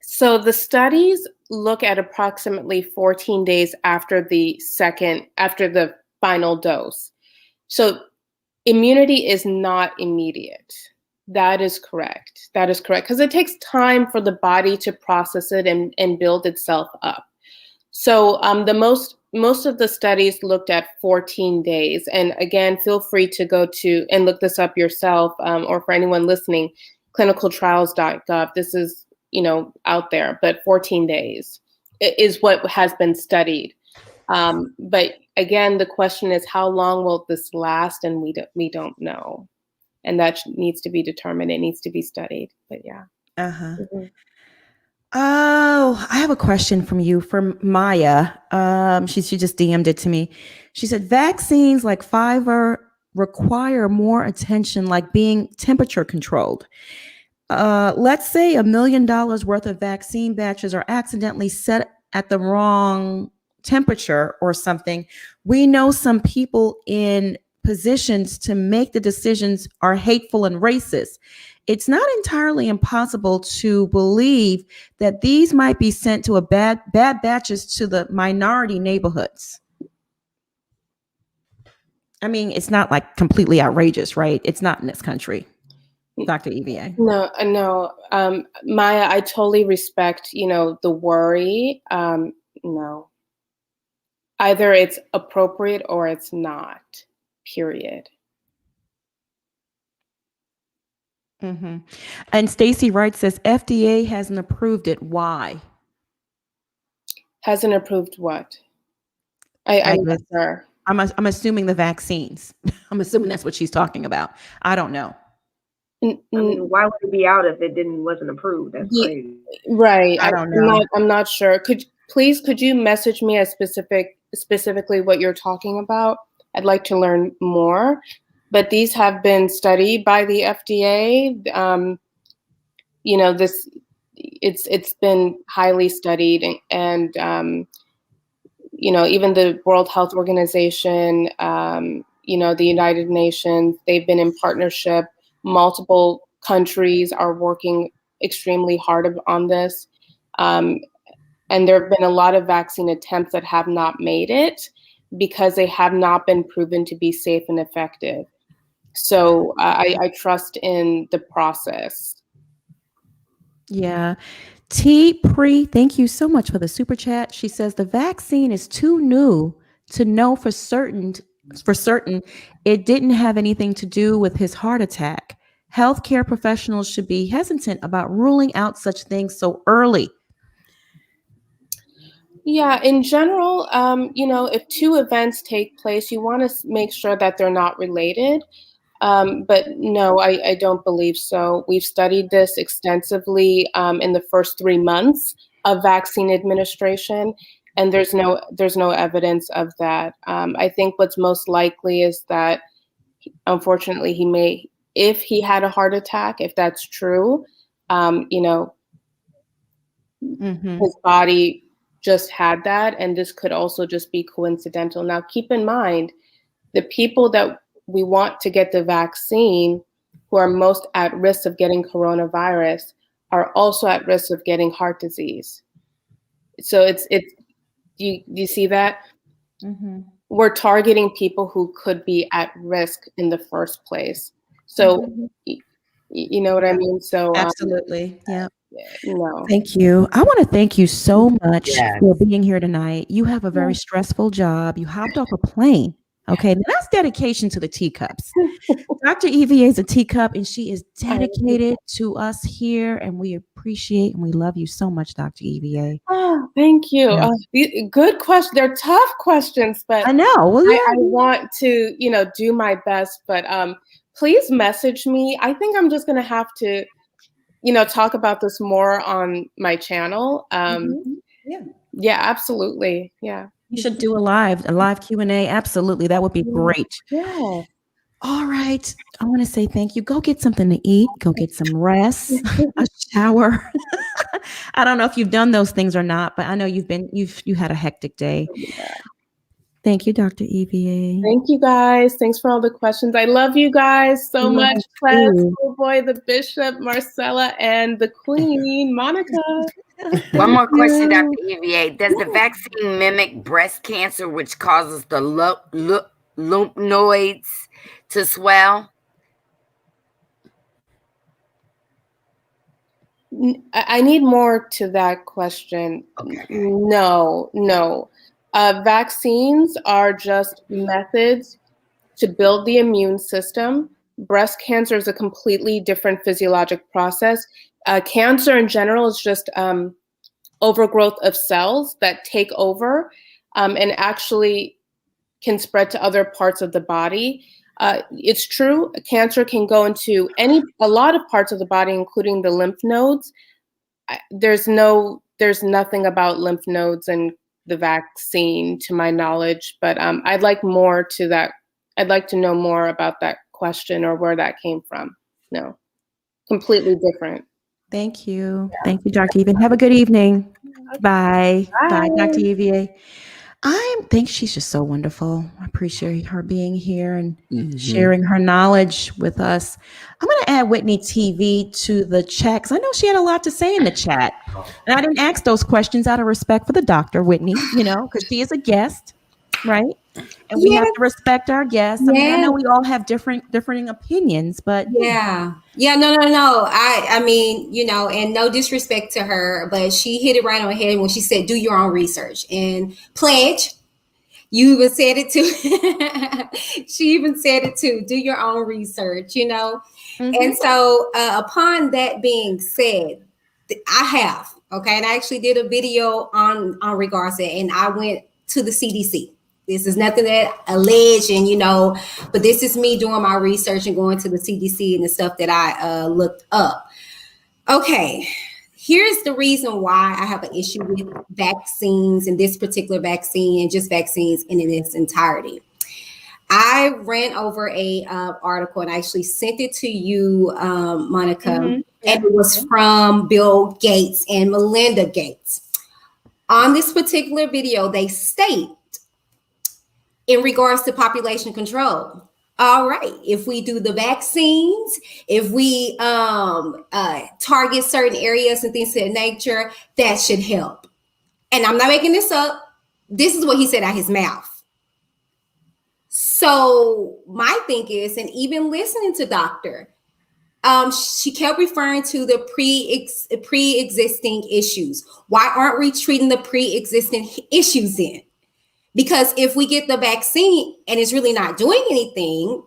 So the studies look at approximately 14 days after the final dose. So immunity is not immediate. That is correct. That is correct. Because it takes time for the body to process it and build itself up. So most of the studies looked at 14 days. And again, feel free to go to and look this up yourself, or for anyone listening, clinicaltrials.gov. This is, out there, but 14 days is what has been studied. But again, the question is, how long will this last? And we don't know. And that needs to be determined. It needs to be studied. But yeah. Oh, I have a question from Maya. She just DM'd it to me. She said vaccines like Pfizer require more attention, like being temperature controlled. Let's say $1 million worth of vaccine batches are accidentally set at the wrong temperature or something. We know some people in positions to make the decisions are hateful and racist. It's not entirely impossible to believe that these might be sent to bad batches to the minority neighborhoods. I mean, it's not like completely outrageous, right? It's not in this country. Dr. EVA. No. Maya, I totally respect, the worry. No. Either it's appropriate or it's not, period. And Stacy Wright says FDA hasn't approved it. Why? Hasn't approved what? I'm not sure. I'm assuming the vaccines. I'm assuming that's what she's talking about. I don't know. I mean, why would it be out if it wasn't approved? That's crazy. Right. I don't know. I'm not sure. Could you message me specifically what you're talking about? I'd like to learn more. But these have been studied by the FDA. It's been highly studied, and even the World Health Organization, the United Nations, they've been in partnership. Multiple countries are working extremely hard on this. And there have been a lot of vaccine attempts that have not made it because they have not been proven to be safe and effective. So I trust in the process. Yeah. T Pre, thank you so much for the super chat. She says the vaccine is too new to know for certain. For certain, it didn't have anything to do with his heart attack. Healthcare professionals should be hesitant about ruling out such things so early. Yeah, in general, if two events take place, you want to make sure that they're not related. But no, I don't believe so. We've studied this extensively in the first 3 months of vaccine administration, and there's no evidence of that. I think what's most likely is that, unfortunately, if he had a heart attack, if that's true, his body just had that, and this could also just be coincidental. Now, keep in mind, the people that we want to get the vaccine who are most at risk of getting coronavirus are also at risk of getting heart disease. So it's you see that? We're targeting people who could be at risk in the first place. So you know what I mean? So Absolutely. Yeah. No. Thank you. I want to thank you so much Yes. for being here tonight. You have a very stressful job. You hopped off a plane. Okay, now that's dedication to the teacups. Dr. EVA is a teacup, and she is dedicated to us here, and we appreciate and we love you so much, Dr. EVA. Oh, thank you. Yeah. Good question. They're tough questions, but I know. Well, yeah. I want to, do my best. But please message me. I think I'm just going to have to, talk about this more on my channel. Yeah, absolutely. Yeah. You should do a live Q&A. Absolutely. That would be great. Yeah. All right. I want to say thank you. Go get something to eat. Go get some rest, a shower. I don't know if you've done those things or not, but I know you had a hectic day. Yeah. Thank you, Dr. EVA. Thank you guys. Thanks for all the questions. I love you guys so much. Claire, Schoolboy, the Bishop, Marcella, and the Queen, Monica. One more question, Dr. EVA. Does the vaccine mimic breast cancer, which causes the lymph nodes to swell? I need more to that question. Okay. No. Vaccines are just methods to build the immune system. Breast cancer is a completely different physiologic process. Cancer in general is just overgrowth of cells that take over and actually can spread to other parts of the body. It's true, cancer can go into a lot of parts of the body, including the lymph nodes. There's nothing about lymph nodes and the vaccine, to my knowledge, but I'd like more to that. I'd like to know more about that question or where that came from. No, completely different. Thank you. Yeah. Thank you, Dr. EVA. Have a good evening. Bye. Bye, Dr. EVA. I think she's just so wonderful. I appreciate her being here and sharing her knowledge with us. I'm going to add Whitney TV to the chat because I know she had a lot to say in the chat. And I didn't ask those questions out of respect for the doctor, Whitney, because she is a guest, right? And we have to respect our guests. I mean, I know we all have differing opinions, but no. I mean, and no disrespect to her, but she hit it right on the head when she said, do your own research and pledge. You even said it too. She even said it too. Do your own research, And so upon that being said, I have, and I actually did a video on regards to it, and I went to the CDC. This is nothing that alleged, and but this is me doing my research and going to the CDC and the stuff that I looked up. Okay, here's the reason why I have an issue with vaccines and this particular vaccine and just vaccines in its entirety. I ran over a article and I actually sent it to you, Monica, and it was from Bill Gates and Melinda Gates. On this particular video, they state, in regards to population control, all right, if we do the vaccines, if we target certain areas and things of that nature, that should help. And I'm not making this up. This is what he said out his mouth. So my thing is, and even listening to Dr. she kept referring to the pre-existing issues. Why aren't we treating the pre-existing issues then? Because if we get the vaccine and it's really not doing anything,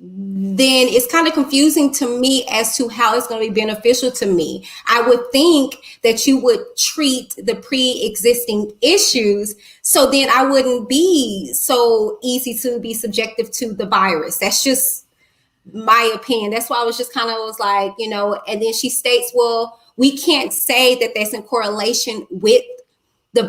then it's kind of confusing to me as to how it's going to be beneficial to me. I would think that you would treat the pre-existing issues, so then I wouldn't be so easy to be subjective to the virus. That's just my opinion. That's why I was just kind of was like, you know, and then she states, well, we can't say that that's in correlation with the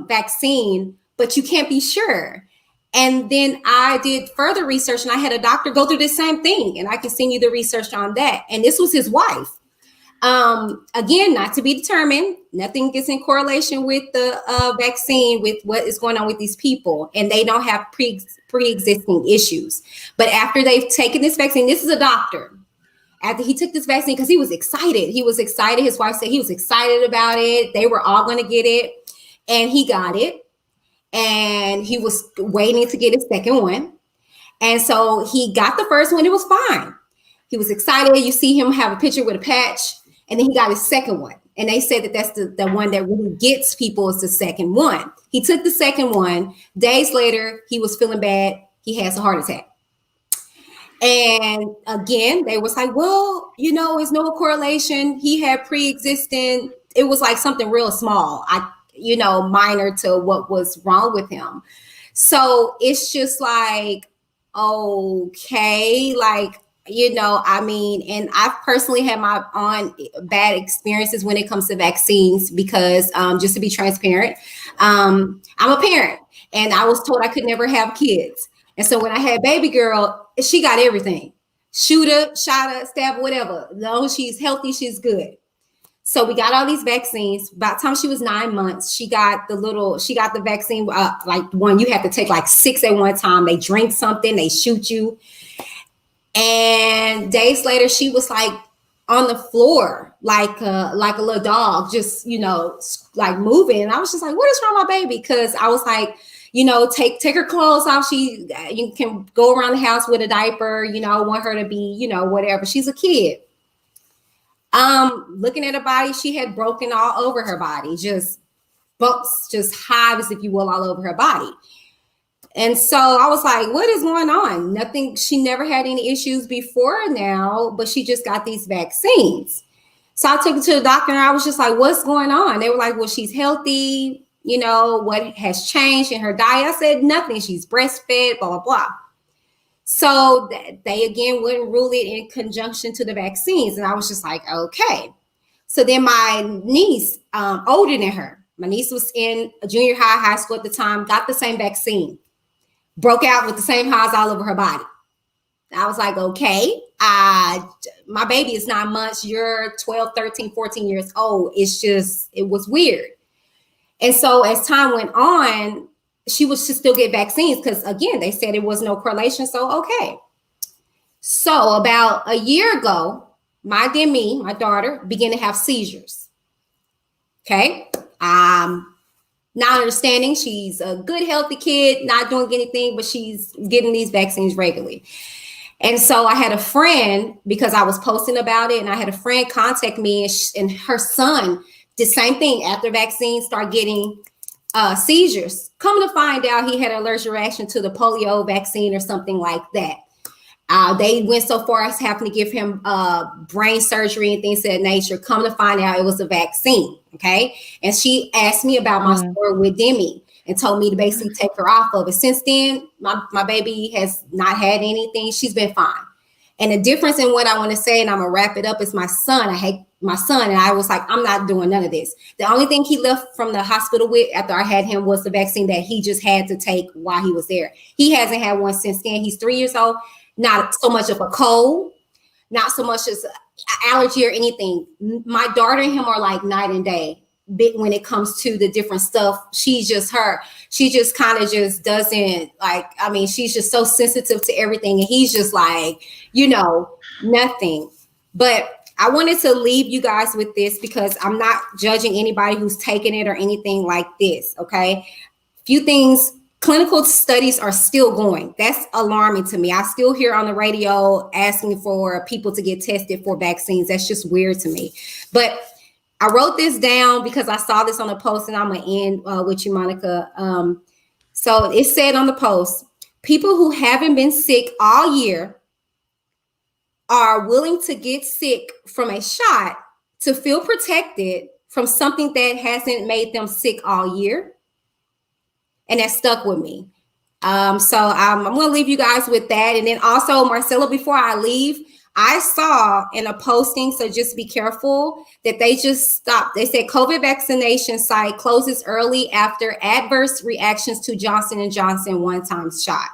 vaccine, but you can't be sure. And then I did further research, and I had a doctor go through the same thing, and I can send you the research on that. And this was his wife. Again, not to be determined. Nothing gets in correlation with the vaccine, with what is going on with these people, and they don't have pre-existing issues. But after they've taken this vaccine, this is a doctor. After he took this vaccine, because he was excited. He was excited. His wife said he was excited about it. They were all going to get it, and he got it. And he was waiting to get his second one. And so he got the first one. It was fine. He was excited. You see him have a picture with a patch. And then he got his second one. And they said that that's the one that really gets people is the second one. He took the second one. Days later, he was feeling bad. He has a heart attack. And again, they was like, well, you know, it's no correlation. He had pre-existing. It was like something real small. Minor to what was wrong with him. So it's just like, okay, like, you know, I mean, and I've personally had my own bad experiences when it comes to vaccines because just to be transparent, I'm a parent and I was told I could never have kids. And so when I had baby girl, she got everything. Shoot her, shot her, stab her, whatever. As long as she's healthy, she's good. So we got all these vaccines. By the time she was 9 months, she got the vaccine, like one you have to take like 6 at one time. They drink something, they shoot you. And days later, she was like on the floor, like a little dog, just, you know, like moving. And I was just like, what is wrong with my baby? Because I was like, you know, take her clothes off. You can go around the house with a diaper. You know, I want her to be, you know, whatever. She's a kid. Looking at her body, she had broken all over her body, just bumps, just hives, if you will, all over her body. And so I was like, what is going on? Nothing. She never had any issues before now, but she just got these vaccines. So I took her to the doctor and I was just like, what's going on? They were like, well, she's healthy. You know, what has changed in her diet? I said, nothing. She's breastfed, blah, blah, blah. So they again wouldn't rule it in conjunction to the vaccines. And I was just like, okay. So then my niece, older than her, my niece was in a junior high school at the time, got the same vaccine, broke out with the same hives all over her body. I was like, okay, my baby is 9 months. You're 12, 13, 14 years old. It was weird. And so as time went on, she was to still get vaccines because, again, they said it was no correlation. So, okay. So about a year ago, my daughter, began to have seizures. Okay. Not understanding. She's a good, healthy kid, not doing anything, but she's getting these vaccines regularly. And so I had a friend, because I was posting about it, and I had a friend contact me, and her son did the same thing after vaccines, start getting seizures. Come to find out, he had an allergic reaction to the polio vaccine or something like that. They went so far as having to give him brain surgery and things of that nature. Come to find out, it was a vaccine. Okay. And she asked me about my story with Demi and told me to basically take her off of it. Since then, my baby has not had anything. She's been fine. And the difference in what I want to say, and I'm going to wrap it up, is my son. I hate my son. And I was like, I'm not doing none of this. The only thing he left from the hospital with after I had him was the vaccine that he just had to take while he was there. He hasn't had one since then. He's 3 years old. Not so much of a cold, not so much as an allergy or anything. My daughter and him are like night and day when it comes to the different stuff. She's just her. She just kind of just doesn't like, I mean, she's just so sensitive to everything. And he's just like, you know, nothing. But I wanted to leave you guys with this because I'm not judging anybody who's taking it or anything like this. Okay. Few things clinical studies are still going. That's alarming to me. I still hear on the radio asking for people to get tested for vaccines. That's just weird to me. But I wrote this down because I saw this on a post, and I'm going to end with you, Monica. So it said on the post, people who haven't been sick all year are willing to get sick from a shot to feel protected from something that hasn't made them sick all year. And that stuck with me. So I'm going to leave you guys with that. And then also, Marcella, before I leave, I saw in a posting, so just be careful, that they just stopped. They said COVID vaccination site closes early after adverse reactions to Johnson & Johnson one-time shot.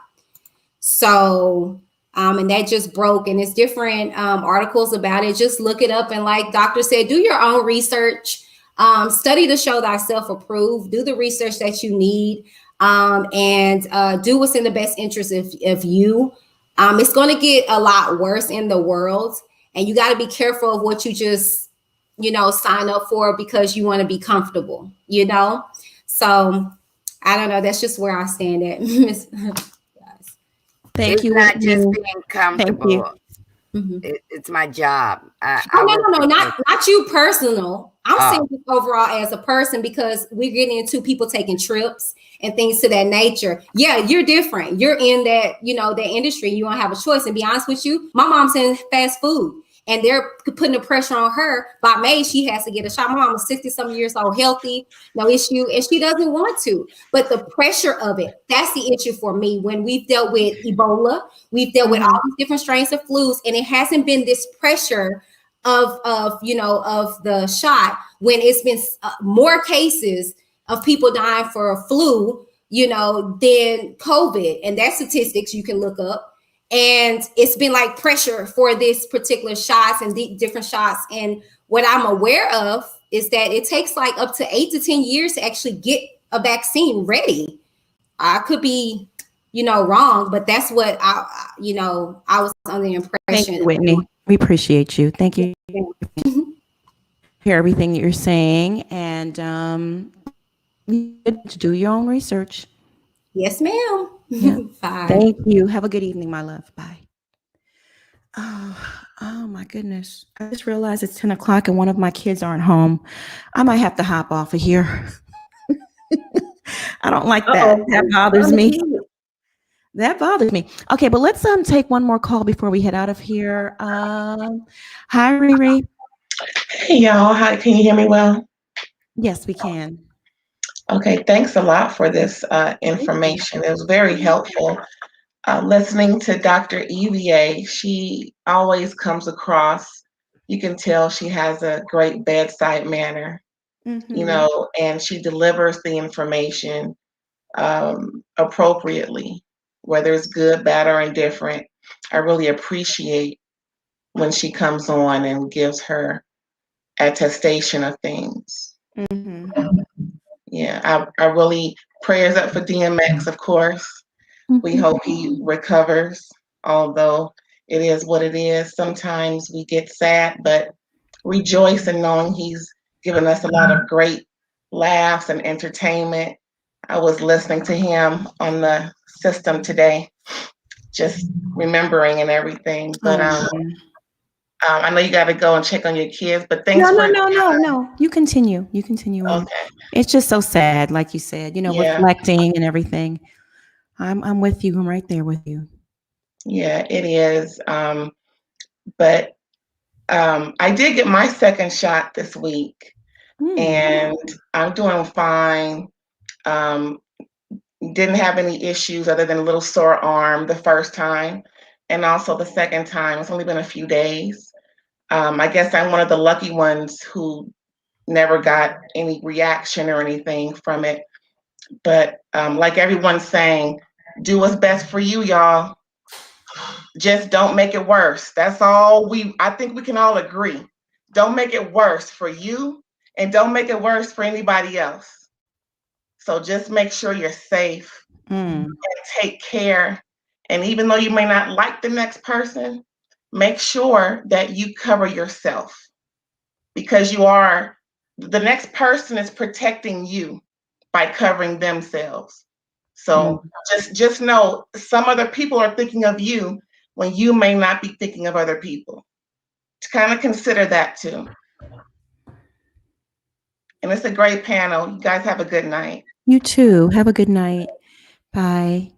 So, and that just broke, and it's different articles about it. Just look it up. And like Doctor said, do your own research, study to show thyself approved, do the research that you need, and do what's in the best interest of you. It's going to get a lot worse in the world, and you got to be careful of what you just, sign up for because you want to be comfortable, So I don't know. That's just where I stand at. Thank you. It's not just being comfortable. Mm-hmm. It's my job. No, not you personal. I'm saying this overall as a person, because we're getting into people taking trips and things to that nature. Yeah, you're different. You're in that, that industry. You don't have a choice. And be honest with you, my mom's in fast food, and they're putting the pressure on her. By May, she has to get a shot. My mom is 60-some years old, healthy, no issue, and she doesn't want to. But the pressure of it, that's the issue for me. When we've dealt with Ebola, we've dealt with all these different strains of flus, and it hasn't been this pressure of the shot, when it's been more cases of people dying for a flu, than COVID. And that's statistics you can look up. And it's been like pressure for this particular shots and the different shots. And what I'm aware of is that it takes like up to 8 to 10 years to actually get a vaccine ready. I could be, wrong, but that's what I was under the impression. Thank you, Whitney. We appreciate you. Thank you. Hear everything that you're saying, and do your own research. Yes, ma'am. Yeah. Bye. Thank you. Have a good evening, my love. Bye. Oh my goodness. I just realized it's 10 o'clock and one of my kids aren't home. I might have to hop off of here. I don't like that. That bothers me. That bothers me. Okay, but let's take one more call before we head out of here. Hi, Riri. Hey, y'all. Hi, can you hear me well? Yes, we can. Okay, thanks a lot for this information. It was very helpful. Listening to Dr. EVA, she always comes across, you can tell she has a great bedside manner, and she delivers the information appropriately, whether it's good, bad, or indifferent. I really appreciate when she comes on and gives her attestation of things. Yeah, I really, prayers up for DMX, of course. We hope he recovers, although it is what it is. Sometimes we get sad, but rejoice in knowing he's given us a lot of great laughs and entertainment. I was listening to him on the system today, just remembering and everything. But I know you got to go and check on your kids, but thanks for... No. You continue. Okay. It's just so sad, like you said, reflecting and everything. I'm with you. I'm right there with you. Yeah, it is. But I did get my second shot this week, and I'm doing fine. Didn't have any issues other than a little sore arm the first time, and also the second time. It's only been a few days. I guess I'm one of the lucky ones who never got any reaction or anything from it. But like everyone's saying, do what's best for you, y'all. Just don't make it worse. That's all I think we can all agree. Don't make it worse for you, and don't make it worse for anybody else. So just make sure you're safe and take care. And even though you may not like the next person, make sure that you cover yourself, because the next person is protecting you by covering themselves. So just know some other people are thinking of you when you may not be thinking of other people. To kind of consider that too. And it's a great panel. You guys have a good night. You too. Have a good night. Bye.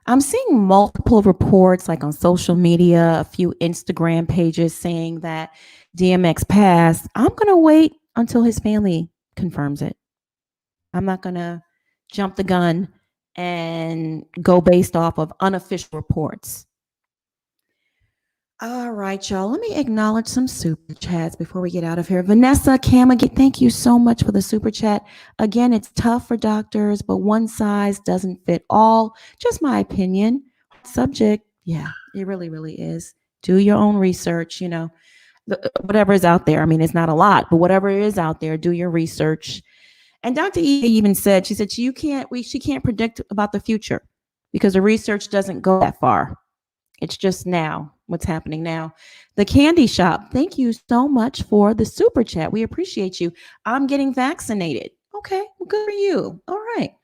I'm seeing multiple reports like on social media, a few Instagram pages saying that DMX passed. I'm going to wait until his family confirms it. I'm not going to jump the gun and go based off of unofficial reports. All right, y'all. Let me acknowledge some super chats before we get out of here. Vanessa Kamagi, thank you so much for the super chat. Again, it's tough for doctors, but one size doesn't fit all. Just my opinion. Subject, yeah, it really, really is. Do your own research, you know, whatever is out there. I mean, it's not a lot, but whatever is out there, do your research. And Dr. E even said, she can't predict about the future because the research doesn't go that far. It's just now, what's happening now. The Candy Shop, thank you so much for the super chat. We appreciate you. I'm getting vaccinated. Okay, well, good for you. All right.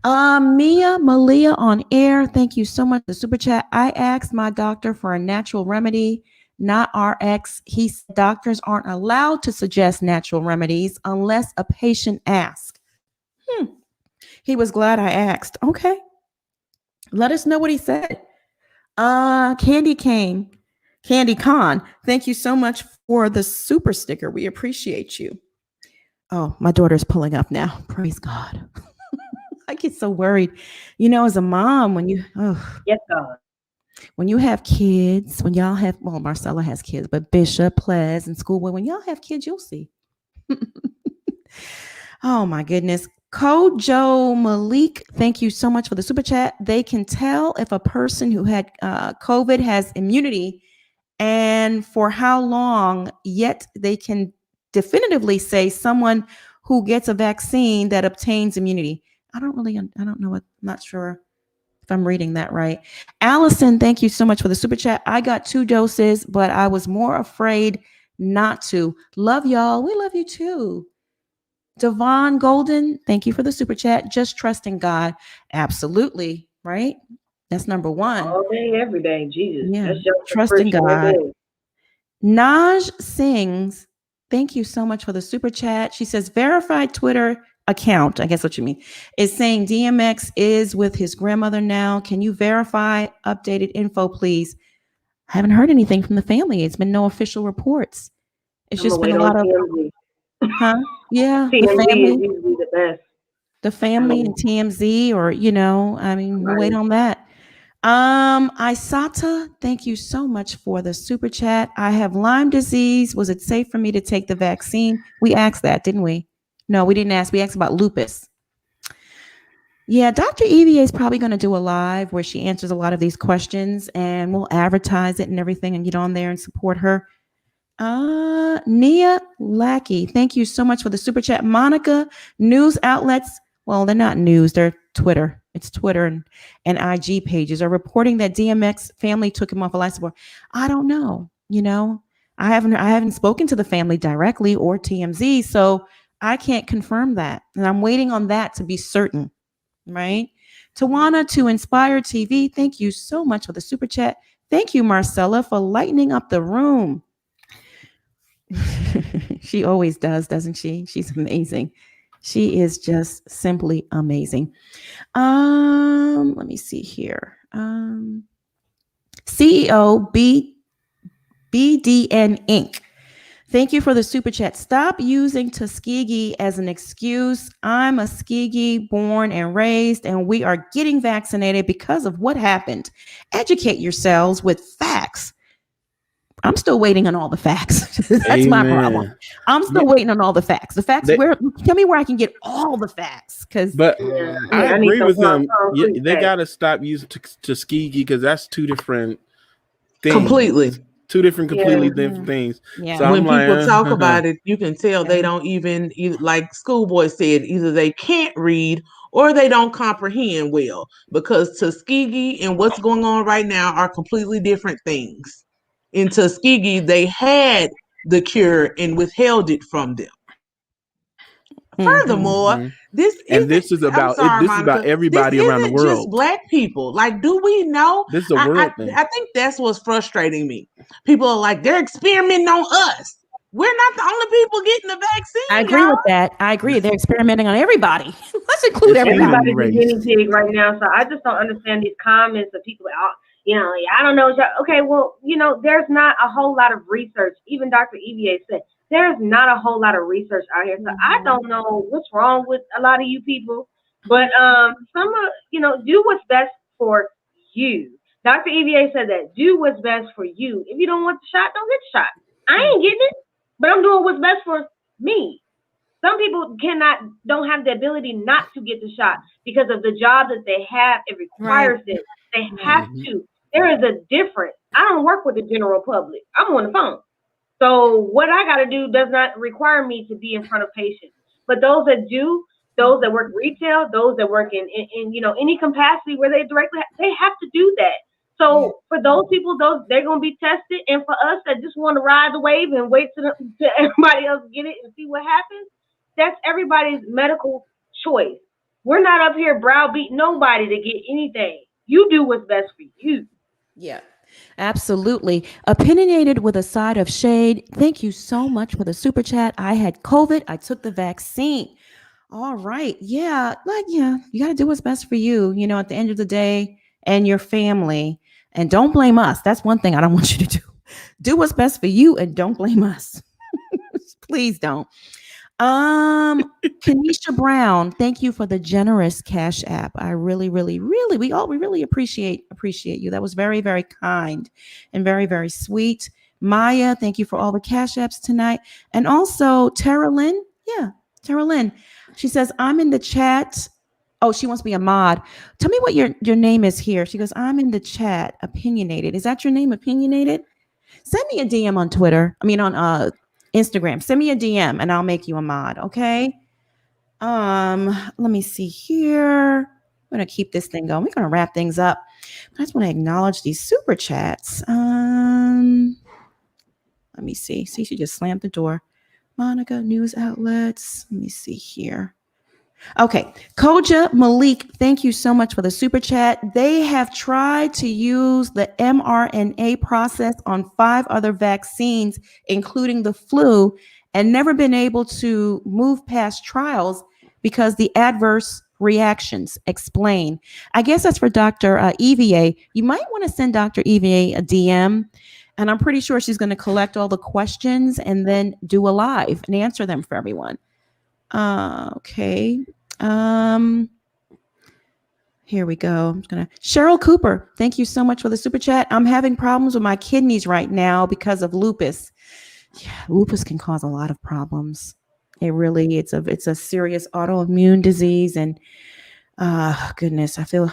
Mia Malia on air, thank you so much for the super chat. I asked my doctor for a natural remedy, not RX. He said doctors aren't allowed to suggest natural remedies unless a patient asks. He was glad I asked. Okay. Let us know what he said. Candy Con, thank you so much for the super sticker. We appreciate you. Oh, my daughter's pulling up now. Praise God. I get so worried. You know, as a mom, when you Yes, God. When you have kids, when y'all have, well, Marcella has kids, but Bishop, Ples, and Schoolboy, when y'all have kids, you'll see. Oh my goodness. Kojo Malik, thank you so much for the super chat. They can tell if a person who had COVID has immunity and for how long, yet they can definitively say someone who gets a vaccine that obtains immunity. I don't know what, I'm not sure if I'm reading that right. Allison, thank you so much for the super chat. I got 2 doses, but I was more afraid not to. Love y'all. We love you too. Devon Golden, thank you for the super chat. Just trusting God. Absolutely. Right? That's number 1. All day, every day. Jesus. Yeah. That's your Trusting prescription right God. there. Naj Sings, thank you so much for the super chat. She says, verified Twitter account, I guess what you mean, is saying DMX is with his grandmother now. Can you verify updated info, please? I haven't heard anything from the family. It's been no official reports. It's just been a lot of, TMZ. Yeah, the TMZ family. is usually the best. The family and TMZ, or, you know, I mean, we'll wait on that. Isata, thank you so much for the super chat. I have Lyme disease. Was it safe for me to take the vaccine? We asked that, didn't we? No, we didn't ask. We asked about lupus. Yeah, Dr. EVA is probably going to do a live where she answers a lot of these questions, and we'll advertise it and everything and get on there and support her. Nia Lackey, thank you so much for the super chat. Monica, news outlets, well, they're not news, they're Twitter. It's Twitter and IG pages are reporting that DMX family took him off a life support. I don't know. You know, I haven't spoken to the family directly or TMZ, so I can't confirm that. And I'm waiting on that to be certain, right? Tawana to Inspire TV, thank you so much for the super chat. Thank you, Marcella, for lightening up the room. She always does, doesn't she? She's amazing. She is just simply amazing. Let me see here. CEO BDN Inc. Thank you for the super chat. Stop using Tuskegee as an excuse. I'm a Tuskegee born and raised, and we are getting vaccinated because of what happened. Educate yourselves with facts. I'm still waiting on all the facts. That's my problem. I'm still waiting on all the facts. The facts, tell me where I can get all the facts. But I agree with them. They got to stop using Tuskegee because that's 2 different things. Completely. 2 different, completely different things. Yeah. So when I'm people talk about it, you can tell they don't even, like Schoolboy said, either they can't read or they don't comprehend well, because Tuskegee and what's going on right now are completely different things. In Tuskegee, they had the cure and withheld it from them. Furthermore, this is I'm about sorry, this is about Monica. everybody This around the isn't just world. Black people. Like, do we know? This is a world thing. I think that's what's frustrating me. People are like, they're experimenting on us. We're not the only people getting the vaccine. I agree y'all. with that. I agree. They're experimenting on everybody. Let's include It's everybody. human Everybody's a race. guinea pig right now, so I just don't understand these comments of people. I don't know. Okay, well, there's not a whole lot of research. Even Dr. EVA said there's not a whole lot of research out here. So I don't know what's wrong with a lot of you people, but do what's best for you. Dr. EVA said that. Do what's best for you. If you don't want the shot, don't get the shot. I ain't getting it, but I'm doing what's best for me. Some people don't have the ability not to get the shot because of the job that they have. It requires it. They have to. There is a difference. I don't work with the general public. I'm on the phone. So what I got to do does not require me to be in front of patients. But those that do, those that work retail, those that work in any capacity where they have to do that. So for those people, they're going to be tested. And for us that just want to ride the wave and wait till everybody else get it and see what happens, that's everybody's medical choice. We're not up here browbeating nobody to get anything. You do what's best for you. Yeah, absolutely. Opinionated with a side of shade. Thank you so much for the super chat. I had COVID. I took the vaccine. All right. Yeah. You got to do what's best for you, at the end of the day, and your family. And don't blame us. That's one thing I don't want you to do. Do what's best for you and don't blame us. Please don't. Kanisha Brown, thank you for the generous Cash App. I really, really, really, we really appreciate you. That was very, very kind and very, very sweet. Maya, thank you for all the Cash Apps tonight. And also Tara Lynn. Yeah, Tara Lynn. She says, I'm in the chat. Oh, she wants to be a mod. Tell me what your name is here. She goes, I'm in the chat. Opinionated. Is that your name, Opinionated? Send me a DM on Twitter. On Instagram. Send me a DM and I'll make you a mod. Okay. Let me see here. I'm gonna keep this thing going. We're gonna wrap things up. I just want to acknowledge these super chats. Let me see. See, she just slammed the door. Monica, news outlets. Let me see here. Okay, Koja Malik, thank you so much for the super chat. They have tried to use the mRNA process on 5 other vaccines, including the flu, and never been able to move past trials because the adverse reactions. Explain. I guess that's for Dr. EVA. You might want to send Dr. EVA a DM, and I'm pretty sure she's going to collect all the questions and then do a live and answer them for everyone. Okay. Here we go. I'm gonna Cheryl Cooper. Thank you so much for the super chat. I'm having problems with my kidneys right now because of lupus. Yeah, lupus can cause a lot of problems. It's a serious autoimmune disease, and goodness, I feel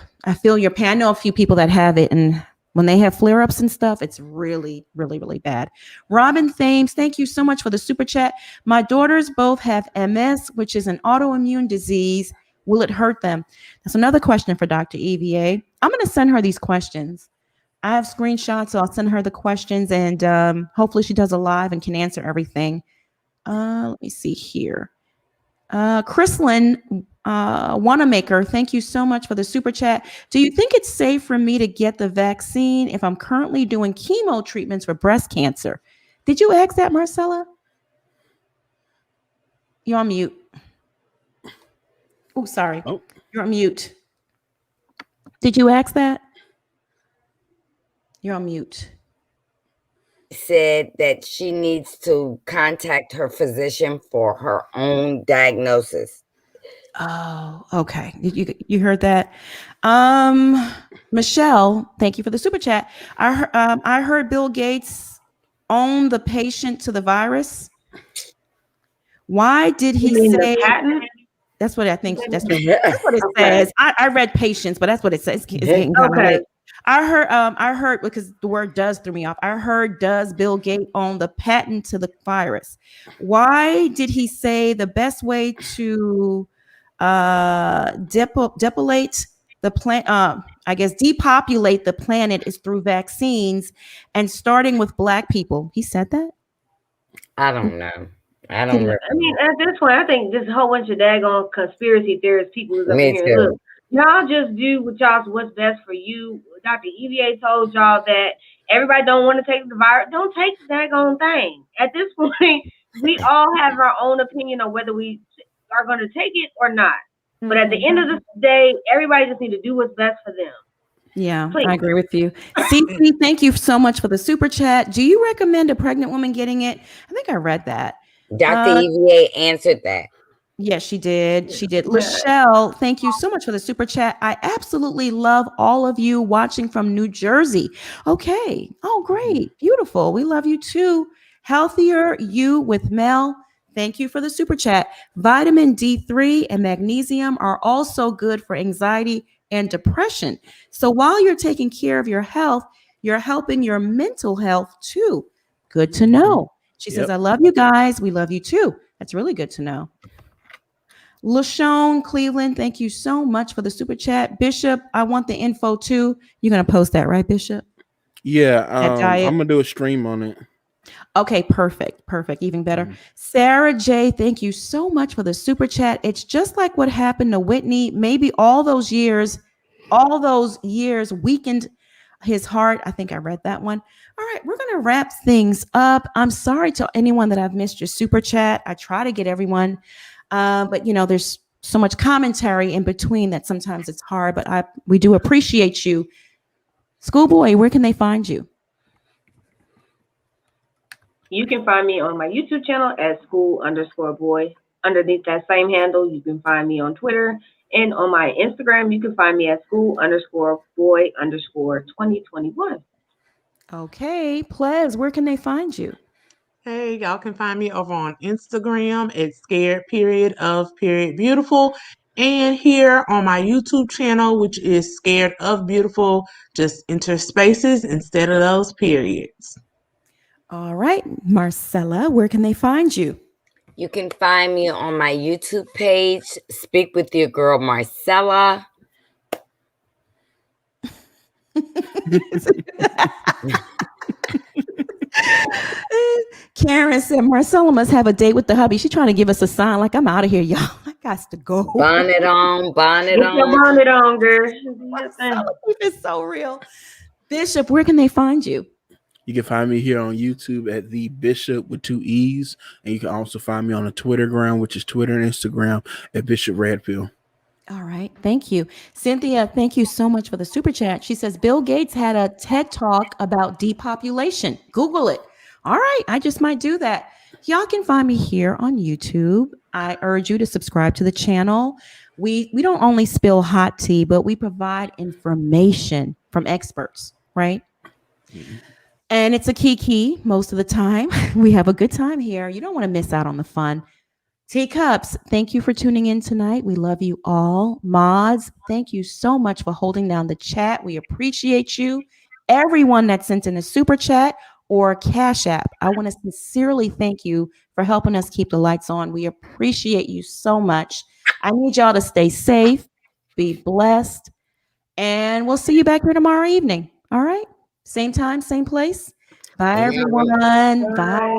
your pain. I know a few people that have it, and when they have flare-ups and stuff, it's really, really, really bad. Robin Thames, thank you so much for the super chat. My daughters both have MS, which is an autoimmune disease. Will it hurt them? That's another question for Dr. EVA. I'm going to send her these questions. I have screenshots, so I'll send her the questions, and hopefully she does a live and can answer everything. Let me see here. Chrislyn Wanamaker, thank you so much for the super chat. Do you think it's safe for me to get the vaccine if I'm currently doing chemo treatments for breast cancer? Did you ask that, Marcella? You're on mute. Oh, sorry. Oh. You're on mute. Did you ask that? You're on mute. Said that she needs to contact her physician for her own diagnosis. Oh, okay. You heard that? Michelle, thank you for the super chat. I heard Bill Gates owned the patient to the virus. Why did he say? The patent? That's what I think. That's what it says. I read patients, but that's what it says. It's getting kind of late. I heard because the word "does" threw me off. I heard, does Bill Gates own the patent to the virus? Why did he say the best way to depopulate the planet? I guess depopulate the planet is through vaccines and starting with Black people. He said that. I don't know. I don't remember. I mean, at this point, I think this whole bunch of daggone conspiracy theorists people is up Me in here. too. Look, y'all just do what's best for you. Dr. EVA told y'all that everybody don't want to take the virus. Don't take the daggone thing. At this point, we all have our own opinion on whether we are going to take it or not. But at the end of the day, everybody just need to do what's best for them. Yeah, Please. I agree with you. CC, thank you so much for the super chat. Do you recommend a pregnant woman getting it? I think I read that. Dr. EVA answered that. Yes, she did. She did. Lachelle, thank you so much for the super chat. I absolutely love all of you watching from New Jersey. Okay. Oh, great. Beautiful. We love you too. Healthier You with Mel. Thank you for the super chat. Vitamin D3 and magnesium are also good for anxiety and depression. So while you're taking care of your health, you're helping your mental health too. Good to know. She says, I love you guys. We love you too. That's really good to know. LaShawn Cleveland, thank you so much for the super chat. Bishop, I want the info too. You're going to post that, right, Bishop? Yeah, I'm going to do a stream on it. Okay, perfect. Even better. Sarah J, thank you so much for the super chat. It's just like what happened to Whitney. Maybe all those years weakened his heart. I think I read that one. All right, we're going to wrap things up. I'm sorry to anyone that I've missed your super chat. I try to get everyone, but there's so much commentary in between that sometimes it's hard, but we do appreciate you. Schoolboy, where can they find you? You can find me on my YouTube channel at school_boy. Underneath that same handle, you can find me on Twitter. And on my Instagram, you can find me at school_boy_2021. Okay. Plez, where can they find you? Hey, y'all can find me over on Instagram at scared_of_beautiful. And here on my YouTube channel, which is Scared of Beautiful, just enter spaces instead of those periods. All right. Marcella, where can they find you? You can find me on my YouTube page, Speak with Your Girl Marcella. Karen said Marcella must have a date with the hubby. She's trying to give us a sign like I'm out of here, y'all. I got to go. Bonnet on. Put your bonnet on, girl. It's so real. Bishop, where can they find you? You can find me here on YouTube at the Bishop with 2 E's. And you can also find me on the Twittergram, which is Twitter and Instagram at Bishop Redfield. All right. Thank you. Cynthia, thank you so much for the super chat. She says Bill Gates had a TED talk about depopulation. Google it. All right. I just might do that. Y'all can find me here on YouTube. I urge you to subscribe to the channel. We don't only spill hot tea, but we provide information from experts, right? Mm-hmm. And it's a key most of the time. We have a good time here. You don't want to miss out on the fun. Teacups, thank you for tuning in tonight. We love you all. Mods, thank you so much for holding down the chat. We appreciate you. Everyone that sent in a super chat or Cash App, I want to sincerely thank you for helping us keep the lights on. We appreciate you so much. I need y'all to stay safe, be blessed, and we'll see you back here tomorrow evening. All right? Same time, same place. Bye, everyone. Bye.